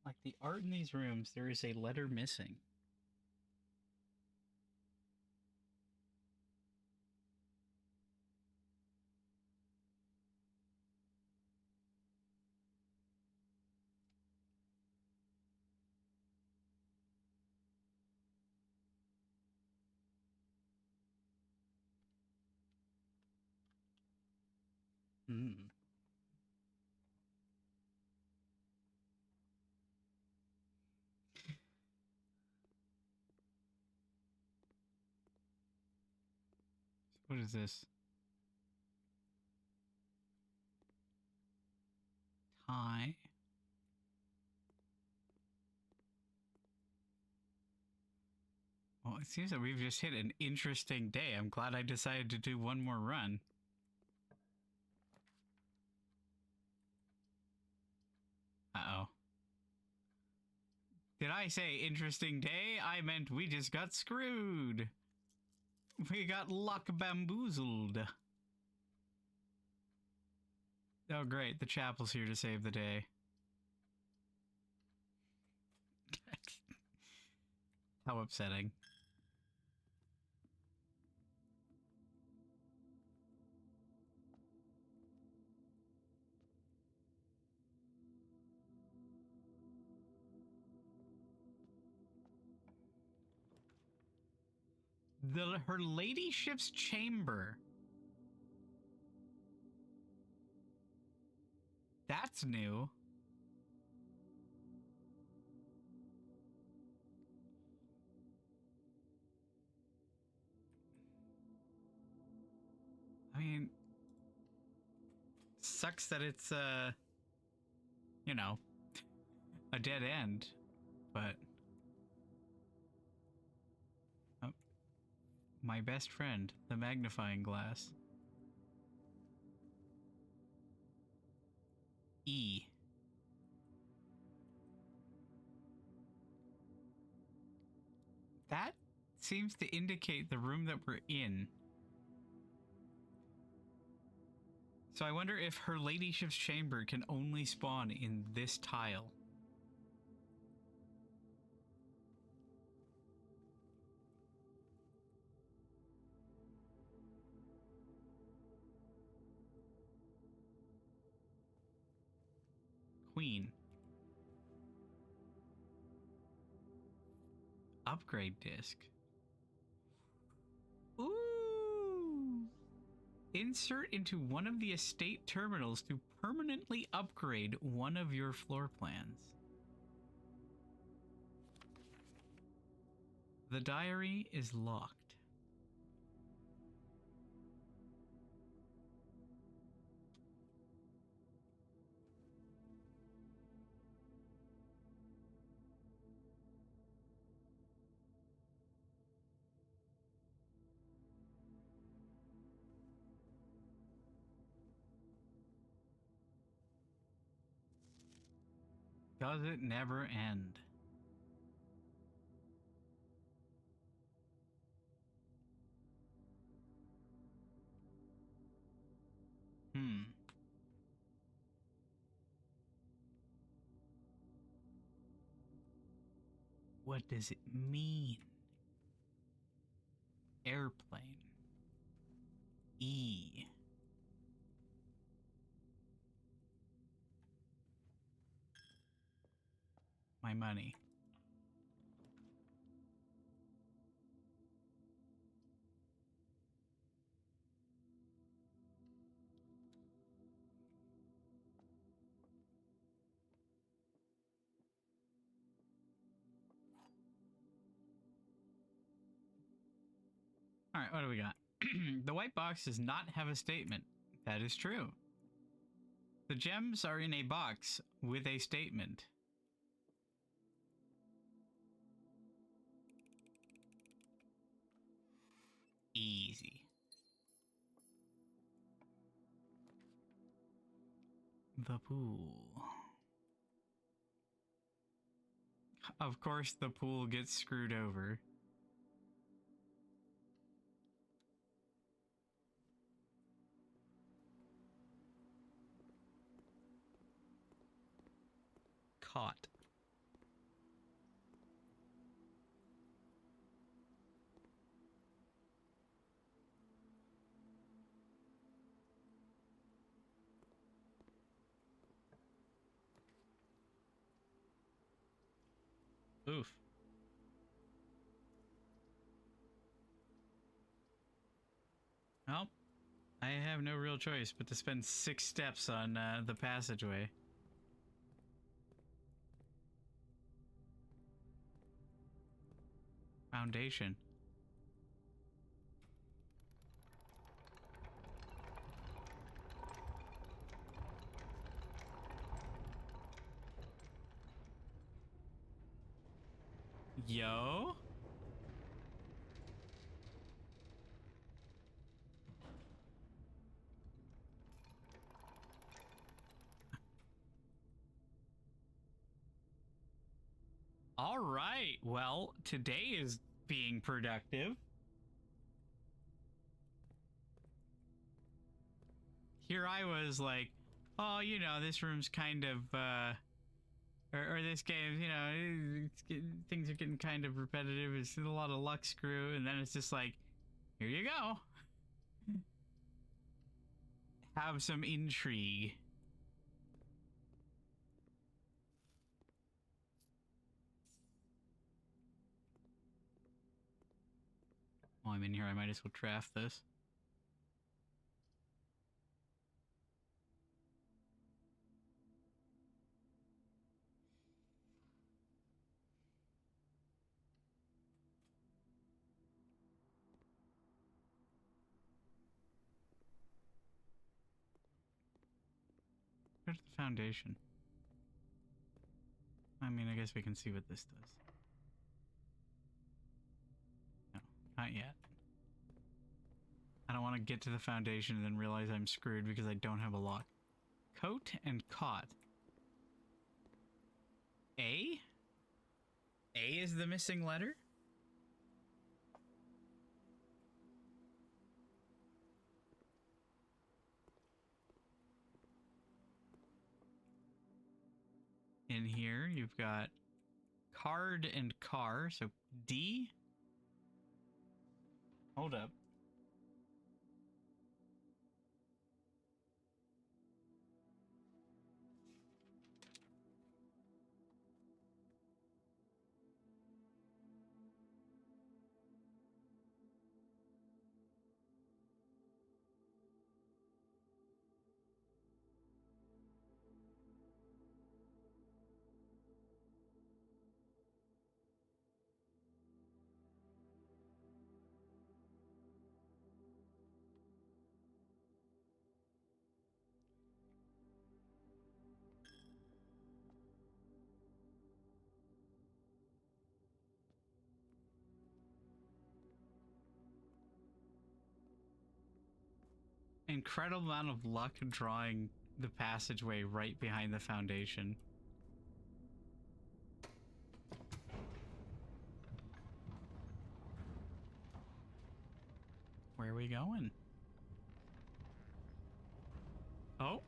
Like the art in these rooms, there is a letter missing. Hmm. What is this? Tie. Well, it seems that we've just hit an interesting day. I'm glad I decided to do one more run. Uh-oh. Did I say interesting day? I meant we just got screwed. We got luck bamboozled. Oh, great. The chapel's here to save the day. How upsetting. Her ladyship's chamber. That's new. I mean, sucks that it's, you know, a dead end, but... Oh. My best friend, the magnifying glass. E. That seems to indicate the room that we're in. So I wonder if her ladyship's chamber can only spawn in this tile. queen. Upgrade disc. Ooh! Insert into one of the estate terminals to permanently upgrade one of your floor plans. The diary is locked. Does it never end? What does it mean? Airplane. E. My money. All right, what do we got? The white box does not have a statement. That is true. The gems are in a box with a statement. Easy. The pool. Of course, the pool gets screwed over. Caught. Oof. Well, I have no real choice but to spend 6 steps on the passageway. Foundation. Yo? All right. Well, today is being productive. Here I was like, oh, you know, this room's kind of, or this game, you know, things are getting kind of repetitive. It's a lot of luck screw. And then it's just like, here you go. Have some intrigue. While I'm in here, I might as well draft this. Where's the foundation? I mean, I guess we can see what this does. No, not yet. I don't want to get to the foundation and then realize I'm screwed because I don't have a lock. Coat and cot. A? A is the missing letter? In here, you've got card and car, so D. Hold up. incredible amount of luck drawing the passageway right behind the foundation. Where are we going? Oh.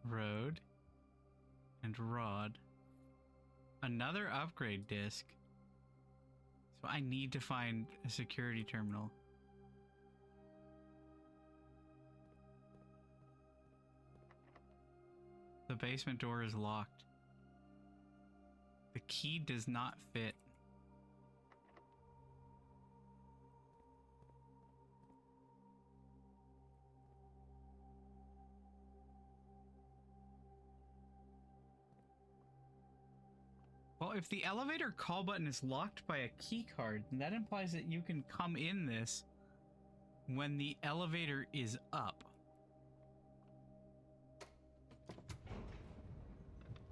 Road and rod. Another upgrade disc. So I need to find a security terminal. The basement door is locked. The key does not fit. Well, if the elevator call button is locked by a key card, then that implies that you can come in this when the elevator is up.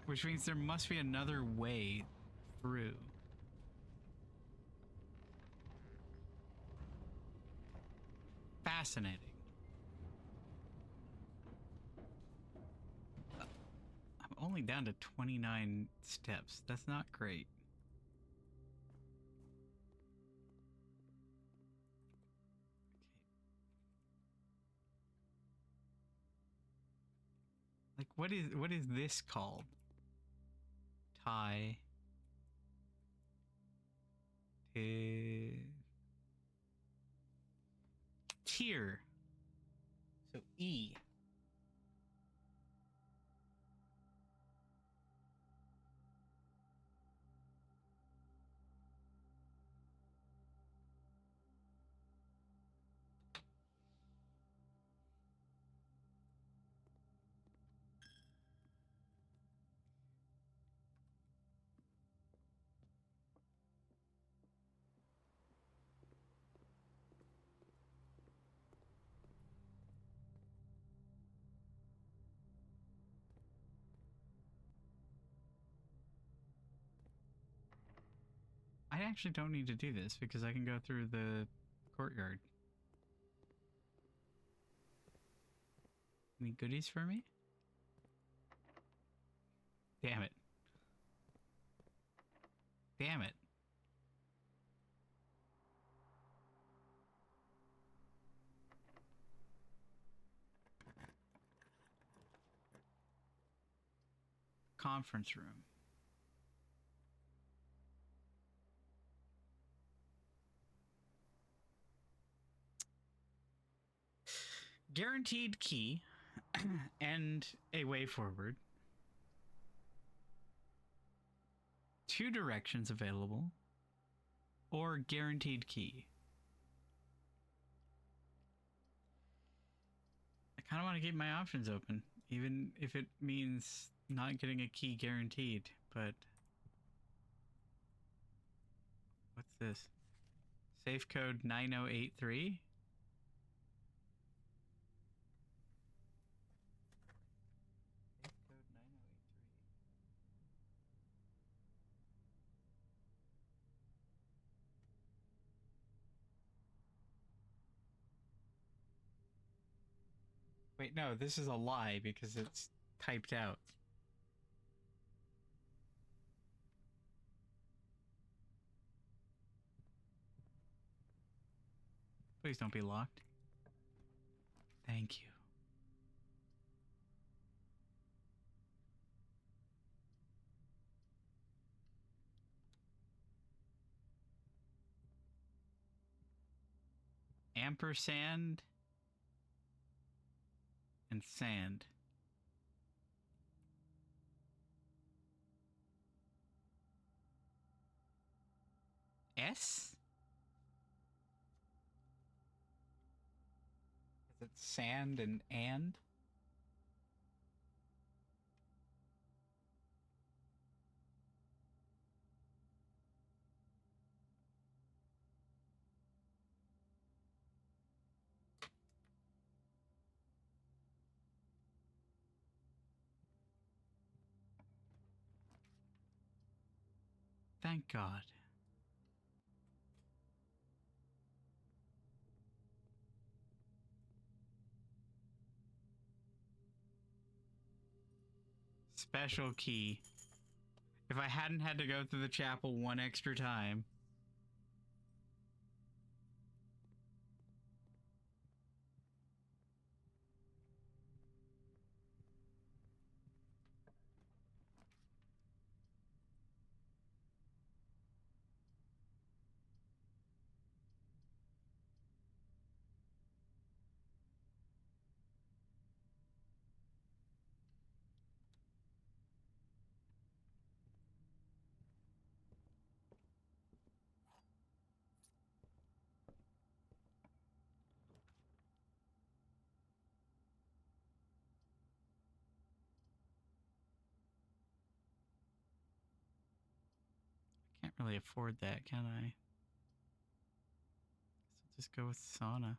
Which means there must be another way through. Fascinating. I'm only down to 29 steps. That's not great. Like, what is this called? Tie. Tier. So E. I actually don't need to do this because I can go through the courtyard. Any goodies for me? Damn it. Damn it. Conference room. Guaranteed key and a way forward. 2 directions available or guaranteed key. I kind of want to keep my options open, even if it means not getting a key guaranteed, but what's this? Safe code 9083? Wait, no, this is a lie because it's typed out. Please don't be locked. Thank you. Ampersand and sand. S? Is it sand and? Thank God. Special key. If I hadn't had to go through the chapel one extra time. Can't really afford that, can I? So just go with sauna.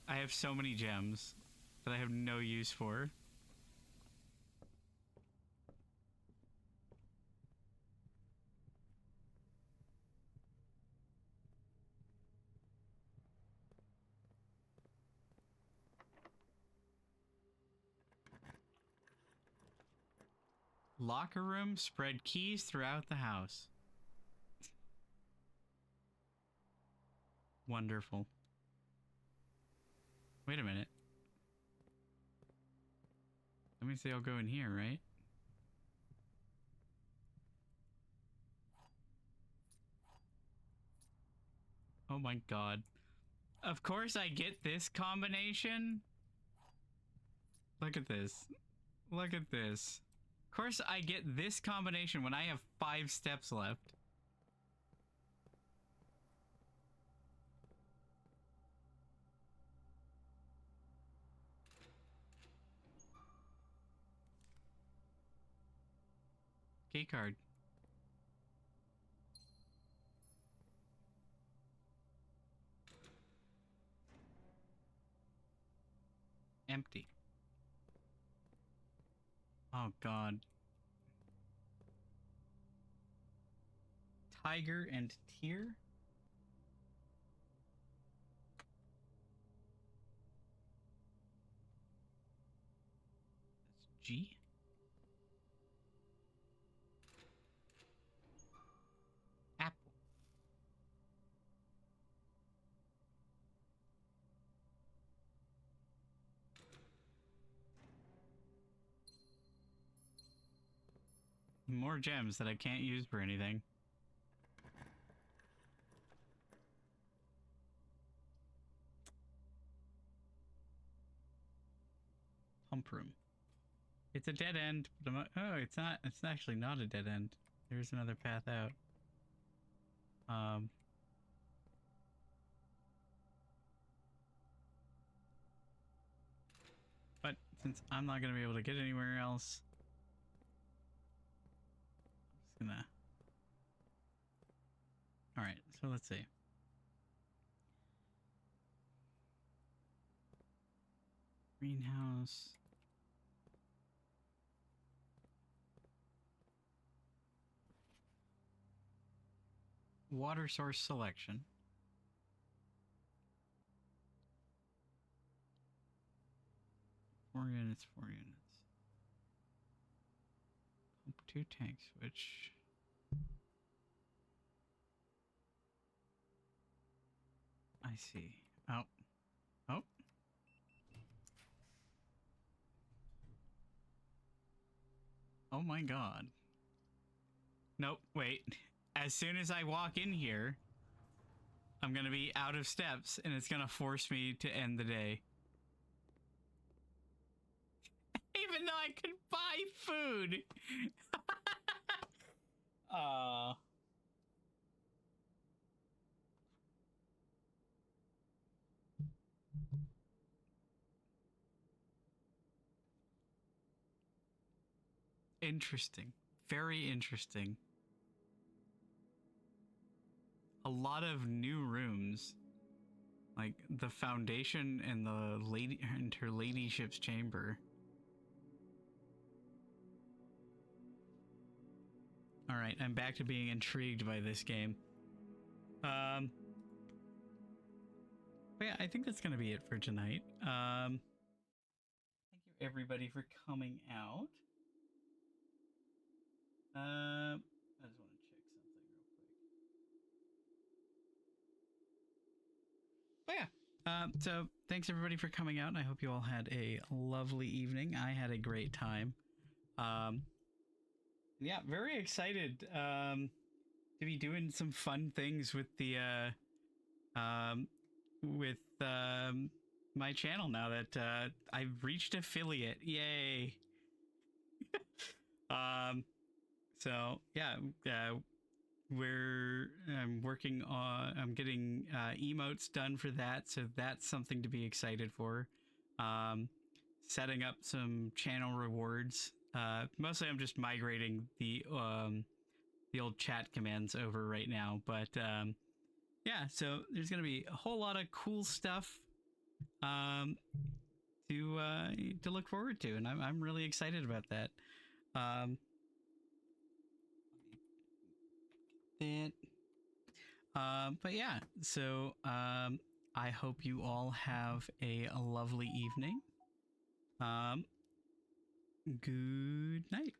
I have so many gems that I have no use for. Locker room, spread keys throughout the house. Wonderful. Wait a minute. Let me say I'll go in here, right? Oh my God. Of course I get this combination. Look at this. Look at this. Of course I get this combination when I have 5 steps left. Key card. Empty. Oh God. Tiger and Tear? That's G? Apple. More gems that I can't use for anything. Pump room. It's a dead end, but oh, it's not. It's actually not a dead end. There's another path out. But since I'm not gonna be able to get anywhere else, I'm just gonna. All right. So let's see. Greenhouse. Water source selection. Four units, 4 units. Pump 2 tank switch. I see. Oh. Oh. Oh my God. Nope, wait. As soon as I walk in here, I'm gonna be out of steps and it's gonna force me to end the day. Even though I could buy food. Interesting. Very interesting. A lot of new rooms. Like the foundation and the lady and her ladyship's chamber. right, I'm back to being intrigued by this game. But yeah, I think that's gonna be it for tonight. Thank you everybody for coming out. I just want to check something real quick. But yeah, so thanks everybody for coming out, and I hope you all had a lovely evening. I had a great time. Yeah, very excited to be doing some fun things with the my channel now that I've reached affiliate. Yay. So yeah, I'm working on, I'm getting emotes done for that, so that's something to be excited for. Setting up some channel rewards. Mostly I'm just migrating the old chat commands over right now, but yeah, so there's gonna be a whole lot of cool stuff to look forward to, and I'm really excited about that. But yeah, so I hope you all have a lovely evening. Good night.